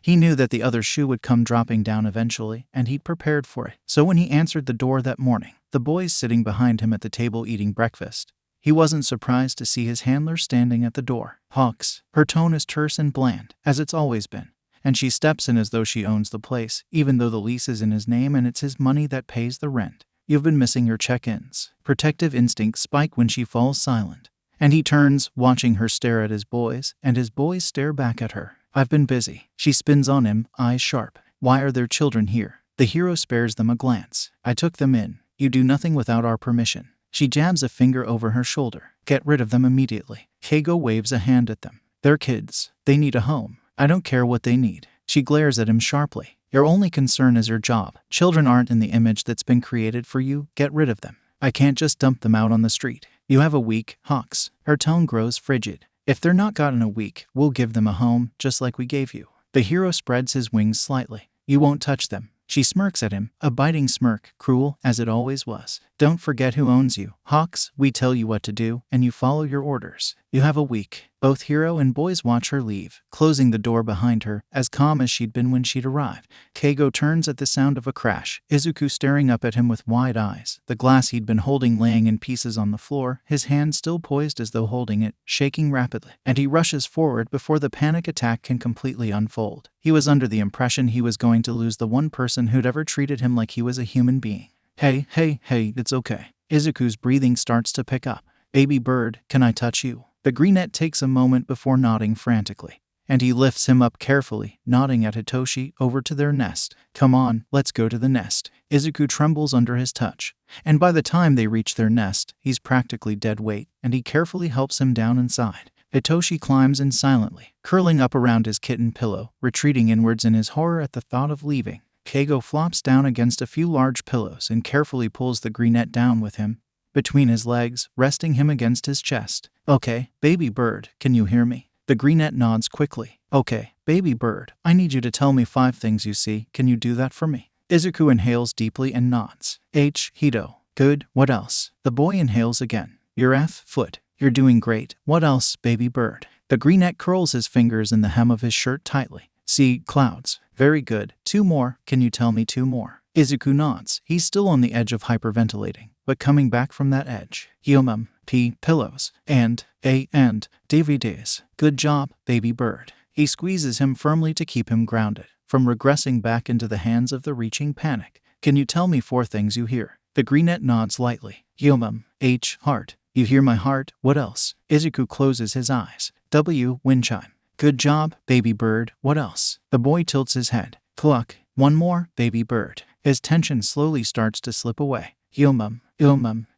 He knew that the other shoe would come dropping down eventually, and he'd prepared for it. So when he answered the door that morning, the boys sitting behind him at the table eating breakfast, he wasn't surprised to see his handler standing at the door. Hawks. Her tone is terse and bland, as it's always been, and she steps in as though she owns the place, even though the lease is in his name and it's his money that pays the rent. You've been missing your check-ins. Protective instincts spike when she falls silent, and he turns, watching her stare at his boys, and his boys stare back at her. I've been busy. She spins on him, eyes sharp. Why are there children here? The hero spares them a glance. I took them in. You do nothing without our permission. She jabs a finger over her shoulder. Get rid of them immediately. Keigo waves a hand at them. They're kids. They need a home. I don't care what they need. She glares at him sharply. Your only concern is your job. Children aren't in the image that's been created for you. Get rid of them. I can't just dump them out on the street. You have a week, Hawks. Her tone grows frigid. If they're not got in a week, we'll give them a home, just like we gave you. The hero spreads his wings slightly. You won't touch them. She smirks at him, a biting smirk, cruel as it always was. Don't forget who owns you. Hawks, we tell you what to do, and you follow your orders. You have a week. Both hero and boys watch her leave, closing the door behind her, as calm as she'd been when she'd arrived. Keigo turns at the sound of a crash, Izuku staring up at him with wide eyes, the glass he'd been holding laying in pieces on the floor, his hand still poised as though holding it, shaking rapidly. And he rushes forward before the panic attack can completely unfold. He was under the impression he was going to lose the one person who'd ever treated him like he was a human being. Hey, it's okay. Izuku's breathing starts to pick up. Baby bird, can I touch you? The greenette takes a moment before nodding frantically, and he lifts him up carefully, nodding at Hitoshi, over to their nest. Come on, let's go to the nest. Izuku trembles under his touch, and by the time they reach their nest, he's practically dead weight, and he carefully helps him down inside. Hitoshi climbs in silently, curling up around his kitten pillow, retreating inwards in his horror at the thought of leaving. Keigo flops down against a few large pillows and carefully pulls the greenette down with him, between his legs, resting him against his chest. Okay, baby bird, can you hear me? The greenette nods quickly. Okay, baby bird, I need you to tell me 5 things you see. Can you do that for me? Izuku inhales deeply and nods. Hito. Good, what else? The boy inhales again. Your foot. You're doing great. What else, baby bird? The greenette curls his fingers in the hem of his shirt tightly. See, clouds. Very good. 2 more. Can you tell me 2 more? Izuku nods. He's still on the edge of hyperventilating, but coming back from that edge. Pillows. And DVDs. Good job, baby bird. He squeezes him firmly to keep him grounded, from regressing back into the hands of the reaching panic. Can you tell me 4 things you hear? The greenette nods lightly. Heart. You hear my heart? What else? Izuku closes his eyes. Wind chime. Good job, baby bird. What else? The boy tilts his head. Cluck. One more, baby bird. His tension slowly starts to slip away. Ilmum.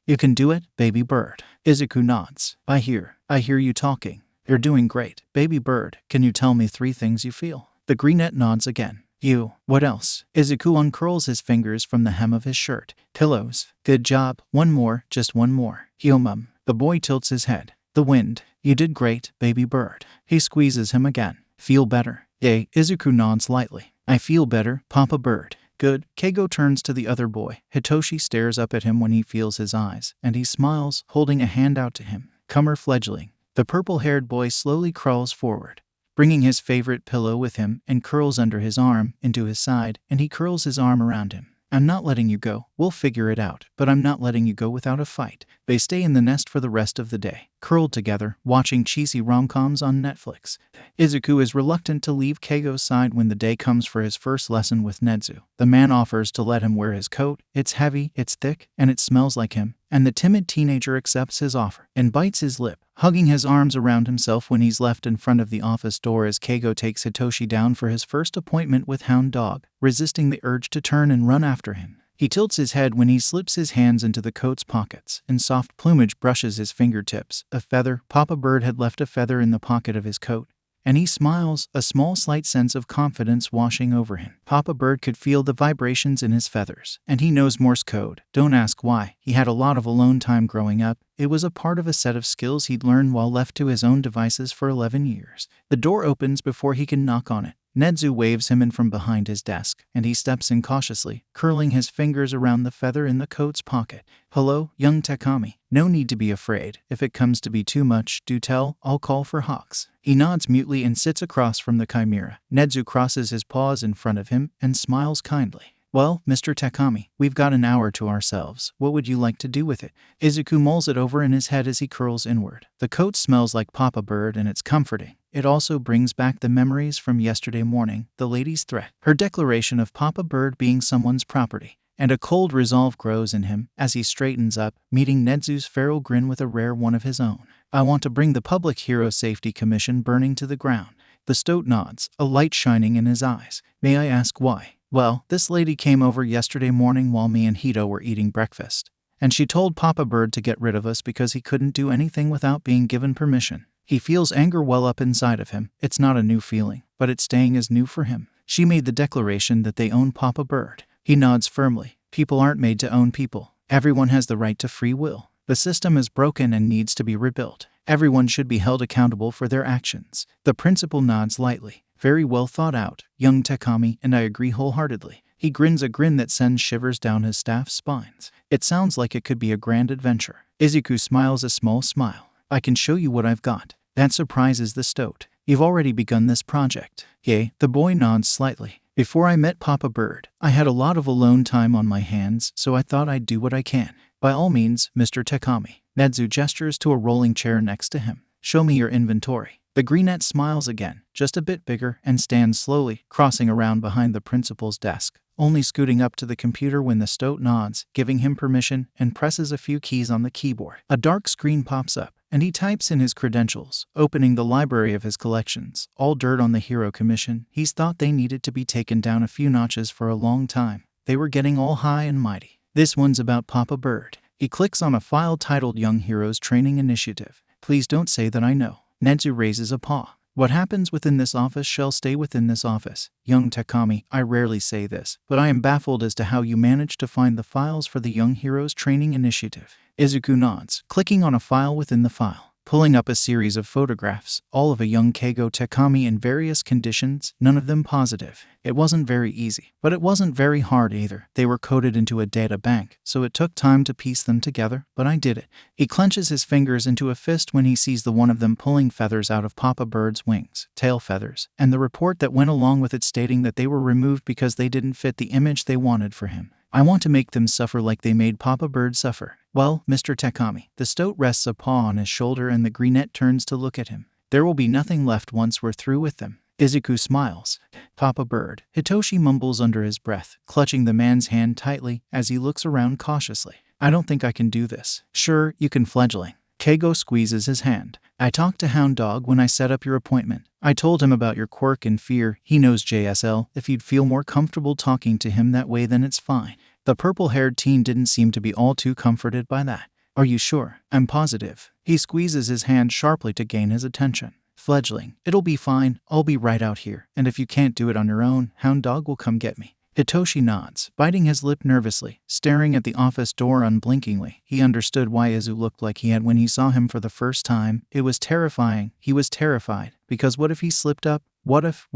You can do it, baby bird. Izuku nods. I hear you talking. You're doing great. Baby bird, can you tell me 3 things you feel? The greenette nods again. You. What else? Izuku uncurls his fingers from the hem of his shirt. Pillows. Good job. One more, just one more. Ilmum. The boy tilts his head. The wind. You did great, baby bird. He squeezes him again. Feel better? Yay. Izuku nods lightly. I feel better, Papa Bird. Good. Keigo turns to the other boy. Hitoshi stares up at him when he feels his eyes, and he smiles, holding a hand out to him. Come here, fledgling. The purple-haired boy slowly crawls forward, bringing his favorite pillow with him and curls under his arm into his side, and he curls his arm around him. I'm not letting you go. We'll figure it out, but I'm not letting you go without a fight. They stay in the nest for the rest of the day, curled together, watching cheesy rom-coms on Netflix. Izuku is reluctant to leave Keigo's side when the day comes for his first lesson with Nezu. The man offers to let him wear his coat. It's heavy, it's thick, and it smells like him. And the timid teenager accepts his offer and bites his lip, hugging his arms around himself when he's left in front of the office door as Keigo takes Hitoshi down for his first appointment with Hound Dog, resisting the urge to turn and run after him. He tilts his head when he slips his hands into the coat's pockets, and soft plumage brushes his fingertips. A feather. Papa Bird had left a feather in the pocket of his coat, and he smiles, a small slight sense of confidence washing over him. Papa Bird could feel the vibrations in his feathers, and he knows Morse code. Don't ask why. He had a lot of alone time growing up. It was a part of a set of skills he'd learned while left to his own devices for 11 years. The door opens before he can knock on it. Nezu waves him in from behind his desk, and he steps in cautiously, curling his fingers around the feather in the coat's pocket. Hello, young Takami. No need to be afraid. If it comes to be too much, do tell. I'll call for Hawks. He nods mutely and sits across from the chimera. Nezu crosses his paws in front of him and smiles kindly. Well, Mr. Takami, we've got an hour to ourselves. What would you like to do with it? Izuku mulls it over in his head as he curls inward. The coat smells like Papa Bird and it's comforting. It also brings back the memories from yesterday morning, the lady's threat, her declaration of Papa Bird being someone's property, and a cold resolve grows in him as he straightens up, meeting Nezu's feral grin with a rare one of his own. I want to bring the Public Hero Safety Commission burning to the ground. The stoat nods, a light shining in his eyes. May I ask why? Well, this lady came over yesterday morning while me and Hito were eating breakfast, and she told Papa Bird to get rid of us because he couldn't do anything without being given permission. He feels anger well up inside of him. It's not a new feeling, but it's staying as new for him. She made the declaration that they own Papa Bird. He nods firmly. People aren't made to own people. Everyone has the right to free will. The system is broken and needs to be rebuilt. Everyone should be held accountable for their actions. The principal nods lightly. Very well thought out, young Takami, and I agree wholeheartedly. He grins a grin that sends shivers down his staff's spines. It sounds like it could be a grand adventure. Izuku smiles a small smile. I can show you what I've got. That surprises the stoat. You've already begun this project. Yay, the boy nods slightly. Before I met Papa Bird, I had a lot of alone time on my hands, so I thought I'd do what I can. By all means, Mr. Takami. Nezu gestures to a rolling chair next to him. Show me your inventory. The greenette smiles again, just a bit bigger, and stands slowly, crossing around behind the principal's desk, only scooting up to the computer when the stoat nods, giving him permission, and presses a few keys on the keyboard. A dark screen pops up, and he types in his credentials, opening the library of his collections. All dirt on the Hero Commission. He's thought they needed to be taken down a few notches for a long time. They were getting all high and mighty. This one's about Papa Bird. He clicks on a file titled Young Heroes Training Initiative. Please don't say that I know. Nezu raises a paw. What happens within this office shall stay within this office. Young Takami, I rarely say this, but I am baffled as to how you managed to find the files for the Young Heroes Training Initiative. Izuku nods, clicking on a file within the file, pulling up a series of photographs, all of a young Keigo Takami in various conditions, none of them positive. It wasn't very easy, but it wasn't very hard either. They were coded into a data bank, so it took time to piece them together, but I did it. He clenches his fingers into a fist when he sees the one of them pulling feathers out of Papa Bird's wings, tail feathers, and the report that went along with it stating that they were removed because they didn't fit the image they wanted for him. I want to make them suffer like they made Papa Bird suffer. Well, Mr. Takami. The stoat rests a paw on his shoulder and the greenette turns to look at him. There will be nothing left once we're through with them. Izuku smiles. Papa Bird. Hitoshi mumbles under his breath, clutching the man's hand tightly as he looks around cautiously. I don't think I can do this. Sure, you can, fledgling. Keigo squeezes his hand. I talked to Hound Dog when I set up your appointment. I told him about your quirk and fear. He knows JSL. If you'd feel more comfortable talking to him that way, then it's fine. The purple-haired teen didn't seem to be all too comforted by that. Are you sure? I'm positive. He squeezes his hand sharply to gain his attention. Fledgling, it'll be fine. I'll be right out here. And if you can't do it on your own, Hound Dog will come get me. Hitoshi nods, biting his lip nervously, staring at the office door unblinkingly. He understood why Izu looked like he had when he saw him for the first time. It was terrifying. He was terrified. Because what if he slipped up? What if?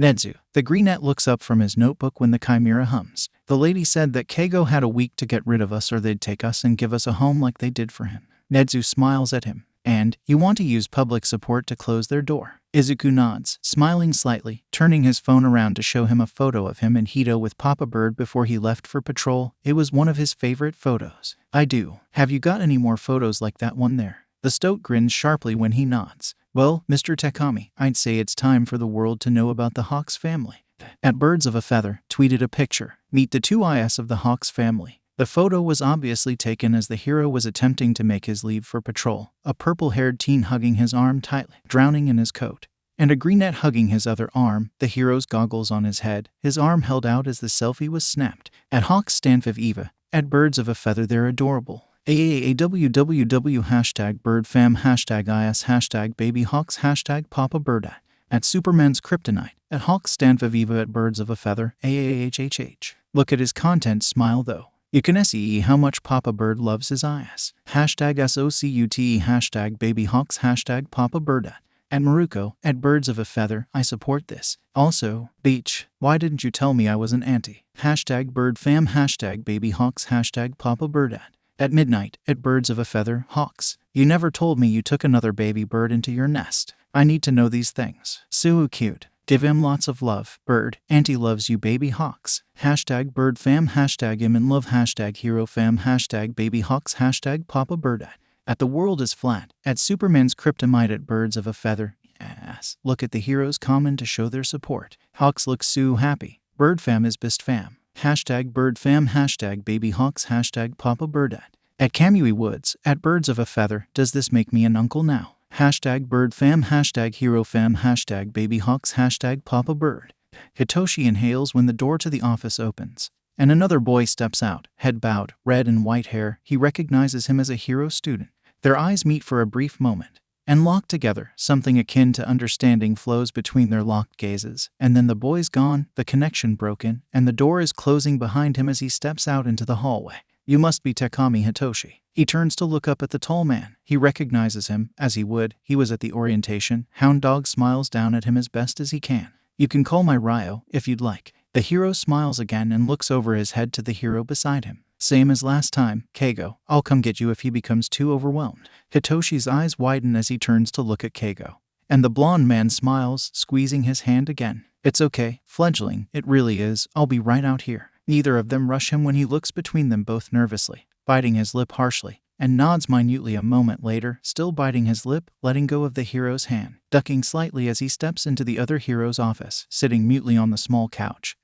Nedzu. The greenette looks up from his notebook when the chimera hums. The lady said that Keigo had a week to get rid of us or they'd take us and give us a home like they did for him. Nedzu smiles at him. And, you want to use public support to close their door. Izuku nods, smiling slightly, turning his phone around to show him a photo of him and Hito with Papa Bird before he left for patrol. It was one of his favorite photos. I do. Have you got any more photos like that one there? The stoat grins sharply when he nods. Well, Mr. Takami, I'd say it's time for the world to know about the Hawks family. At Birds of a Feather, tweeted a picture. Meet the two IS of the Hawks family. The photo was obviously taken as the hero was attempting to make his leave for patrol, a purple-haired teen hugging his arm tightly, drowning in his coat, and a greenette hugging his other arm, the hero's goggles on his head, his arm held out as the selfie was snapped. At Hawks Stanfiv Eva, at Birds of a Feather they're adorable. AAAWWW hashtag birdfam hashtag IS hashtag babyhawks hashtag Papa Bird at Superman's Kryptonite, at Hawks Stanfiv Eva at Birds of a Feather, AAHHH. Look at his content, smile though. You can see how much Papa Bird loves his IS. Hashtag SOCUTE hashtag babyhawks hashtag Papa Bird at Maruko, at Birds of a Feather, I support this. Also, Beach, why didn't you tell me I was an auntie? Hashtag birdfam hashtag babyhawks hashtag Papa Bird at Midnight, at Birds of a Feather, Hawks. You never told me you took another baby bird into your nest. I need to know these things. Sue cute. Give him lots of love. Bird, Auntie loves you baby hawks. Hashtag bird fam, hashtag him in love, hashtag hero fam, hashtag baby hawks, hashtag Papa Bird at the world is flat, at Superman's Kryptonite, at Birds of a Feather. Yes, look at the heroes comment to show their support. Hawks looks so happy. Bird fam is best fam. Hashtag bird fam, hashtag baby hawks, hashtag Papa Bird at Kamui Woods, at Birds of a Feather. Does this make me an uncle now? Hashtag bird fam, hashtag hero fam, hashtag baby hawks, hashtag Papa Bird. Hitoshi inhales when the door to the office opens, and another boy steps out, head bowed, red and white hair. He recognizes him as a hero student. Their eyes meet for a brief moment, and lock together. Something akin to understanding flows between their locked gazes, and then the boy's gone, the connection broken, and the door is closing behind him as he steps out into the hallway. You must be Takami Hitoshi. He turns to look up at the tall man. He recognizes him, as he would. He was at the orientation. Hound Dog smiles down at him as best as he can. You can call my Ryo, if you'd like. The hero smiles again and looks over his head to the hero beside him. Same as last time, Keigo. I'll come get you if he becomes too overwhelmed. Hitoshi's eyes widen as he turns to look at Keigo. And the blonde man smiles, squeezing his hand again. It's okay, Fledgling, it really is. I'll be right out here. Neither of them rush him when he looks between them both nervously, biting his lip harshly, and nods minutely a moment later, still biting his lip, letting go of the hero's hand, ducking slightly as he steps into the other hero's office, sitting mutely on the small couch,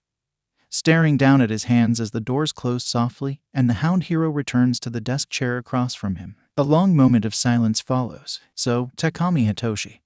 staring down at his hands as the doors close softly, and the hound hero returns to the desk chair across from him. A long moment of silence follows. So, Takami Hitoshi.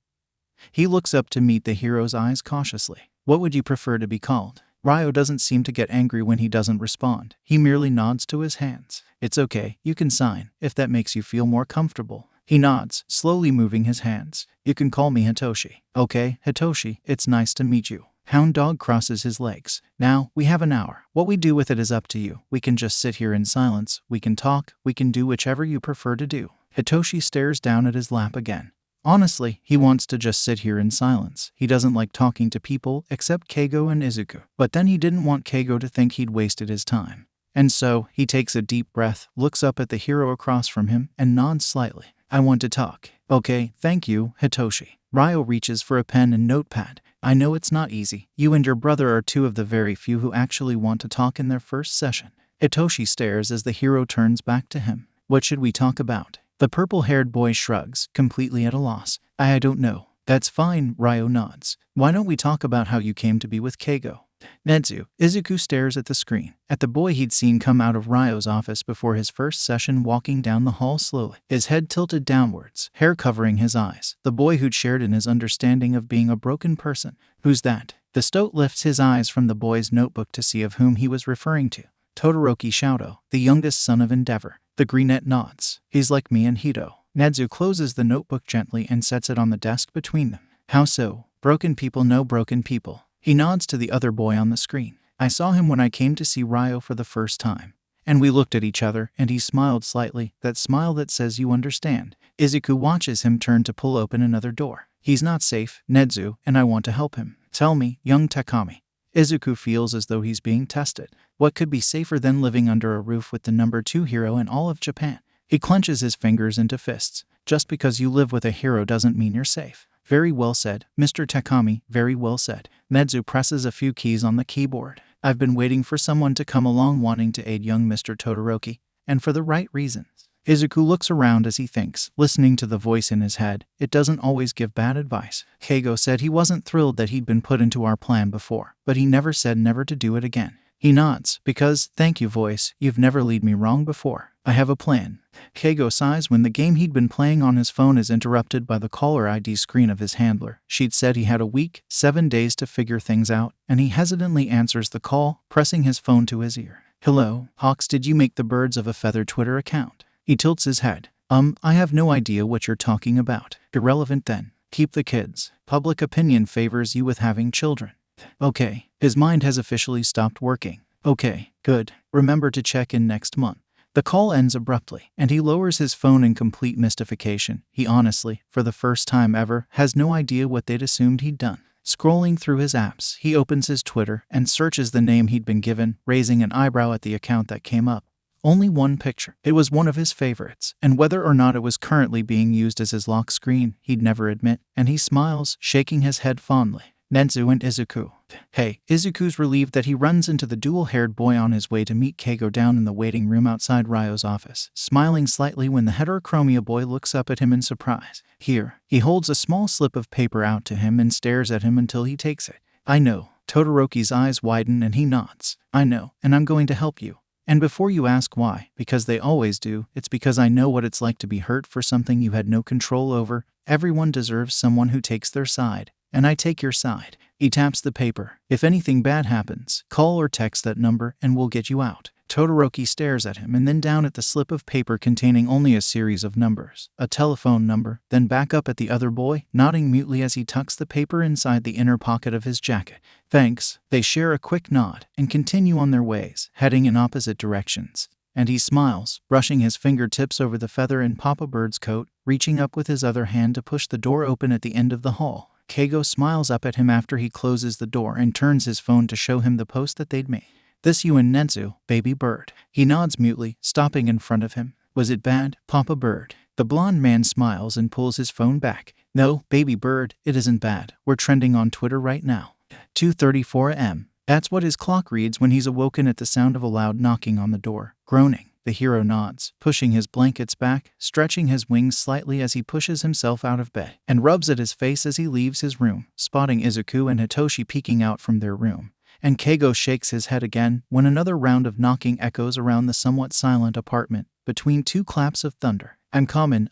He looks up to meet the hero's eyes cautiously. What would you prefer to be called? Ryo doesn't seem to get angry when he doesn't respond. He merely nods to his hands. It's okay, you can sign, if that makes you feel more comfortable. He nods, slowly moving his hands. You can call me Hitoshi. Okay, Hitoshi, it's nice to meet you. Hound Dog crosses his legs. Now, we have an hour. What we do with it is up to you. We can just sit here in silence, we can talk, we can do whichever you prefer to do. Hitoshi stares down at his lap again. Honestly, he wants to just sit here in silence. He doesn't like talking to people except Keigo and Izuku. But then he didn't want Keigo to think he'd wasted his time. And so, he takes a deep breath, looks up at the hero across from him, and nods slightly. I want to talk. Okay, thank you, Hitoshi. Ryo reaches for a pen and notepad. I know it's not easy. You and your brother are two of the very few who actually want to talk in their first session. Hitoshi stares as the hero turns back to him. What should we talk about? The purple-haired boy shrugs, completely at a loss. I don't know. That's fine, Ryo nods. Why don't we talk about how you came to be with Keigo? Nezu. Izuku stares at the screen, at the boy he'd seen come out of Ryo's office before his first session, walking down the hall slowly, his head tilted downwards, hair covering his eyes. The boy who'd shared in his understanding of being a broken person. Who's that? The stoat lifts his eyes from the boy's notebook to see of whom he was referring to. Todoroki Shoto, the youngest son of Endeavor. The brunette nods. He's like me and Hito. Nezu closes the notebook gently and sets it on the desk between them. How so? Broken people know broken people. He nods to the other boy on the screen. I saw him when I came to see Ryo for the first time. And we looked at each other, and he smiled slightly, that smile that says you understand. Izuku watches him turn to pull open another door. He's not safe, Nezu, and I want to help him. Tell me, young Takami. Izuku feels as though he's being tested. What could be safer than living under a roof with the number 2 hero in all of Japan? He clenches his fingers into fists. Just because you live with a hero doesn't mean you're safe. Very well said, Mr. Takami, very well said. Nezu presses a few keys on the keyboard. I've been waiting for someone to come along wanting to aid young Mr. Todoroki, and for the right reasons. Izuku looks around as he thinks, listening to the voice in his head. It doesn't always give bad advice. Keigo said he wasn't thrilled that he'd been put into our plan before, but he never said never to do it again. He nods, because, thank you voice, you've never led me wrong before. I have a plan. Keigo sighs when the game he'd been playing on his phone is interrupted by the caller ID screen of his handler. She'd said he had a week, 7 days to figure things out, and he hesitantly answers the call, pressing his phone to his ear. Hello, Hawks, did you make the Birds of a Feather Twitter account? He tilts his head. I have no idea what you're talking about. Irrelevant then. Keep the kids. Public opinion favors you with having children. Okay. His mind has officially stopped working. Okay, good. Remember to check in next month. The call ends abruptly, and he lowers his phone in complete mystification. He honestly, for the first time ever, has no idea what they'd assumed he'd done. Scrolling through his apps, he opens his Twitter and searches the name he'd been given, raising an eyebrow at the account that came up. Only one picture. It was one of his favorites, and whether or not it was currently being used as his lock screen, he'd never admit, and he smiles, shaking his head fondly. Nezu and Izuku. Hey, Izuku's relieved that he runs into the dual-haired boy on his way to meet Keigo down in the waiting room outside Ryo's office, smiling slightly when the heterochromia boy looks up at him in surprise. Here, he holds a small slip of paper out to him and stares at him until he takes it. I know. Todoroki's eyes widen and he nods. I know, and I'm going to help you. And before you ask why, because they always do, it's because I know what it's like to be hurt for something you had no control over. Everyone deserves someone who takes their side. And I take your side. He taps the paper. If anything bad happens, call or text that number and we'll get you out. Todoroki stares at him and then down at the slip of paper containing only a series of numbers. A telephone number, then back up at the other boy, nodding mutely as he tucks the paper inside the inner pocket of his jacket. Thanks. They share a quick nod and continue on their ways, heading in opposite directions. And he smiles, brushing his fingertips over the feather in Papa Bird's coat, reaching up with his other hand to push the door open at the end of the hall. Keigo smiles up at him after he closes the door and turns his phone to show him the post that they'd made. This you and Nezu, baby bird. He nods mutely, stopping in front of him. Was it bad, Papa Bird? The blonde man smiles and pulls his phone back. No, baby bird, it isn't bad. We're trending on Twitter right now. 2:34 a.m. That's what his clock reads when he's awoken at the sound of a loud knocking on the door. Groaning, the hero nods, pushing his blankets back, stretching his wings slightly as he pushes himself out of bed, and rubs at his face as he leaves his room, spotting Izuku and Hitoshi peeking out from their room. And Keigo shakes his head again when another round of knocking echoes around the somewhat silent apartment, between two claps of thunder. I'm coming.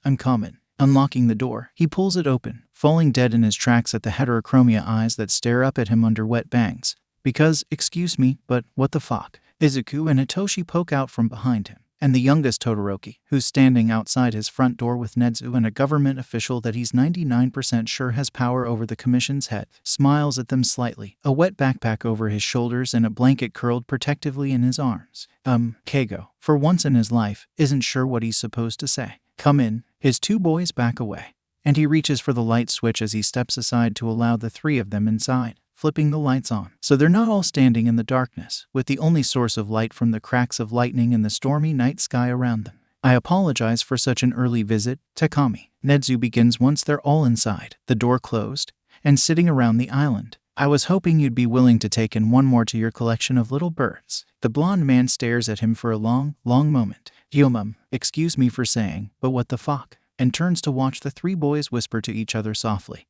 Unlocking the door, he pulls it open, falling dead in his tracks at the heterochromia eyes that stare up at him under wet bangs. Because, excuse me, but what the fuck? Izuku and Hitoshi poke out from behind him, and the youngest Todoroki, who's standing outside his front door with Nezu and a government official that he's 99% sure has power over the commission's head, smiles at them slightly, a wet backpack over his shoulders and a blanket curled protectively in his arms. Keigo, for once in his life, isn't sure what he's supposed to say. Come in. His two boys back away, and he reaches for the light switch as he steps aside to allow the three of them inside, flipping the lights on, so they're not all standing in the darkness, with the only source of light from the cracks of lightning in the stormy night sky around them. I apologize for such an early visit, Takami. Nezu begins once they're all inside, the door closed, and sitting around the island. I was hoping you'd be willing to take in one more to your collection of little birds. The blonde man stares at him for a long moment. Excuse me for saying, but what the fuck? And turns to watch the three boys whisper to each other softly.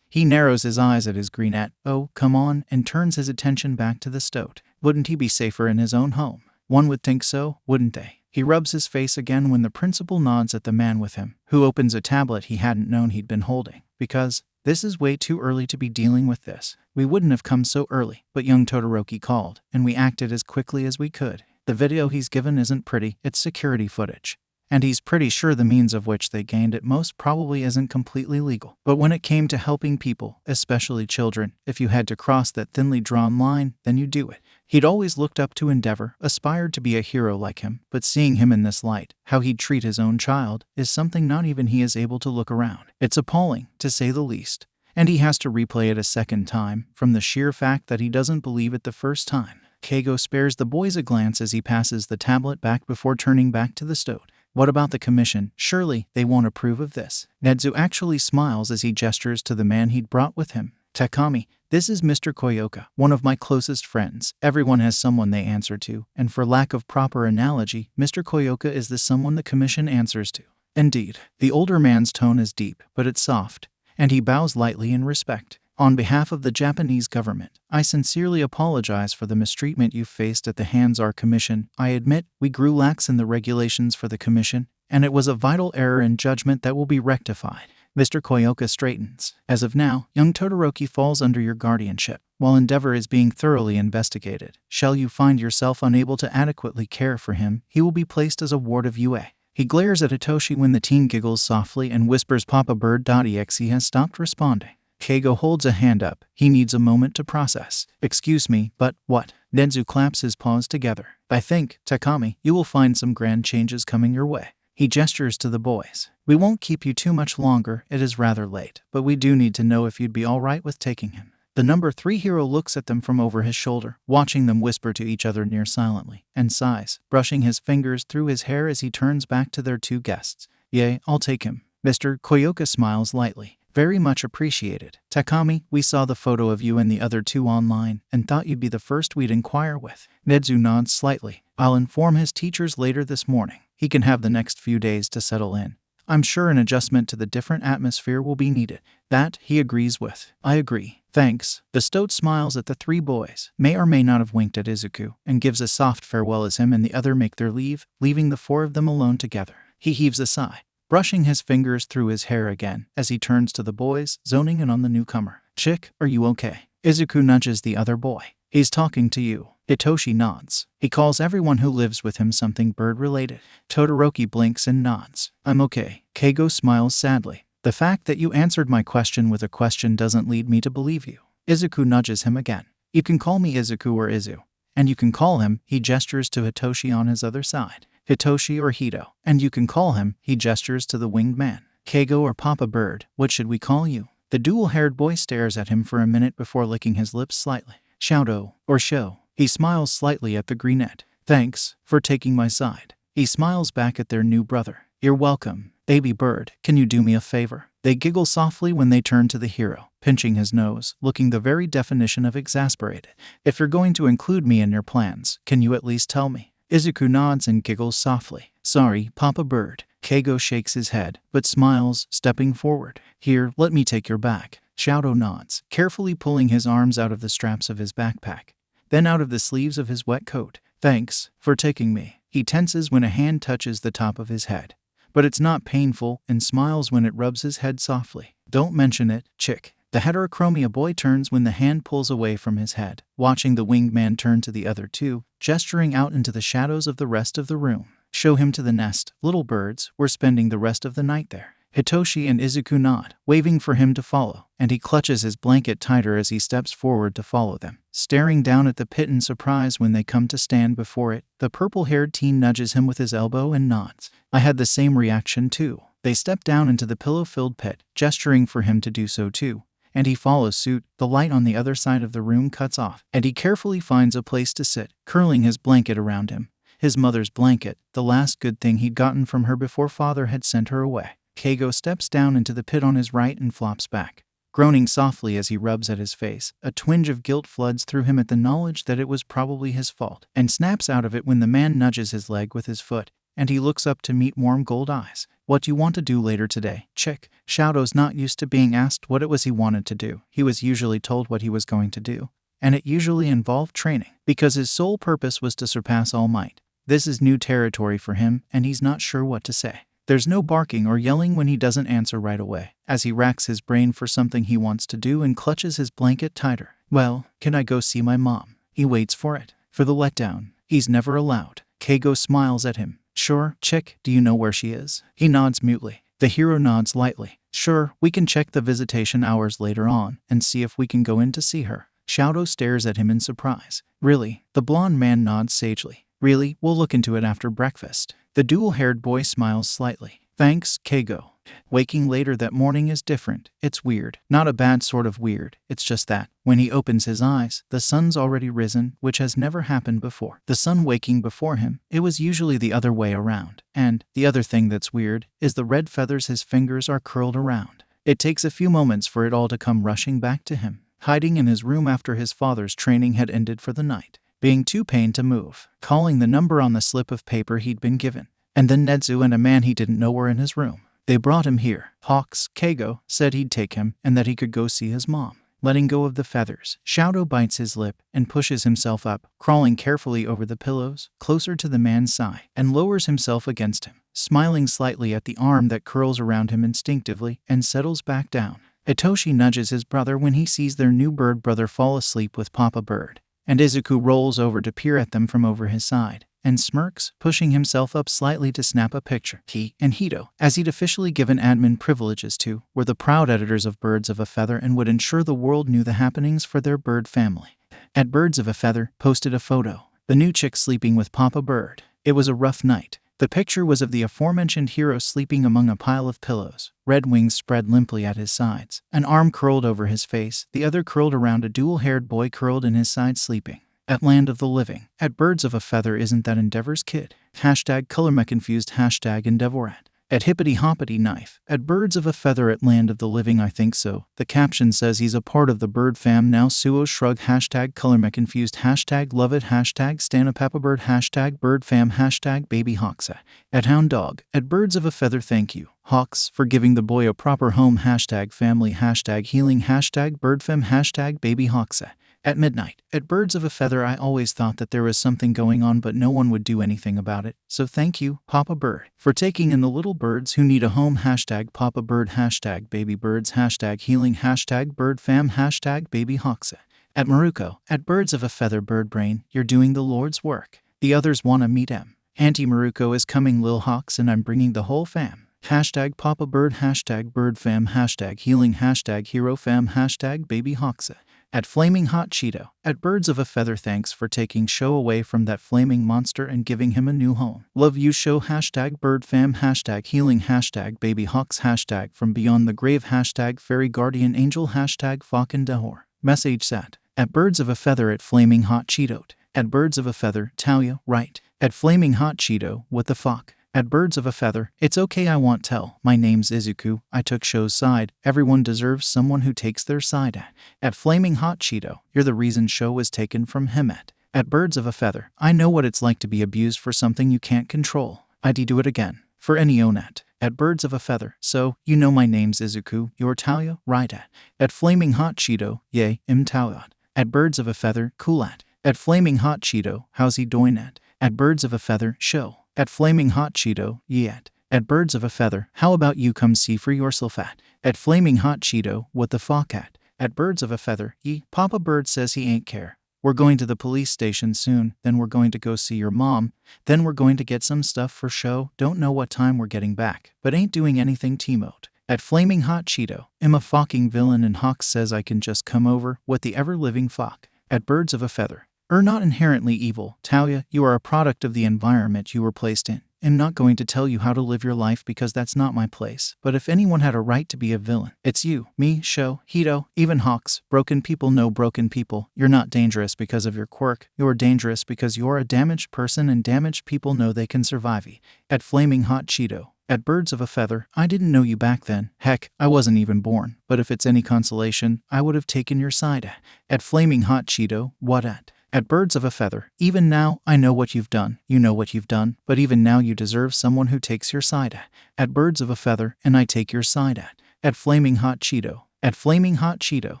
He narrows his eyes at his greenette, oh, come on, and turns his attention back to the stoat. Wouldn't he be safer in his own home? One would think so, wouldn't they? He rubs his face again when the principal nods at the man with him, who opens a tablet he hadn't known he'd been holding. Because this is way too early to be dealing with this. We wouldn't have come so early, but young Todoroki called, and we acted as quickly as we could. The video he's given isn't pretty, it's security footage. And he's pretty sure the means of which they gained it most probably isn't completely legal. But when it came to helping people, especially children, if you had to cross that thinly drawn line, then you do it. He'd always looked up to Endeavor, aspired to be a hero like him, but seeing him in this light, how he'd treat his own child, is something not even he is able to look around. It's appalling, to say the least. And he has to replay it a second time, from the sheer fact that he doesn't believe it the first time. Keigo spares the boys a glance as he passes the tablet back before turning back to the stoat. What about the commission? Surely they won't approve of this. Nedzu actually smiles as he gestures to the man he'd brought with him. Takami, this is Mr. Koyoka, one of my closest friends. Everyone has someone they answer to, and for lack of proper analogy, Mr. Koyoka is the someone the commission answers to. Indeed, the older man's tone is deep, but it's soft, and he bows lightly in respect. On behalf of the Japanese government, I sincerely apologize for the mistreatment you faced at the hands of our commission. I admit, we grew lax in the regulations for the commission, and it was a vital error in judgment that will be rectified. Mr. Koyoka straightens. As of now, young Todoroki falls under your guardianship. While Endeavor is being thoroughly investigated, shall you find yourself unable to adequately care for him, he will be placed as a ward of UA. He glares at Hitoshi when the teen giggles softly and whispers Papa Bird.exe has stopped responding. Keigo holds a hand up. He needs a moment to process. Excuse me, but what? Nedzu claps his paws together. I think, Takami, you will find some grand changes coming your way. He gestures to the boys. We won't keep you too much longer, it is rather late, but we do need to know if you'd be alright with taking him. The number 3 hero looks at them from over his shoulder, watching them whisper to each other near silently, and sighs, brushing his fingers through his hair as he turns back to their 2 guests. Yay, I'll take him. Mr. Koyoka smiles lightly. Very much appreciated. Takami, we saw the photo of you and the other 2 online, and thought you'd be the first we'd inquire with. Nedzu nods slightly. I'll inform his teachers later this morning. He can have the next few days to settle in. I'm sure an adjustment to the different atmosphere will be needed. That, he agrees with. I agree. Thanks. The stoat smiles at the 3 boys, may or may not have winked at Izuku, and gives a soft farewell as him and the other make their leave, leaving the 4 of them alone together. He heaves a sigh, brushing his fingers through his hair again as he turns to the boys, zoning in on the newcomer. Chick, are you okay? Izuku nudges the other boy. He's talking to you. Hitoshi nods. He calls everyone who lives with him something bird-related. Todoroki blinks and nods. I'm okay. Keigo smiles sadly. The fact that you answered my question with a question doesn't lead me to believe you. Izuku nudges him again. You can call me Izuku or Izu. And you can call him, he gestures to Hitoshi on his other side. Hitoshi or Hito. And you can call him, he gestures to the winged man. Keigo or Papa Bird, what should we call you? The dual-haired boy stares at him for a minute before licking his lips slightly. Shouto, or Sho. He smiles slightly at the greenette. Thanks for taking my side. He smiles back at their new brother. You're welcome. Baby Bird, can you do me a favor? They giggle softly when they turn to the hero, pinching his nose, looking the very definition of exasperated. If you're going to include me in your plans, can you at least tell me? Izuku nods and giggles softly. Sorry, Papa Bird. Keigo shakes his head, but smiles, stepping forward. Here, let me take your bag. Shouto nods, carefully pulling his arms out of the straps of his backpack, then out of the sleeves of his wet coat. Thanks for taking me. He tenses when a hand touches the top of his head, but it's not painful, and smiles when it rubs his head softly. Don't mention it, chick. The heterochromia boy turns when the hand pulls away from his head, watching the winged man turn to the other 2, gesturing out into the shadows of the rest of the room. Show him to the nest, little birds, we're spending the rest of the night there. Hitoshi and Izuku nod, waving for him to follow, and he clutches his blanket tighter as he steps forward to follow them. Staring down at the pit in surprise when they come to stand before it, the purple-haired teen nudges him with his elbow and nods. I had the same reaction too. They step down into the pillow-filled pit, gesturing for him to do so too, and he follows suit. The light on the other side of the room cuts off, and he carefully finds a place to sit, curling his blanket around him. His mother's blanket, the last good thing he'd gotten from her before father had sent her away. Keigo steps down into the pit on his right and flops back, groaning softly as he rubs at his face. A twinge of guilt floods through him at the knowledge that it was probably his fault, and snaps out of it when the man nudges his leg with his foot, and he looks up to meet warm gold eyes. What do you want to do later today, chick? Shadow's not used to being asked what it was he wanted to do. He was usually told what he was going to do, and it usually involved training, because his sole purpose was to surpass All Might. This is new territory for him, and he's not sure what to say. There's no barking or yelling when he doesn't answer right away, as he racks his brain for something he wants to do and clutches his blanket tighter. Well, can I go see my mom? He waits for it. For the letdown, he's never allowed. Keigo smiles at him. Sure, chick, do you know where she is? He nods mutely. The hero nods lightly. Sure, we can check the visitation hours later on and see if we can go in to see her. Shadow stares at him in surprise. Really? The blonde man nods sagely. Really? We'll look into it after breakfast. The dual-haired boy smiles slightly. Thanks, Keigo. Waking later that morning is different. It's weird. Not a bad sort of weird. It's just that, when he opens his eyes, the sun's already risen, which has never happened before. The sun waking before him, it was usually the other way around. And, the other thing that's weird, is the red feathers his fingers are curled around. It takes a few moments for it all to come rushing back to him. Hiding in his room after his father's training had ended for the night. Being too pained to move. Calling the number on the slip of paper he'd been given. And then Nedzu and a man he didn't know were in his room. They brought him here. Hawks, Keigo, said he'd take him and that he could go see his mom. Letting go of the feathers, Shadow bites his lip and pushes himself up, crawling carefully over the pillows, closer to the man's side, and lowers himself against him, smiling slightly at the arm that curls around him instinctively and settles back down. Itoshi nudges his brother when he sees their new bird brother fall asleep with Papa Bird, and Izuku rolls over to peer at them from over his side, and smirks, pushing himself up slightly to snap a picture. He and Hito, as he'd officially given admin privileges to, were the proud editors of Birds of a Feather and would ensure the world knew the happenings for their bird family. At Birds of a Feather, posted a photo. The new chick sleeping with Papa Bird. It was a rough night. The picture was of the aforementioned hero sleeping among a pile of pillows, red wings spread limply at his sides, an arm curled over his face, the other curled around a dual-haired boy curled in his side sleeping. At Land of the Living. At Birds of a Feather isn't that Endeavor's kid? Hashtag ColorMeConfused hashtag Endeavorat. At Hippity Hoppity Knife. At Birds of a Feather at Land of the Living I think so. The caption says he's a part of the bird fam now. Suo Shrug hashtag ColorMeConfused hashtag Love It hashtag StanAPapaBird hashtag Bird Fam hashtag Baby Hawksa. At Hound Dog. At Birds of a Feather thank you, Hawks, for giving the boy a proper home hashtag Family hashtag Healing hashtag BirdFem hashtag Baby Hawksa. At Midnight. At Birds of a Feather I always thought that there was something going on but no one would do anything about it, so thank you, Papa Bird, for taking in the little birds who need a home hashtag Papa Bird hashtag Baby Birds hashtag Healing hashtag Bird Fam hashtag Baby Hawksa. At Maruko. At Birds of a Feather Bird Brain, you're doing the Lord's work. The others wanna meet him. Auntie Maruko is coming Lil Hawks and I'm bringing the whole fam. Hashtag Papa Bird hashtag Bird Fam hashtag Healing hashtag Hero Fam hashtag Baby Hawksa. At Flaming Hot Cheeto. At Birds of a Feather thanks for taking Sho away from that flaming monster and giving him a new home. Love you Sho hashtag Bird Fam hashtag Healing hashtag Baby Hawks hashtag From Beyond the Grave hashtag Fairy Guardian Angel hashtag Falcon Dahor. Message set. At Birds of a Feather at Flaming Hot Cheeto. At Birds of a Feather, Talia, right. At Flaming Hot Cheeto, what the fuck? At Birds of a Feather, it's okay I won't tell. My name's Izuku, I took Sho's side. Everyone deserves someone who takes their side. At Flaming Hot Cheeto, you're the reason Sho was taken from him. At Birds of a Feather, I know what it's like to be abused for something you can't control. I'd do it again. For any Onet. At Birds of a Feather, so, you know my name's Izuku, you're Talia, right? At Flaming Hot Cheeto, yay, Talia. At Birds of a Feather, cool at Flaming Hot Cheeto, how's he doing at Birds of a Feather, Sho. At Flaming Hot Cheeto, yet. At Birds of a Feather, how about you come see for yourself at Flaming Hot Cheeto, what the fuck at Birds of a Feather, Papa Bird says he ain't care. We're going to the police station soon, then we're going to go see your mom, then we're going to get some stuff for Sho, don't know what time we're getting back, but ain't doing anything T-Mote. At Flaming Hot Cheeto, I'm a fucking villain and Hawks says I can just come over, what the ever-living fuck. At Birds of a Feather, not inherently evil, Talia, you are a product of the environment you were placed in. I'm not going to tell you how to live your life because that's not my place, but if anyone had a right to be a villain, it's you, me, Sho, Hito, even Hawks. Broken people know broken people. You're not dangerous because of your quirk, you're dangerous because you're a damaged person and damaged people know they can survive. At Flaming Hot Cheeto. At Birds of a Feather, I didn't know you back then. Heck, I wasn't even born, but if it's any consolation, I would have taken your side. At Flaming Hot Cheeto, what at? At birds of a feather, even now, I know what you've done. You know what you've done, but even now you deserve someone who takes your side at birds of a feather, and I take your side at flaming hot Cheeto. At flaming hot Cheeto.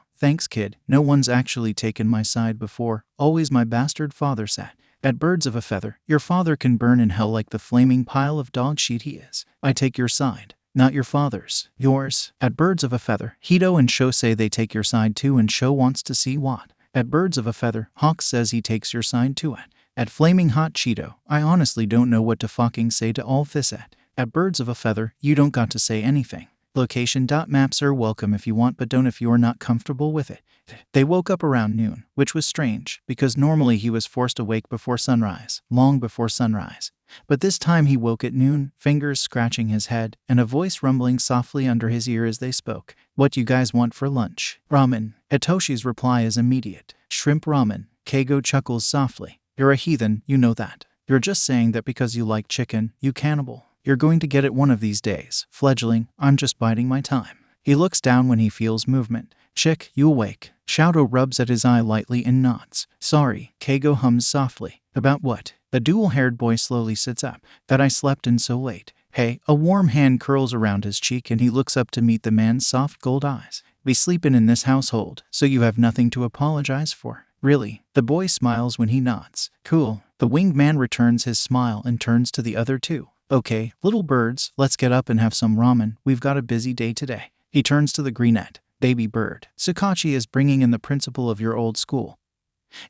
Thanks, kid. No one's actually taken my side before. Always my bastard father sat. At birds of a feather, your father can burn in hell like the flaming pile of dog shit he is. I take your side. Not your father's. Yours. At birds of a feather, Hito and Sho say they take your side too, and Sho wants to see what. At birds of a feather, Hawk says he takes your side too. At flaming hot Cheeto, I honestly don't know what to fucking say to all this at birds of a feather, you don't got to say anything. Location.maps are welcome if you want, but don't if you're not comfortable with it. They woke up around noon, which was strange, because normally he was forced awake before sunrise, long before sunrise. But this time he woke at noon, fingers scratching his head, and a voice rumbling softly under his ear as they spoke. What you guys want for lunch? Ramen. Hitoshi's reply is immediate. Shrimp ramen. Keigo chuckles softly. You're a heathen, you know that. You're just saying that because you like chicken, you cannibal. You're going to get it one of these days. Fledgling, I'm just biding my time. He looks down when he feels movement. Chick, you awake? Shadow rubs at his eye lightly and nods. Sorry, Keigo hums softly. About what? The dual-haired boy slowly sits up. That I slept in so late. Hey, a warm hand curls around his cheek and he looks up to meet the man's soft gold eyes. We sleepin' in this household, so you have nothing to apologize for. Really? The boy smiles when he nods. Cool. The winged man returns his smile and turns to the other two. Okay, little birds, let's get up and have some ramen. We've got a busy day today. He turns to the greenette. Baby bird. Sukachi is bringing in the principal of your old school.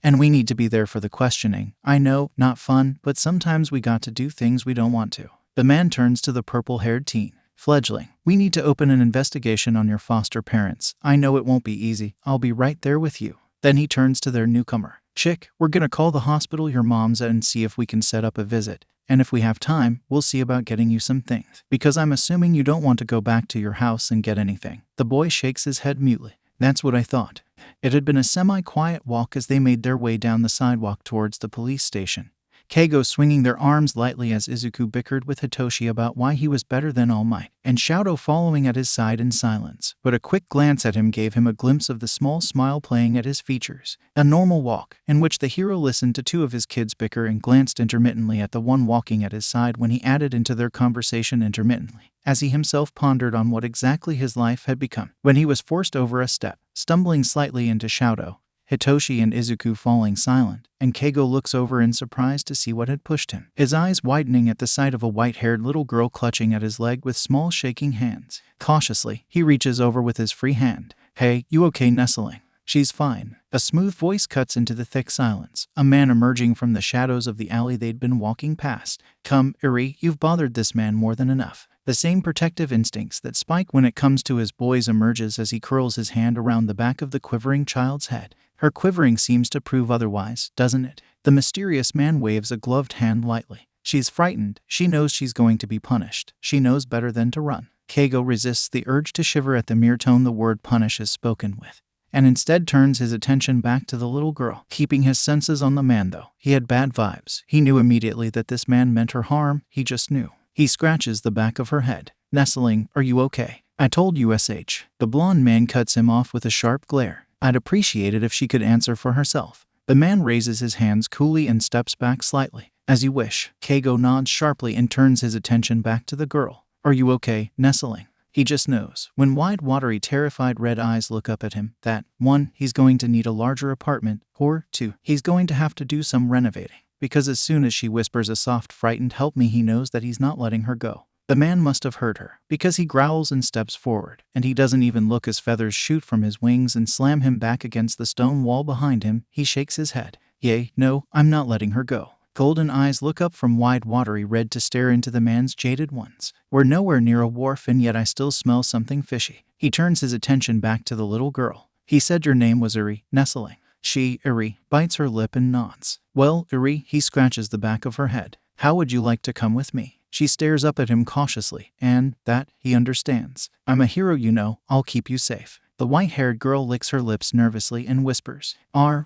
And we need to be there for the questioning. I know, not fun, but sometimes we got to do things we don't want to. The man turns to the purple-haired teen. Fledgling, we need to open an investigation on your foster parents. I know it won't be easy. I'll be right there with you. Then he turns to their newcomer. Chick, we're gonna call the hospital your mom's at and see if we can set up a visit. And if we have time, we'll see about getting you some things. Because I'm assuming you don't want to go back to your house and get anything. The boy shakes his head mutely. That's what I thought. It had been a semi-quiet walk as they made their way down the sidewalk towards the police station. Keigo swinging their arms lightly as Izuku bickered with Hitoshi about why he was better than All Might, and Shadow following at his side in silence. But a quick glance at him gave him a glimpse of the small smile playing at his features. A normal walk, in which the hero listened to two of his kids bicker and glanced intermittently at the one walking at his side when he added into their conversation intermittently, as he himself pondered on what exactly his life had become. When he was forced over a step, stumbling slightly into Shadow, Hitoshi and Izuku falling silent, and Keigo looks over in surprise to see what had pushed him, his eyes widening at the sight of a white-haired little girl clutching at his leg with small shaking hands. Cautiously, he reaches over with his free hand. Hey, you okay, nestling? She's fine. A smooth voice cuts into the thick silence, a man emerging from the shadows of the alley they'd been walking past. Come, Eri, you've bothered this man more than enough. The same protective instincts that spike when it comes to his boys emerges as he curls his hand around the back of the quivering child's head. Her quivering seems to prove otherwise, doesn't it? The mysterious man waves a gloved hand lightly. She's frightened. She knows she's going to be punished. She knows better than to run. Keigo resists the urge to shiver at the mere tone the word punish is spoken with, and instead turns his attention back to the little girl, keeping his senses on the man though. He had bad vibes. He knew immediately that this man meant her harm. He just knew. He scratches the back of her head. Nestling, are you okay? I told you, SH. The blonde man cuts him off with a sharp glare. I'd appreciate it if she could answer for herself. The man raises his hands coolly and steps back slightly. As you wish. Keigo nods sharply and turns his attention back to the girl. Are you okay, nestling? He just knows, when wide, watery, terrified red eyes look up at him, that 1. He's going to need a larger apartment, or 2. He's going to have to do some renovating. Because as soon as she whispers a soft, frightened help me, he knows that he's not letting her go. The man must have heard her, because he growls and steps forward, and he doesn't even look as feathers shoot from his wings and slam him back against the stone wall behind him. He shakes his head. Yea, no, I'm not letting her go. Golden eyes look up from wide, watery red to stare into the man's jaded ones. We're nowhere near a wharf, and yet I still smell something fishy. He turns his attention back to the little girl. He said your name was Eri, nestling. She, Eri, bites her lip and nods. Well, Eri, he scratches the back of her head. How would you like to come with me? She stares up at him cautiously, and that, he understands. I'm a hero, you know. I'll keep you safe. The white-haired girl licks her lips nervously and whispers.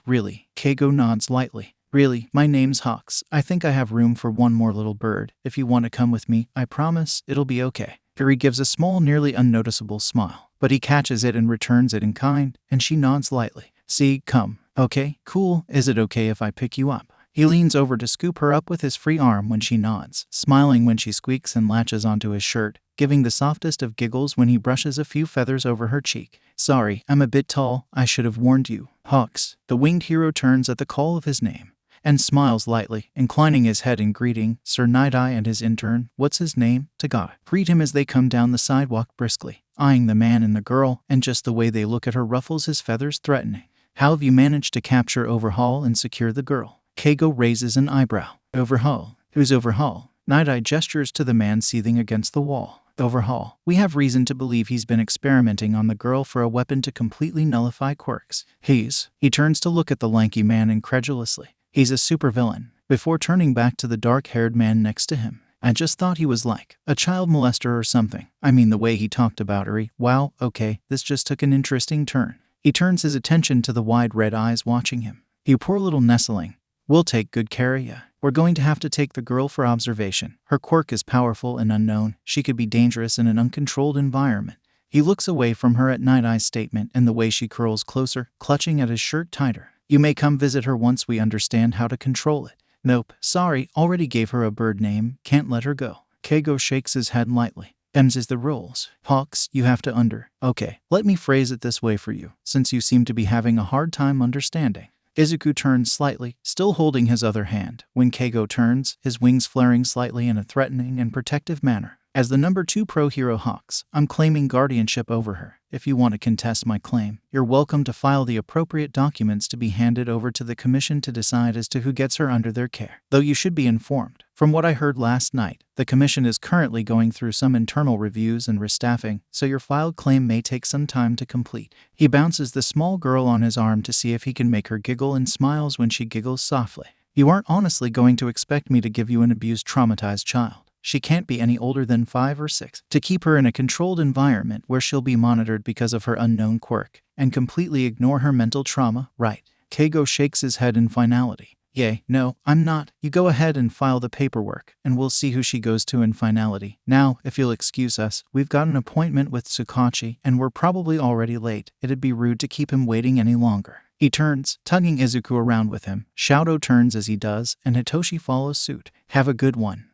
Really? Keigo nods lightly. Really, my name's Hawks. I think I have room for one more little bird. If you want to come with me, I promise it'll be okay. Eri gives a small, nearly unnoticeable smile, but he catches it and returns it in kind, and she nods lightly. See, come. Okay, cool. Is it okay if I pick you up? He leans over to scoop her up with his free arm when she nods, smiling when she squeaks and latches onto his shirt, giving the softest of giggles when he brushes a few feathers over her cheek. Sorry, I'm a bit tall. I should have warned you. Hawks. The winged hero turns at the call of his name and smiles lightly, inclining his head in greeting. Sir Night-Eye and his intern, what's his name? Taga, greet him as they come down the sidewalk briskly, eyeing the man and the girl, and just the way they look at her ruffles his feathers threatening. How have you managed to capture Overhaul and secure the girl? Keigo raises an eyebrow. Overhaul? Who's Overhaul? Night-Eye gestures to the man seething against the wall. Overhaul. We have reason to believe he's been experimenting on the girl for a weapon to completely nullify quirks. He turns to look at the lanky man incredulously. He's a supervillain, before turning back to the dark-haired man next to him. I just thought he was like a child molester or something. I mean, the way he talked about her. Wow, okay, this just took an interesting turn. He turns his attention to the wide red eyes watching him. You poor little nestling. We'll take good care of ya. We're going to have to take the girl for observation. Her quirk is powerful and unknown. She could be dangerous in an uncontrolled environment. He looks away from her at Night-Eye's statement and the way she curls closer, clutching at his shirt tighter. You may come visit her once we understand how to control it. Nope, sorry, already gave her a bird name, can't let her go. Keigo shakes his head lightly. Them's is the rules. Hawks, you have to Okay, let me phrase it this way for you, since you seem to be having a hard time understanding. Izuku turns slightly, still holding his other hand, when Keigo turns, his wings flaring slightly in a threatening and protective manner. As the number 2 pro hero Hawks, I'm claiming guardianship over her. If you want to contest my claim, you're welcome to file the appropriate documents to be handed over to the commission to decide as to who gets her under their care. Though you should be informed. From what I heard last night, the commission is currently going through some internal reviews and restaffing, so your filed claim may take some time to complete. He bounces the small girl on his arm to see if he can make her giggle and smiles when she giggles softly. You aren't honestly going to expect me to give you an abused, traumatized child. She can't be any older than 5 or 6. To keep her in a controlled environment where she'll be monitored because of her unknown quirk, and completely ignore her mental trauma, right? Keigo shakes his head in finality. Yay, no, I'm not. You go ahead and file the paperwork, and we'll see who she goes to in finality. Now, if you'll excuse us, we've got an appointment with Tsukachi, and we're probably already late. It'd be rude to keep him waiting any longer. He turns, tugging Izuku around with him. Shadow turns as he does, and Hitoshi follows suit. Have a good one.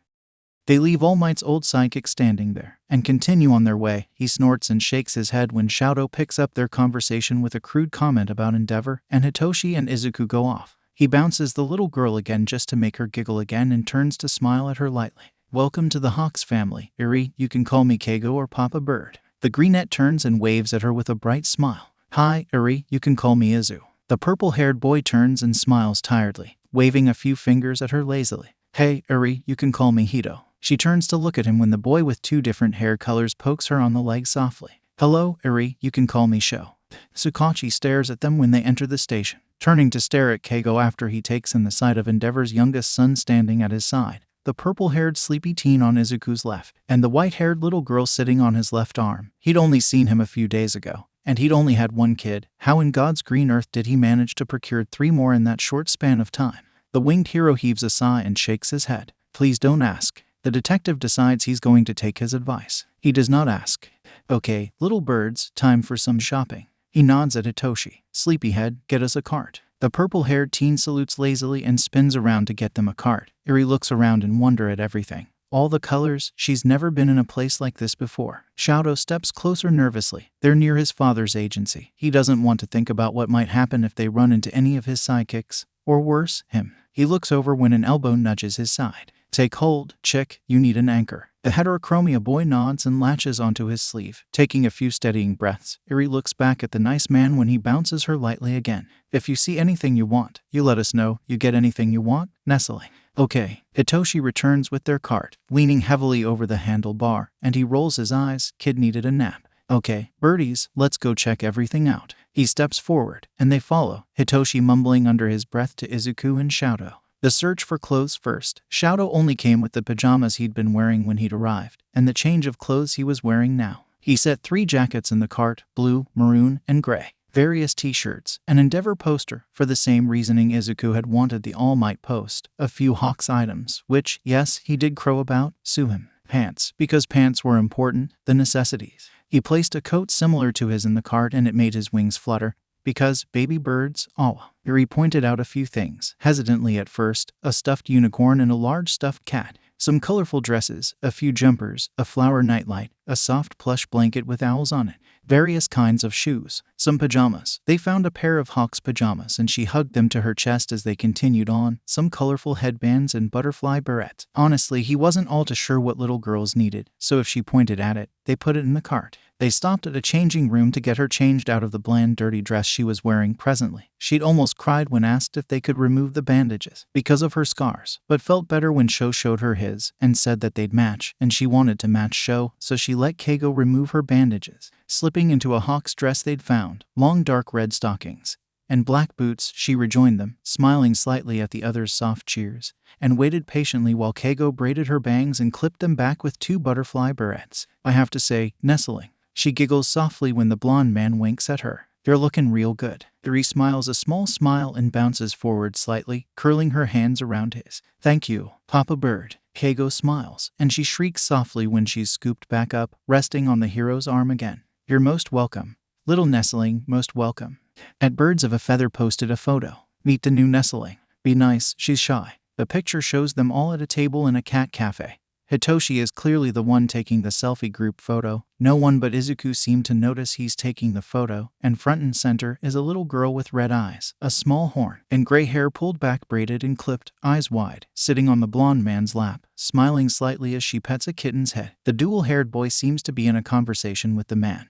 They leave All Might's old sidekick standing there, and continue on their way. He snorts and shakes his head when Shadow picks up their conversation with a crude comment about Endeavor, and Hitoshi and Izuku go off. He bounces the little girl again just to make her giggle again and turns to smile at her lightly. Welcome to the Hawks family. Iri, you can call me Keigo or Papa Bird. The greenette turns and waves at her with a bright smile. Hi, Iri, you can call me Izu. The purple-haired boy turns and smiles tiredly, waving a few fingers at her lazily. Hey, Iri, you can call me Hito. She turns to look at him when the boy with 2 different hair colors pokes her on the leg softly. Hello, Iri, you can call me Sho. Tsukachi stares at them when they enter the station, turning to stare at Keigo after he takes in the sight of Endeavor's youngest son standing at his side, the purple-haired sleepy teen on Izuku's left, and the white-haired little girl sitting on his left arm. He'd only seen him a few days ago, and he'd only had 1 kid. How in God's green earth did he manage to procure 3 more in that short span of time? The winged hero heaves a sigh and shakes his head. Please don't ask. The detective decides he's going to take his advice. He does not ask. Okay, little birds, time for some shopping. He nods at Hitoshi. Sleepyhead, get us a cart. The purple-haired teen salutes lazily and spins around to get them a cart. Iri looks around in wonder at everything. All the colors, she's never been in a place like this before. Shadow steps closer nervously. They're near his father's agency. He doesn't want to think about what might happen if they run into any of his sidekicks. Or worse, him. He looks over when an elbow nudges his side. Take hold, chick, you need an anchor. The heterochromia boy nods and latches onto his sleeve, taking a few steadying breaths. Iri looks back at the nice man when he bounces her lightly again. If you see anything you want, you let us know. You get anything you want? Nestling. Okay. Hitoshi returns with their cart, leaning heavily over the handlebar, and he rolls his eyes. Kid needed a nap. Okay, birdies, let's go check everything out. He steps forward, and they follow, Hitoshi mumbling under his breath to Izuku and Shadow. The search for clothes first. Shadow only came with the pajamas he'd been wearing when he'd arrived, and the change of clothes he was wearing now. He set 3 jackets in the cart, blue, maroon, and gray. Various t-shirts, an Endeavor poster, for the same reasoning Izuku had wanted the All Might post, a few Hawks items, which, yes, he did crow about, sue him. Pants, because pants were important, the necessities. He placed a coat similar to his in the cart and it made his wings flutter. Because baby birds, oh. Yuri pointed out a few things, hesitantly at first, a stuffed unicorn and a large stuffed cat. Some colorful dresses, a few jumpers, a flower nightlight, a soft plush blanket with owls on it, various kinds of shoes, some pajamas. They found a pair of Hawk's pajamas and she hugged them to her chest as they continued on, some colorful headbands and butterfly barrettes. Honestly, he wasn't all too sure what little girls needed, so if she pointed at it, they put it in the cart. They stopped at a changing room to get her changed out of the bland, dirty dress she was wearing presently. She'd almost cried when asked if they could remove the bandages because of her scars, but felt better when Sho showed her his and said that they'd match, and she wanted to match Sho, so she let Keigo remove her bandages. Slipping into a Hawk's dress they'd found, long dark red stockings, and black boots, she rejoined them, smiling slightly at the others' soft cheers, and waited patiently while Keigo braided her bangs and clipped them back with 2 butterfly barrettes. I have to say, nestling. She giggles softly when the blonde man winks at her. You're looking real good. Yuri smiles a small smile and bounces forward slightly, curling her hands around his. Thank you, Papa Bird. Keigo smiles, and she shrieks softly when she's scooped back up, resting on the hero's arm again. You're most welcome. Little nestling, most welcome. At Birds of a Feather posted a photo. Meet the new nestling. Be nice, she's shy. The picture shows them all at a table in a cat cafe. Hitoshi is clearly the one taking the selfie group photo. No one but Izuku seemed to notice he's taking the photo, and front and center is a little girl with red eyes, a small horn, and gray hair pulled back, braided and clipped, eyes wide, sitting on the blonde man's lap, smiling slightly as she pets a kitten's head. The dual-haired boy seems to be in a conversation with the man,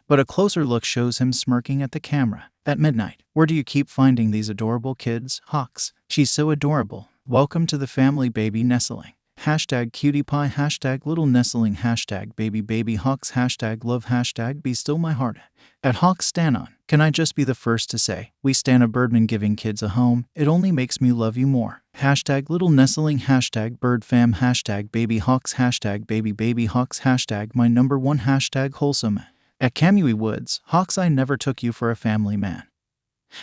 but a closer look shows him smirking at the camera. At midnight, where do you keep finding these adorable kids, Hawks? She's so adorable. Welcome to the family, baby nestling. Hashtag cutie pie, hashtag little nestling, hashtag baby Hawks, hashtag love, hashtag be still my heart. At Hawks Stan On, can I just be the first to say, we stan a Birdman giving kids a home, it only makes me love you more. Hashtag little nestling, hashtag bird fam, hashtag baby Hawks, hashtag baby Hawks, hashtag my number one, hashtag wholesome. At Kamui Woods, Hawks, I never took you for a family man.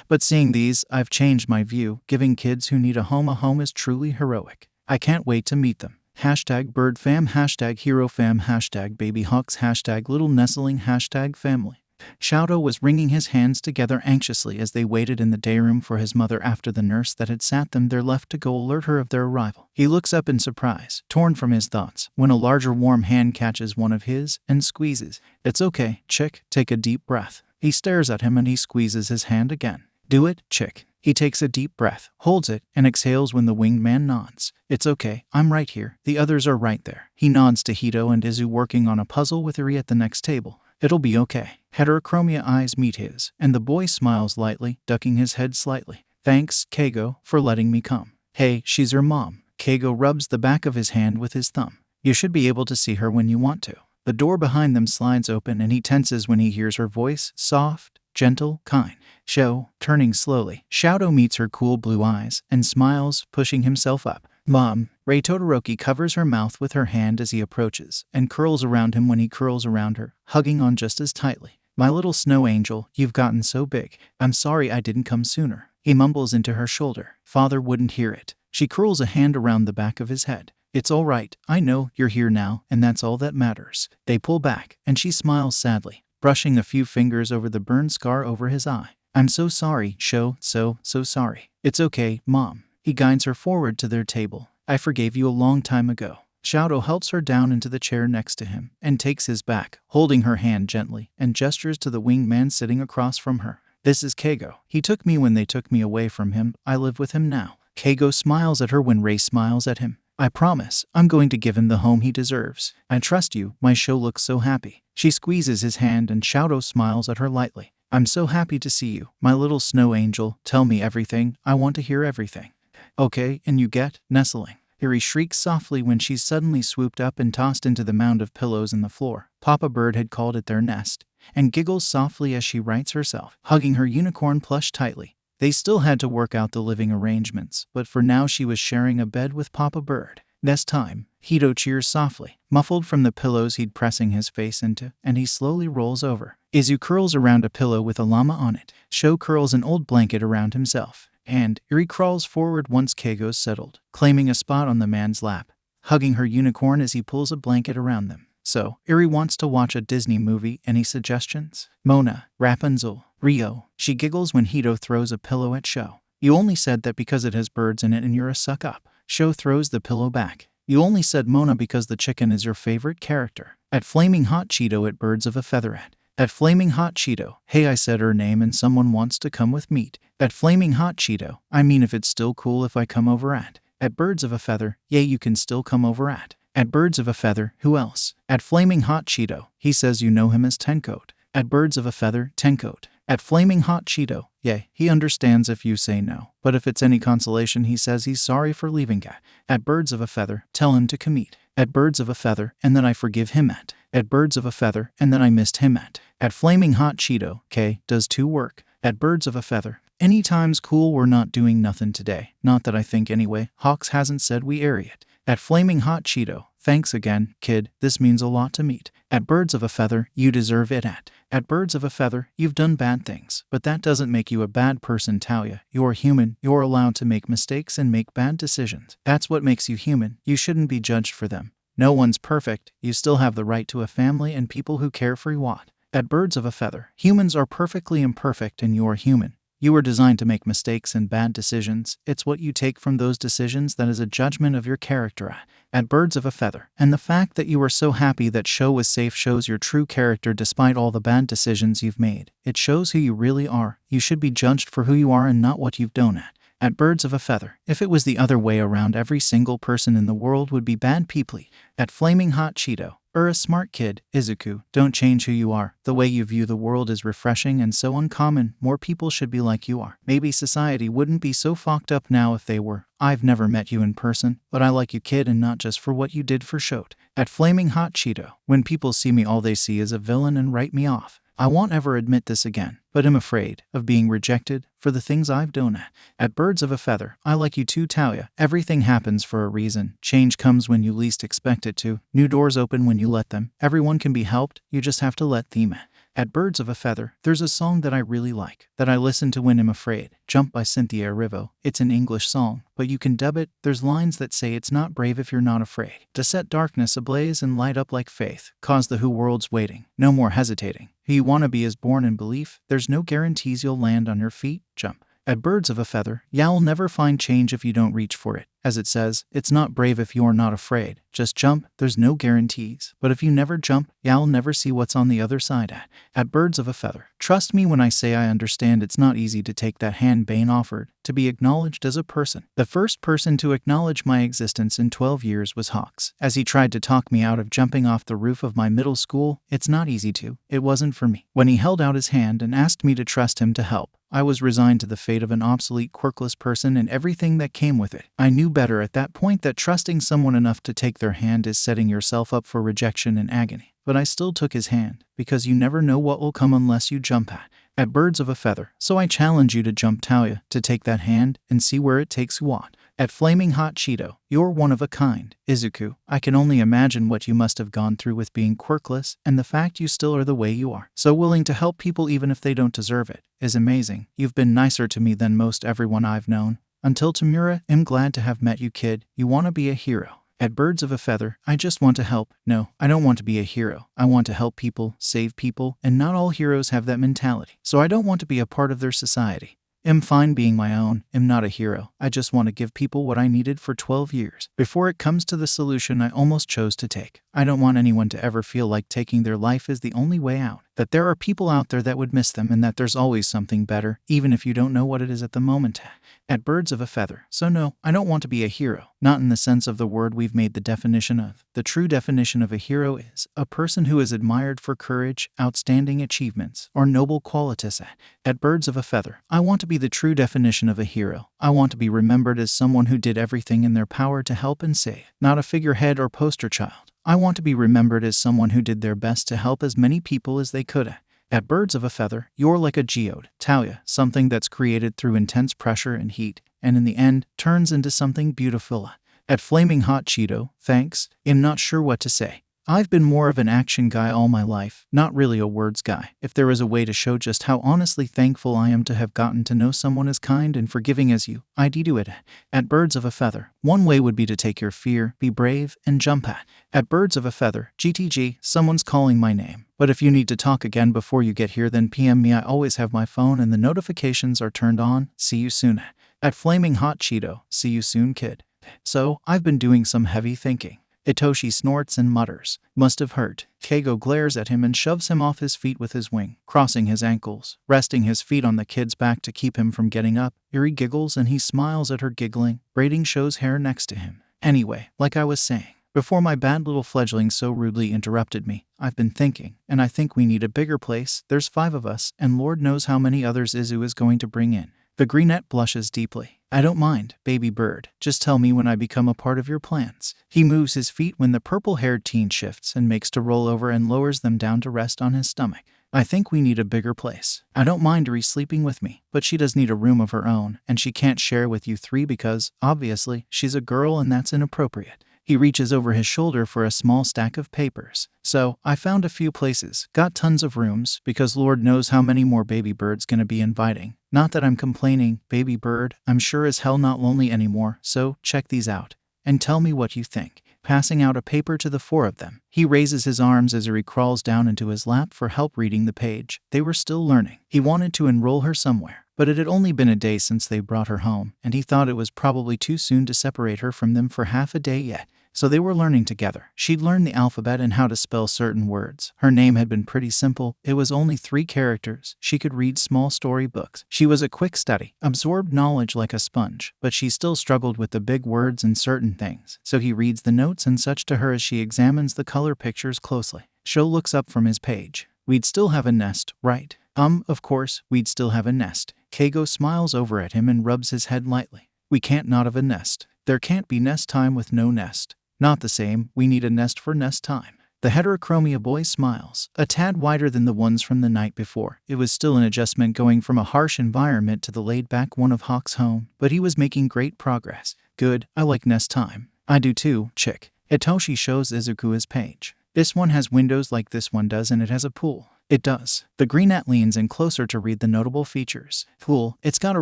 But seeing these, I've changed my view. Giving kids who need a home is truly heroic. I can't wait to meet them. Hashtag bird fam, hashtag hero fam, hashtag baby Hawks, hashtag little nestling, hashtag family. Shoto was wringing his hands together anxiously as they waited in the day room for his mother after the nurse that had sat them there left to go alert her of their arrival. He looks up in surprise, torn from his thoughts, when a larger warm hand catches one of his and squeezes. It's okay, chick, take a deep breath. He stares at him and he squeezes his hand again. Do it, chick. He takes a deep breath, holds it, and exhales when the winged man nods. It's okay, I'm right here. The others are right there. He nods to Hito and Izu working on a puzzle with Eri at the next table. It'll be okay. Heterochromia eyes meet his, and the boy smiles lightly, ducking his head slightly. Thanks, Keigo, for letting me come. Hey, she's her mom. Keigo rubs the back of his hand with his thumb. You should be able to see her when you want to. The door behind them slides open and he tenses when he hears her voice, soft, gentle, kind. Sho, turning slowly, Shoto meets her cool blue eyes and smiles, pushing himself up. Mom. Rei Todoroki covers her mouth with her hand as he approaches and curls around him when he curls around her, hugging on just as tightly. My little snow angel, you've gotten so big. I'm sorry I didn't come sooner. He mumbles into her shoulder. Father wouldn't hear it. She curls a hand around the back of his head. It's all right. I know you're here now, and that's all that matters. They pull back, and she smiles sadly, brushing a few fingers over the burn scar over his eye. I'm so sorry, Sho, so sorry. It's okay, Mom. He guides her forward to their table. I forgave you a long time ago. Shoto helps her down into the chair next to him and takes his back, holding her hand gently, and gestures to the winged man sitting across from her. This is Keigo. He took me when they took me away from him. I live with him now. Keigo smiles at her when Rei smiles at him. I promise, I'm going to give him the home he deserves. I trust you. My Sho looks so happy. She squeezes his hand and Shoto smiles at her lightly. I'm so happy to see you, my little snow angel. Tell me everything. I want to hear everything. Okay, and you get nestling. Eri shrieks softly when she's suddenly swooped up and tossed into the mound of pillows in the floor. Papa Bird had called it their nest, and giggles softly as she rights herself, hugging her unicorn plush tightly. They still had to work out the living arrangements, but for now she was sharing a bed with Papa Bird. This time, Hito cheers softly, muffled from the pillows he'd pressing his face into, and he slowly rolls over. Izu curls around a pillow with a llama on it. Sho curls an old blanket around himself, and Eri crawls forward once Keigo's settled, claiming a spot on the man's lap, hugging her unicorn as he pulls a blanket around them. So, Eri wants to watch a Disney movie. Any suggestions? Mona, Rapunzel, Rio. She giggles when Hito throws a pillow at Sho. You only said that because it has birds in it and you're a suck-up. Sho throws the pillow back. You only said Mona because the chicken is your favorite character. At Flaming Hot Cheeto at Birds of a Feather at Flaming Hot Cheeto, hey, I said her name and someone wants to come with meat. At Flaming Hot Cheeto, I mean if it's still cool if I come over at Birds of a Feather, yeah, you can still come over at Birds of a Feather, who else? At Flaming Hot Cheeto, he says you know him as Tencoat. At Birds of a Feather, Tencoat. At Flaming Hot Cheeto, yeah, he understands if you say no. But if it's any consolation, he says he's sorry for leaving at Birds of a Feather, tell him to come eat. At Birds of a Feather, and then I forgive him at Birds of a Feather, and then I missed him at Flaming Hot Cheeto, K, does 2 work. At Birds of a Feather, anytime's cool, we're not doing nothing today. Not that I think anyway, Hawks hasn't said we airy it. At Flaming Hot Cheeto, thanks again, kid, this means a lot to meet. At Birds of a Feather, you deserve it at Birds of a Feather, you've done bad things, but that doesn't make you a bad person, Talia. You're human, you're allowed to make mistakes and make bad decisions. That's what makes you human, you shouldn't be judged for them. No one's perfect, you still have the right to a family and people who care for you. At Birds of a Feather, humans are perfectly imperfect and you're human. You were designed to make mistakes and bad decisions. It's what you take from those decisions that is a judgment of your character at Birds of a Feather. And the fact that you were so happy that Sho was safe shows your true character despite all the bad decisions you've made. It shows who you really are. You should be judged for who you are and not what you've done at Birds of a Feather. If it was the other way around, every single person in the world would be bad people. At Flaming Hot Cheeto, a smart kid, Izuku, don't change who you are. The way you view the world is refreshing and so uncommon. More people should be like you are. Maybe society wouldn't be so fucked up now if they were. I've never met you in person, but I like you, kid, and not just for what you did for Shote. At Flaming Hot Cheeto, when people see me all they see is a villain and write me off. I won't ever admit this again, but am afraid of being rejected for the things I've done at Birds of a Feather. I like you too, Talia. Everything happens for a reason. Change comes when you least expect it to. New doors open when you let them. Everyone can be helped, you just have to let them. At Birds of a Feather, there's a song that I really like, that I listen to when I'm afraid. Jump by Cynthia Erivo. It's an English song, but you can dub it. There's lines that say it's not brave if you're not afraid. To set darkness ablaze and light up like faith. Cause the who world's waiting. No more hesitating. Who you wanna be is born in belief. There's no guarantees you'll land on your feet. Jump. At Birds of a Feather, you'll never find change if you don't reach for it. As it says, it's not brave if you're not afraid. Just jump, there's no guarantees. But if you never jump, you'll never see what's on the other side. At Birds of a Feather, trust me when I say I understand it's not easy to take that hand Bane offered, to be acknowledged as a person. The first person to acknowledge my existence in 12 years was Hawks. As he tried to talk me out of jumping off the roof of my middle school, it's not easy to. It wasn't for me. When he held out his hand and asked me to trust him to help, I was resigned to the fate of an obsolete, quirkless person and everything that came with it. I knew better at that point that trusting someone enough to take their hand is setting yourself up for rejection and agony. But I still took his hand, because you never know what will come unless you jump at Birds of a Feather. So I challenge you to jump, Talia, to take that hand and see where it takes you on. At Flaming Hot Cheeto, you're one of a kind. Izuku, I can only imagine what you must have gone through with being quirkless, and the fact you still are the way you are, so willing to help people even if they don't deserve it, is amazing. You've been nicer to me than most everyone I've known. Until Tamura, I'm glad to have met you, kid. You want to be a hero. At Birds of a Feather, I just want to help. No, I don't want to be a hero. I want to help people, save people, and not all heroes have that mentality. So I don't want to be a part of their society. I'm fine being my own. I'm not a hero. I just want to give people what I needed for 12 years. Before it comes to the solution I almost chose to take. I don't want anyone to ever feel like taking their life is the only way out. That there are people out there that would miss them and that there's always something better, even if you don't know what it is at the moment. At Birds of a Feather. So no, I don't want to be a hero. Not in the sense of the word we've made the definition of. The true definition of a hero is a person who is admired for courage, outstanding achievements, or noble qualities. At Birds of a Feather, I want to be the true definition of a hero. I want to be remembered as someone who did everything in their power to help and save, not a figurehead or poster child. I want to be remembered as someone who did their best to help as many people as they could. At Birds of a Feather, you're like a geode, Talia, something that's created through intense pressure and heat, and in the end, turns into something beautiful. At Flaming Hot Cheeto, thanks. I'm not sure what to say. I've been more of an action guy all my life, not really a words guy. If there is a way to show just how honestly thankful I am to have gotten to know someone as kind and forgiving as you, I'd do it. At Birds of a Feather, one way would be to take your fear, be brave, and jump at Birds of a Feather, GTG, someone's calling my name. But if you need to talk again before you get here, then PM me. I always have my phone and the notifications are turned on. See you soon. At Flaming Hot Cheeto, see you soon, kid. So, I've been doing some heavy thinking. Itoshi snorts and mutters, must have hurt. Keigo glares at him and shoves him off his feet with his wing, crossing his ankles, resting his feet on the kid's back to keep him from getting up. Eri giggles and he smiles at her giggling, braiding Sho's hair next to him. Anyway, like I was saying, before my bad little fledgling so rudely interrupted me, I've been thinking, and I think we need a bigger place. There's 5 of us, and Lord knows how many others Izu is going to bring in. The greenette blushes deeply. I don't mind, baby bird. Just tell me when I become a part of your plans. He moves his feet when the purple-haired teen shifts and makes to roll over and lowers them down to rest on his stomach. I think we need a bigger place. I don't mind Eri sleeping with me, but she does need a room of her own, and she can't share with you 3 because, obviously, she's a girl and that's inappropriate. He reaches over his shoulder for a small stack of papers. So, I found a few places, got tons of rooms, because Lord knows how many more baby birds gonna be inviting. Not that I'm complaining, baby bird, I'm sure as hell not lonely anymore, so check these out. And tell me what you think. Passing out a paper to the 4 of them. He raises his arms as Eri crawls down into his lap for help reading the page. They were still learning. He wanted to enroll her somewhere, but it had only been a day since they brought her home, and he thought it was probably too soon to separate her from them for half a day yet. So they were learning together. She'd learned the alphabet and how to spell certain words. Her name had been pretty simple. It was only 3 characters. She could read small story books. She was a quick study, absorbed knowledge like a sponge, but she still struggled with the big words and certain things. So he reads the notes and such to her as she examines the color pictures closely. Sho looks up from his page. We'd still have a nest, right? Of course, we'd still have a nest. Keigo smiles over at him and rubs his head lightly. We can't not have a nest. There can't be nest time with no nest. Not the same, we need a nest for nest time. The heterochromia boy smiles, a tad wider than the ones from the night before. It was still an adjustment going from a harsh environment to the laid-back one of Hawk's home, but he was making great progress. Good, I like nest time. I do too, chick. Itoshi shows Izuku his page. This one has windows like this one does and it has a pool. It does. The greenette leans in closer to read the notable features. Pool, it's got a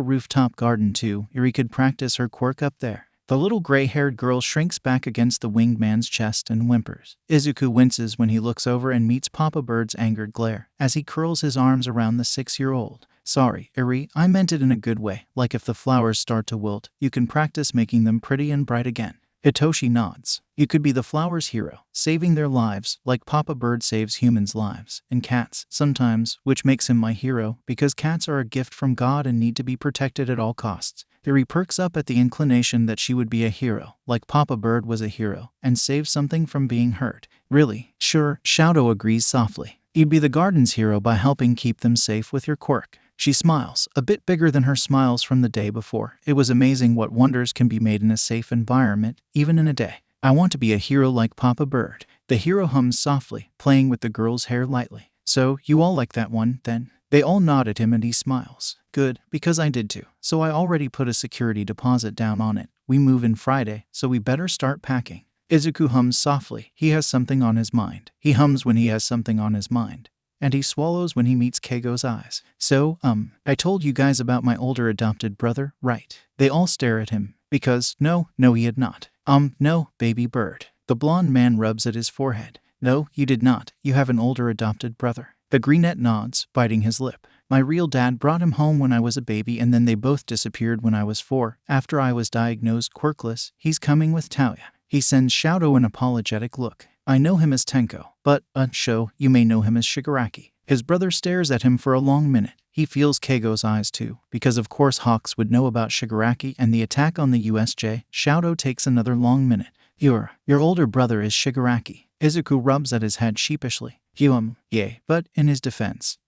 rooftop garden too. Eri could practice her quirk up there. The little gray-haired girl shrinks back against the winged man's chest and whimpers. Izuku winces when he looks over and meets Papa Bird's angered glare, as he curls his arms around the 6-year-old. Sorry, Eri, I meant it in a good way, like if the flowers start to wilt, you can practice making them pretty and bright again. Hitoshi nods. You could be the flowers' hero, saving their lives, like Papa Bird saves humans' lives, and cats, sometimes, which makes him my hero, because cats are a gift from God and need to be protected at all costs. Eri perks up at the inclination that she would be a hero, like Papa Bird was a hero, and save something from being hurt. Really? Sure, Shadow agrees softly. You'd be the garden's hero by helping keep them safe with your quirk. She smiles, a bit bigger than her smiles from the day before. It was amazing what wonders can be made in a safe environment, even in a day. I want to be a hero like Papa Bird. The hero hums softly, playing with the girl's hair lightly. So, you all like that one, then? They all nod at him and he smiles. Good, because I did too. So I already put a security deposit down on it. We move in Friday, so we better start packing. Izuku hums softly. He has something on his mind. He hums when he has something on his mind. And he swallows when he meets Keigo's eyes. So, I told you guys about my older adopted brother, right? They all stare at him, because, no, he had not. No, baby bird. The blonde man rubs at his forehead. No, you did not. You have an older adopted brother. The greenette nods, biting his lip. My real dad brought him home when I was a baby and then they both disappeared when I was 4. After I was diagnosed quirkless, he's coming with Taoya. He sends Shadow an apologetic look. I know him as Tenko, but, Sho, you may know him as Shigaraki. His brother stares at him for a long minute. He feels Keigo's eyes too, because of course Hawks would know about Shigaraki and the attack on the USJ. Shadow takes another long minute. Your older brother is Shigaraki. Izuku rubs at his head sheepishly. Yeah, but in his defense,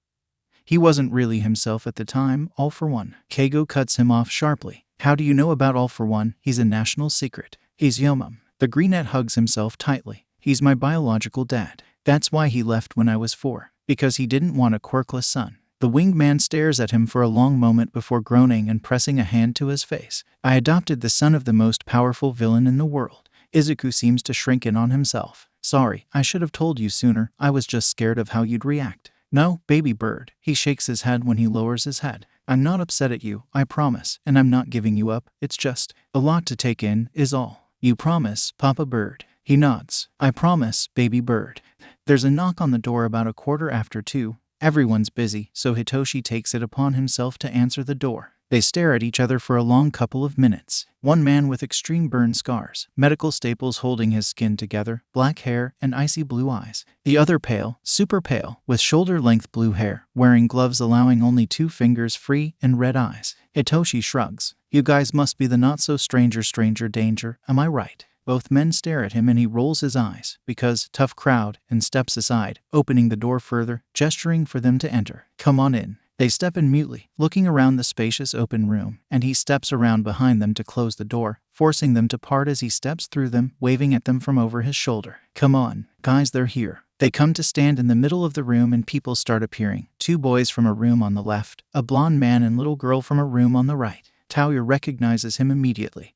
he wasn't really himself at the time, all for one. Keigo cuts him off sharply. How do you know about all for one? He's a national secret. He's Yomam. The greenette hugs himself tightly. He's my biological dad. That's why he left when I was 4. Because he didn't want a quirkless son. The winged man stares at him for a long moment before groaning and pressing a hand to his face. I adopted the son of the most powerful villain in the world. Izuku seems to shrink in on himself. Sorry, I should have told you sooner. I was just scared of how you'd react. No, baby bird. He shakes his head when he lowers his head. I'm not upset at you, I promise, and I'm not giving you up. It's just a lot to take in, is all. You promise, Papa Bird? He nods. I promise, baby bird. There's a knock on the door about 2:15. Everyone's busy, so Hitoshi takes it upon himself to answer the door. They stare at each other for a long couple of minutes. One man with extreme burn scars, medical staples holding his skin together, black hair, and icy blue eyes. The other pale, super pale, with shoulder-length blue hair, wearing gloves allowing only 2 fingers free, and red eyes. Hitoshi shrugs. You guys must be the not-so-stranger danger, am I right? Both men stare at him and he rolls his eyes, because, tough crowd, and steps aside, opening the door further, gesturing for them to enter. Come on in. They step in mutely, looking around the spacious open room, and he steps around behind them to close the door, forcing them to part as he steps through them, waving at them from over his shoulder. Come on, guys, they're here. They come to stand in the middle of the room and people start appearing. 2 boys from a room on the left, a blonde man and little girl from a room on the right. Taoya recognizes him immediately.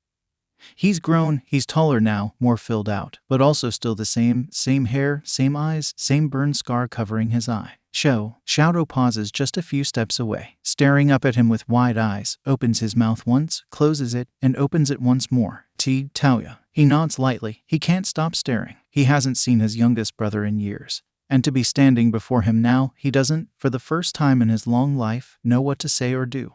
He's grown, he's taller now, more filled out, but also still the same hair, same eyes, same burn scar covering his eye. Shadow pauses just a few steps away, staring up at him with wide eyes, opens his mouth once, closes it, and opens it once more. Taoya. He nods lightly. He can't stop staring. He hasn't seen his youngest brother in years. And to be standing before him now, he doesn't, for the first time in his long life, know what to say or do.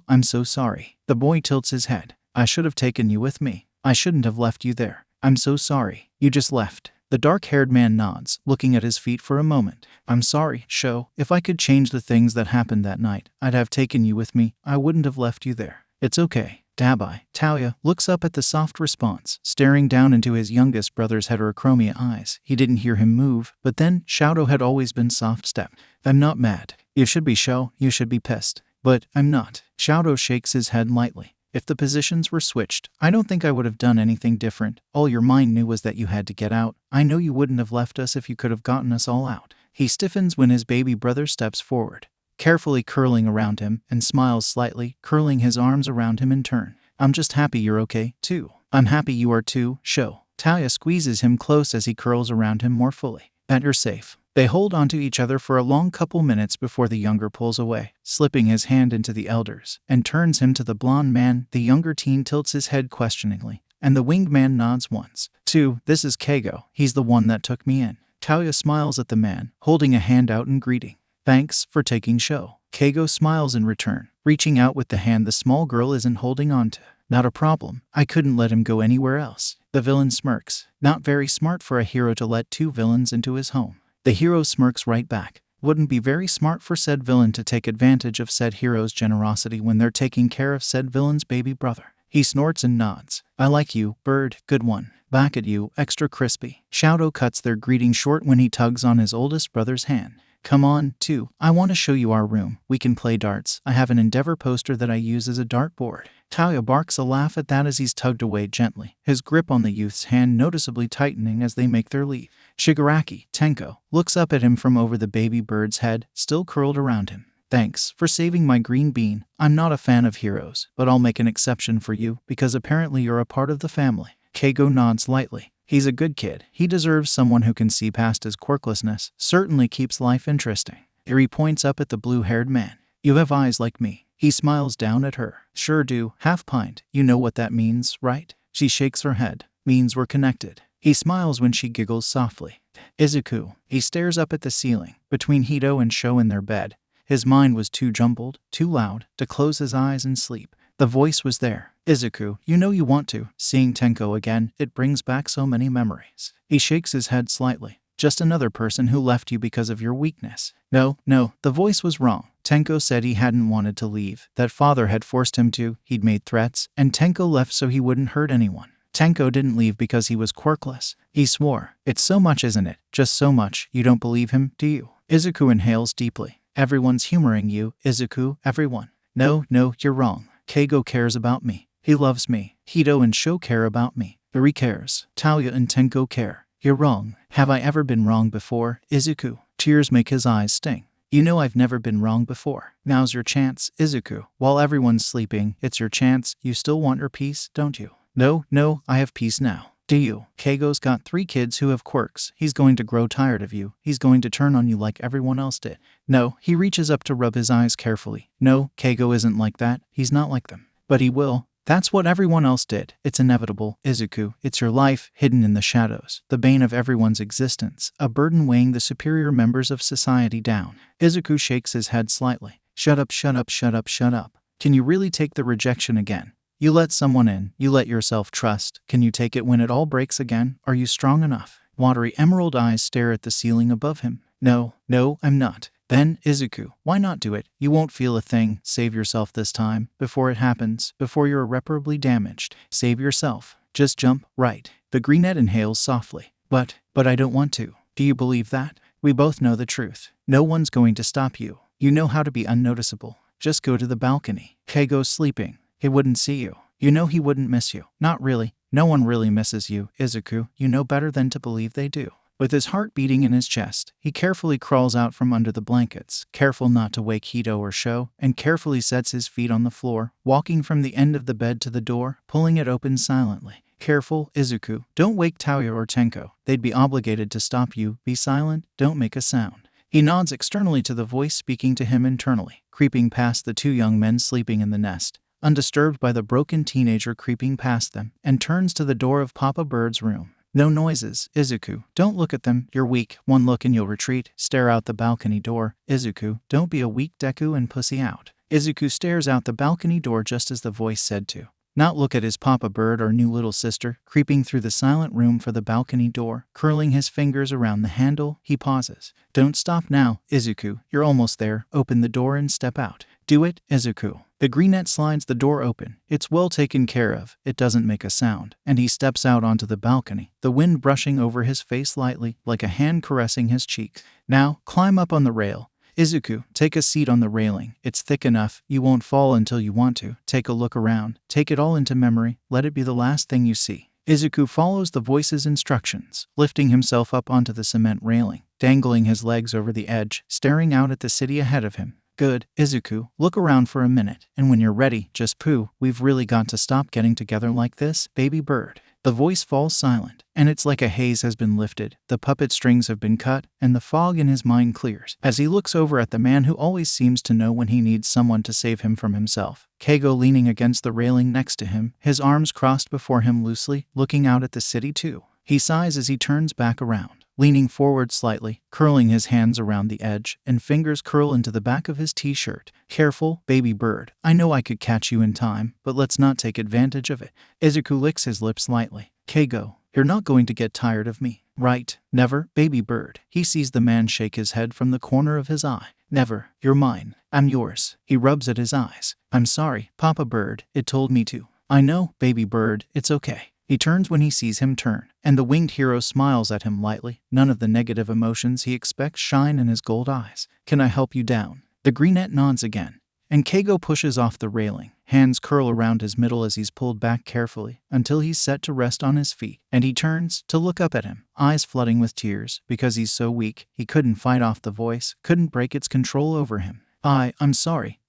I'm so sorry. The boy tilts his head. I should have taken you with me. I shouldn't have left you there. I'm so sorry. You just left. The dark-haired man nods, looking at his feet for a moment. I'm sorry, If I could change the things that happened that night, I'd have taken you with me. I wouldn't have left you there. It's okay. Dabai. Taoya looks up at the soft response, staring down into his youngest brother's heterochromia eyes. He didn't hear him move, but then Shadow had always been soft-stepped. I'm not mad. You should be you should be pissed. But I'm not. Shadow shakes his head lightly. If the positions were switched, I don't think I would have done anything different. All your mind knew was that you had to get out. I know you wouldn't have left us if you could have gotten us all out. He stiffens when his baby brother steps forward, carefully curling around him, and smiles slightly, curling his arms around him in turn. I'm just happy you're okay, too. I'm happy you are too, Taoya squeezes him close as he curls around him more fully. That you're safe. They hold onto each other for a long couple minutes before the younger pulls away, slipping his hand into the elder's, and turns him to the blonde man. The younger teen tilts his head questioningly, and the winged man nods once. This is Keigo. He's the one that took me in. Taoya smiles at the man, holding a hand out in greeting. Thanks for taking Keigo smiles in return, reaching out with the hand the small girl isn't holding onto. Not a problem. I couldn't let him go anywhere else. The villain smirks. Not very smart for a hero to let 2 villains into his home. The hero smirks right back. Wouldn't be very smart for said villain to take advantage of said hero's generosity when they're taking care of said villain's baby brother. He snorts and nods. I like you, bird, good one. Back at you, extra crispy. Shadow cuts their greeting short when he tugs on his oldest brother's hand. Come on, I want to show you our room. We can play darts. I have an Endeavor poster that I use as a dartboard. Taoya barks a laugh at that as he's tugged away gently, his grip on the youth's hand noticeably tightening as they make their leave. Shigaraki, Tenko, looks up at him from over the baby bird's head, still curled around him. Thanks for saving my green bean. I'm not a fan of heroes, but I'll make an exception for you, because apparently you're a part of the family. Keigo nods lightly. He's a good kid. He deserves someone who can see past his quirklessness. Certainly keeps life interesting. Eri points up at the blue-haired man. You have eyes like me. He smiles down at her. Sure do. Half pint. You know what that means, right? She shakes her head. Means we're connected. He smiles when she giggles softly. Izuku. He stares up at the ceiling, between Hito and Sho in their bed. His mind was too jumbled, too loud, to close his eyes and sleep. The voice was there. Izuku, you know you want to. Seeing Tenko again, it brings back so many memories. He shakes his head slightly. Just another person who left you because of your weakness. No, the voice was wrong. Tenko said he hadn't wanted to leave, that father had forced him to, he'd made threats, and Tenko left so he wouldn't hurt anyone. Tenko didn't leave because he was quirkless. He swore. It's so much, isn't it? Just so much. You don't believe him, do you? Izuku inhales deeply. Everyone's humoring you, Izuku, everyone. No, you're wrong. Keigo cares about me. He loves me. Hito and Sho care about me. Eri cares. Taoya and Tenko care. You're wrong. Have I ever been wrong before, Izuku? Tears make his eyes sting. You know I've never been wrong before. Now's your chance, Izuku. While everyone's sleeping, it's your chance. You still want your peace, don't you? No, I have peace now. Do you? Keigo's got 3 kids who have quirks. He's going to grow tired of you. He's going to turn on you like everyone else did. No, he reaches up to rub his eyes carefully. No, Keigo isn't like that. He's not like them. But he will. That's what everyone else did. It's inevitable, Izuku. It's your life, hidden in the shadows. The bane of everyone's existence. A burden weighing the superior members of society down. Izuku shakes his head slightly. Shut up, shut up, shut up, shut up. Can you really take the rejection again? You let someone in. You let yourself trust. Can you take it when it all breaks again? Are you strong enough? Watery emerald eyes stare at the ceiling above him. No, I'm not. Then, Izuku, why not do it? You won't feel a thing. Save yourself this time. Before it happens. Before you're irreparably damaged. Save yourself. Just jump, right. The greenette inhales softly. But I don't want to. Do you believe that? We both know the truth. No one's going to stop you. You know how to be unnoticeable. Just go to the balcony. Keigo's sleeping. He wouldn't see you. You know he wouldn't miss you. Not really. No one really misses you, Izuku. You know better than to believe they do. With his heart beating in his chest, he carefully crawls out from under the blankets, careful not to wake Hito or Sho, and carefully sets his feet on the floor, walking from the end of the bed to the door, pulling it open silently. Careful, Izuku. Don't wake Taoya or Tenko. They'd be obligated to stop you. Be silent. Don't make a sound. He nods externally to the voice speaking to him internally, creeping past the 2 young men sleeping in the nest, undisturbed by the broken teenager creeping past them, and turns to the door of Papa Bird's room. No noises, Izuku. Don't look at them. You're weak. One look and you'll retreat. Stare out the balcony door. Izuku, don't be a weak Deku and pussy out. Izuku stares out the balcony door just as the voice said to. Not look at his Papa Bird or new little sister, creeping through the silent room for the balcony door, curling his fingers around the handle, he pauses. Don't stop now, Izuku. You're almost there. Open the door and step out. Do it, Izuku. The greenette slides the door open. It's well taken care of. It doesn't make a sound. And he steps out onto the balcony, the wind brushing over his face lightly, like a hand caressing his cheeks. Now, climb up on the rail. Izuku, take a seat on the railing. It's thick enough. You won't fall until you want to. Take a look around. Take it all into memory. Let it be the last thing you see. Izuku follows the voice's instructions, lifting himself up onto the cement railing, dangling his legs over the edge, staring out at the city ahead of him. Good, Izuku, look around for a minute, and when you're ready, just poo. We've really got to stop getting together like this, baby bird. The voice falls silent, and it's like a haze has been lifted, the puppet strings have been cut, and the fog in his mind clears, as he looks over at the man who always seems to know when he needs someone to save him from himself. Keigo leaning against the railing next to him, his arms crossed before him loosely, looking out at the city too. He sighs as he turns back around, leaning forward slightly, curling his hands around the edge, and fingers curl into the back of his t-shirt. Careful, baby bird. I know I could catch you in time, but let's not take advantage of it. Izuku licks his lips lightly. Keigo, you're not going to get tired of me, right? Never, baby bird. He sees the man shake his head from the corner of his eye. Never. You're mine. I'm yours. He rubs at his eyes. I'm sorry, Papa Bird. It told me to. I know, baby bird. It's okay. He turns when he sees him turn, and the winged hero smiles at him lightly. None of the negative emotions he expects shine in his gold eyes. Can I help you down? The greenette nods again, and Keigo pushes off the railing. Hands curl around his middle as he's pulled back carefully, until he's set to rest on his feet, and he turns to look up at him, eyes flooding with tears, because he's so weak, he couldn't fight off the voice, couldn't break its control over him. I'm sorry,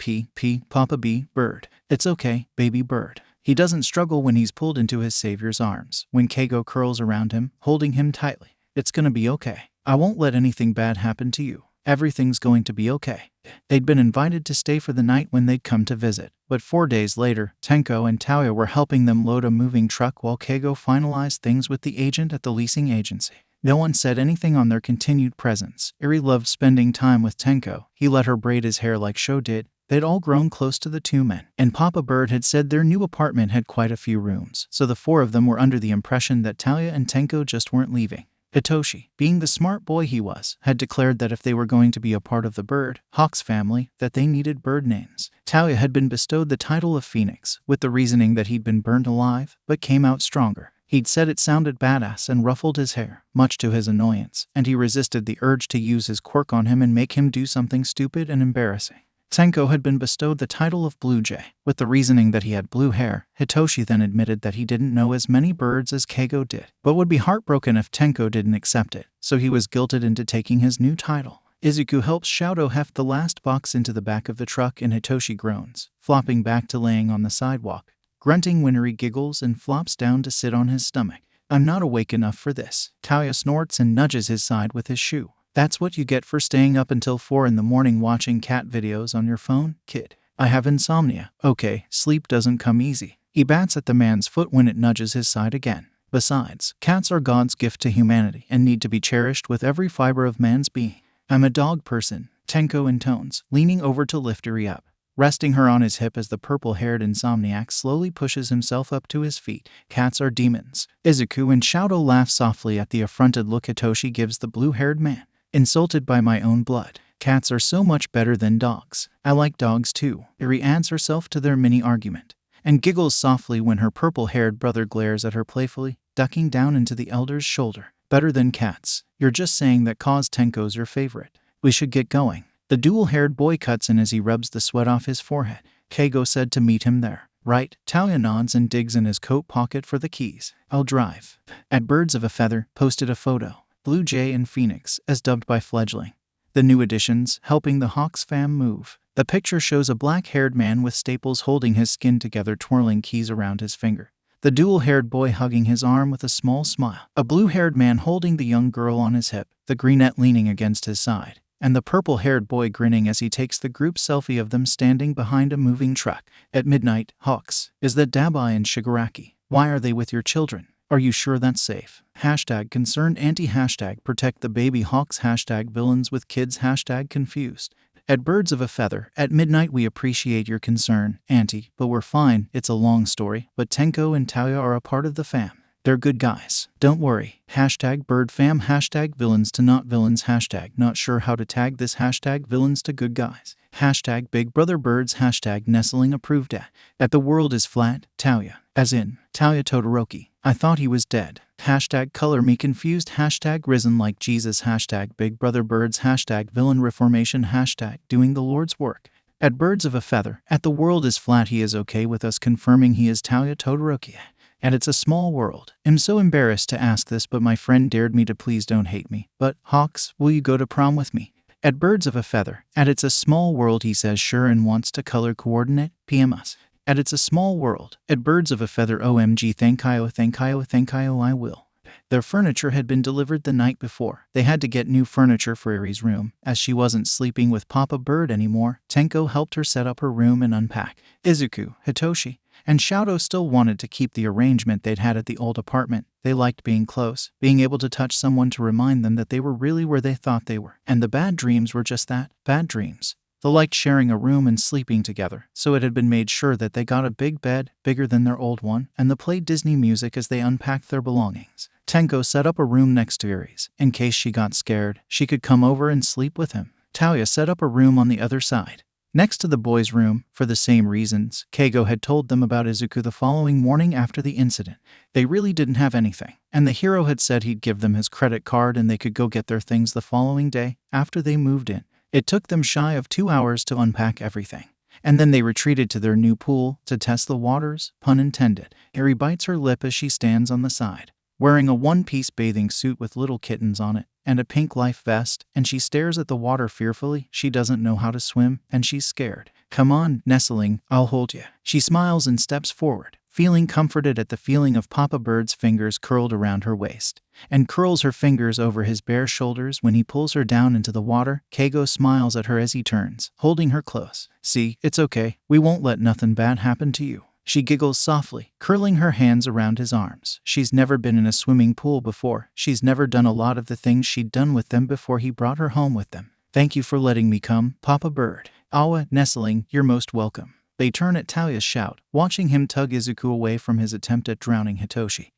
Papa B. Bird. It's okay, baby bird. He doesn't struggle when he's pulled into his savior's arms, when Keigo curls around him, holding him tightly. It's gonna be okay. I won't let anything bad happen to you. Everything's going to be okay. They'd been invited to stay for the night when they'd come to visit, but 4 days later, Tenko and Taoya were helping them load a moving truck while Keigo finalized things with the agent at the leasing agency. No one said anything on their continued presence. Eri loved spending time with Tenko. He let her braid his hair like Sho did. They'd all grown close to the 2 men, and Papa Bird had said their new apartment had quite a few rooms, so the 4 of them were under the impression that Taoya and Tenko just weren't leaving. Hitoshi, being the smart boy he was, had declared that if they were going to be a part of the Bird, Hawk's family, that they needed bird names. Taoya had been bestowed the title of Phoenix, with the reasoning that he'd been burned alive, but came out stronger. He'd said it sounded badass and ruffled his hair, much to his annoyance, and he resisted the urge to use his quirk on him and make him do something stupid and embarrassing. Tenko had been bestowed the title of Blue Jay, with the reasoning that he had blue hair. Hitoshi then admitted that he didn't know as many birds as Keigo did, but would be heartbroken if Tenko didn't accept it, so he was guilted into taking his new title. Izuku helps Shadow heft the last box into the back of the truck and Hitoshi groans, flopping back to laying on the sidewalk. Grunting, Winry giggles and flops down to sit on his stomach. I'm not awake enough for this. Taoya snorts and nudges his side with his shoe. That's what you get for staying up until 4 in the morning watching cat videos on your phone, kid. I have insomnia. Okay, sleep doesn't come easy. He bats at the man's foot when it nudges his side again. Besides, cats are God's gift to humanity and need to be cherished with every fiber of man's being. I'm a dog person, Tenko intones, leaning over to lift Eri up. Resting her on his hip as the purple-haired insomniac slowly pushes himself up to his feet. Cats are demons. Izuku and Shadow laugh softly at the affronted look Hitoshi gives the blue-haired man. Insulted by my own blood. Cats are so much better than dogs. I like dogs too. Eri adds herself to their mini-argument and giggles softly when her purple-haired brother glares at her playfully, ducking down into the elder's shoulder. Better than cats. You're just saying that cause Tenko's your favorite. We should get going. The dual-haired boy cuts in as he rubs the sweat off his forehead. Keigo said to meet him there. Right. Taoya nods and digs in his coat pocket for the keys. I'll drive. At Birds of a Feather posted a photo. Blue Jay and Phoenix, as dubbed by Fledgling. The new additions, helping the Hawks fam move. The picture shows a black-haired man with staples holding his skin together, twirling keys around his finger. The dual-haired boy hugging his arm with a small smile. A blue-haired man holding the young girl on his hip, the greenette leaning against his side. And the purple-haired boy grinning as he takes the group selfie of them standing behind a moving truck. At midnight, Hawks. Is that Dabai and Shigaraki? Why are they with your children? Are you sure that's safe? Hashtag concerned anti hashtag protect the baby Hawks hashtag villains with kids hashtag confused. At Birds of a Feather, at midnight we appreciate your concern, Auntie, but we're fine, it's a long story, but Tenko and Taoya are a part of the fam. They're good guys. Don't worry. Hashtag bird fam hashtag villains to not villains hashtag not sure how to tag this hashtag villains to good guys. Hashtag big brother birds hashtag nestling approved at the world is flat, Taoya. As in, Taoya Todoroki. I thought he was dead. Hashtag color me confused hashtag risen like Jesus hashtag big brother birds hashtag villain reformation hashtag doing the Lord's work. At Birds of a Feather, at the world is flat he is okay with us confirming he is Taoya Todoroki. And it's a small world. I'm so embarrassed to ask this but my friend dared me to please don't hate me. But, Hawks, will you go to prom with me? At Birds of a Feather, at it's a small world he says sure and wants to color coordinate, PM us. At it's a small world, at Birds of a Feather OMG thank you I will. Their furniture had been delivered the night before. They had to get new furniture for Eri's room. As she wasn't sleeping with Papa Bird anymore, Tenko helped her set up her room and unpack. Izuku, Hitoshi, and Shadow still wanted to keep the arrangement they'd had at the old apartment. They liked being close, being able to touch someone to remind them that they were really where they thought they were. And the bad dreams were just that, bad dreams. They liked sharing a room and sleeping together, so it had been made sure that they got a big bed, bigger than their old one, and they played Disney music as they unpacked their belongings. Tenko set up a room next to Eri's. In case she got scared, she could come over and sleep with him. Taoya set up a room on the other side, next to the boys' room, for the same reasons. Keigo had told them about Izuku the following morning after the incident. They really didn't have anything, and the hero had said he'd give them his credit card and they could go get their things the following day, after they moved in. It took them shy of 2 hours to unpack everything. And then they retreated to their new pool to test the waters, pun intended. Eri bites her lip as she stands on the side, wearing a one-piece bathing suit with little kittens on it, and a pink life vest, and she stares at the water fearfully. She doesn't know how to swim, and she's scared. Come on, nestling, I'll hold you. She smiles and steps forward, feeling comforted at the feeling of Papa Bird's fingers curled around her waist, and curls her fingers over his bare shoulders when he pulls her down into the water. Keigo smiles at her as he turns, holding her close. See, it's okay. We won't let nothing bad happen to you. She giggles softly, curling her hands around his arms. She's never been in a swimming pool before. She's never done a lot of the things she'd done with them before he brought her home with them. Thank you for letting me come, Papa Bird. Awa, nestling, you're most welcome. They turn at Taoya's shout, watching him tug Izuku away from his attempt at drowning Hitoshi,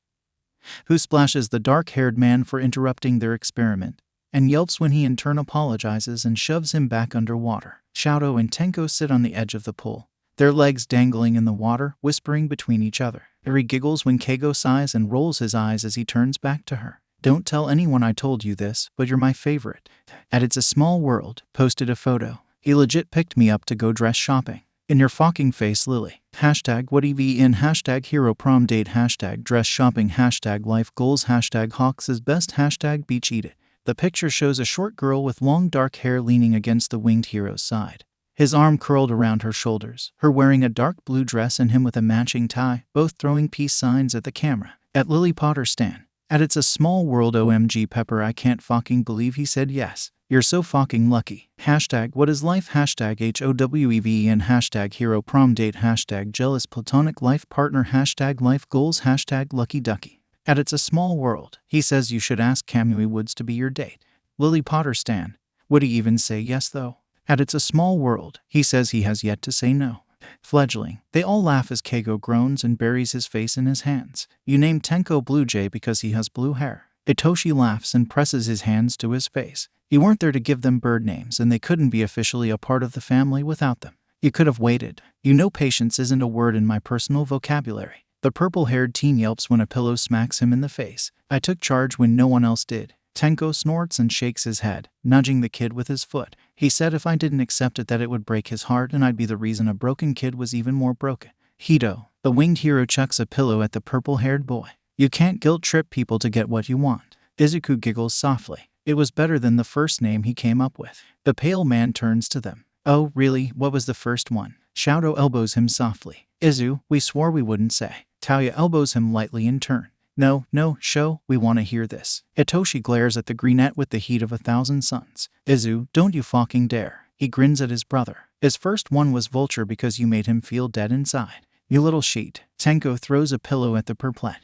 who splashes the dark-haired man for interrupting their experiment, and yelps when he in turn apologizes and shoves him back underwater. Shadow and Tenko sit on the edge of the pool, their legs dangling in the water, whispering between each other. Eri giggles when Keigo sighs and rolls his eyes as he turns back to her. Don't tell anyone I told you this, but you're my favorite. At It's a Small World, posted a photo. He legit picked me up to go dress shopping. In your fucking face, Lily. Hashtag what EV in hashtag hero prom date hashtag dress shopping hashtag life goals hashtag Hawks is best hashtag beach eat it. The picture shows a short girl with long dark hair leaning against the winged hero's side, his arm curled around her shoulders, her wearing a dark blue dress and him with a matching tie, both throwing peace signs at the camera. At Lily Potter Stan. At It's a Small World OMG Pepper I can't fucking believe he said yes. You're so fucking lucky. Hashtag what is life? Hashtag HOWEVEN. Hashtag hero prom date. Hashtag jealous platonic life partner. Hashtag life goals. Hashtag lucky ducky. At It's a Small World. He says you should ask Kamui Woods to be your date. Lily Potter Stan. Would he even say yes though? At It's a Small World. He says he has yet to say no. Fledgling. They all laugh as Keigo groans and buries his face in his hands. You named Tenko Blue Jay because he has blue hair. Itoshi laughs and presses his hands to his face. You weren't there to give them bird names, and they couldn't be officially a part of the family without them. You could have waited. You know patience isn't a word in my personal vocabulary. The purple-haired teen yelps when a pillow smacks him in the face. I took charge when no one else did. Tenko snorts and shakes his head, nudging the kid with his foot. He said if I didn't accept it that it would break his heart and I'd be the reason a broken kid was even more broken. Hito, the winged hero, chucks a pillow at the purple-haired boy. You can't guilt-trip people to get what you want. Izuku giggles softly. It was better than the first name he came up with. The pale man turns to them. Oh, really? What was the first one? Shouto elbows him softly. Izu, we swore we wouldn't say. Taoya elbows him lightly in turn. No, Sho, we want to hear this. Hitoshi glares at the greenette with the heat of 1,000 suns. Izu, don't you fucking dare. He grins at his brother. His first one was Vulture because you made him feel dead inside. You little sheet. Tenko throws a pillow at the perplet.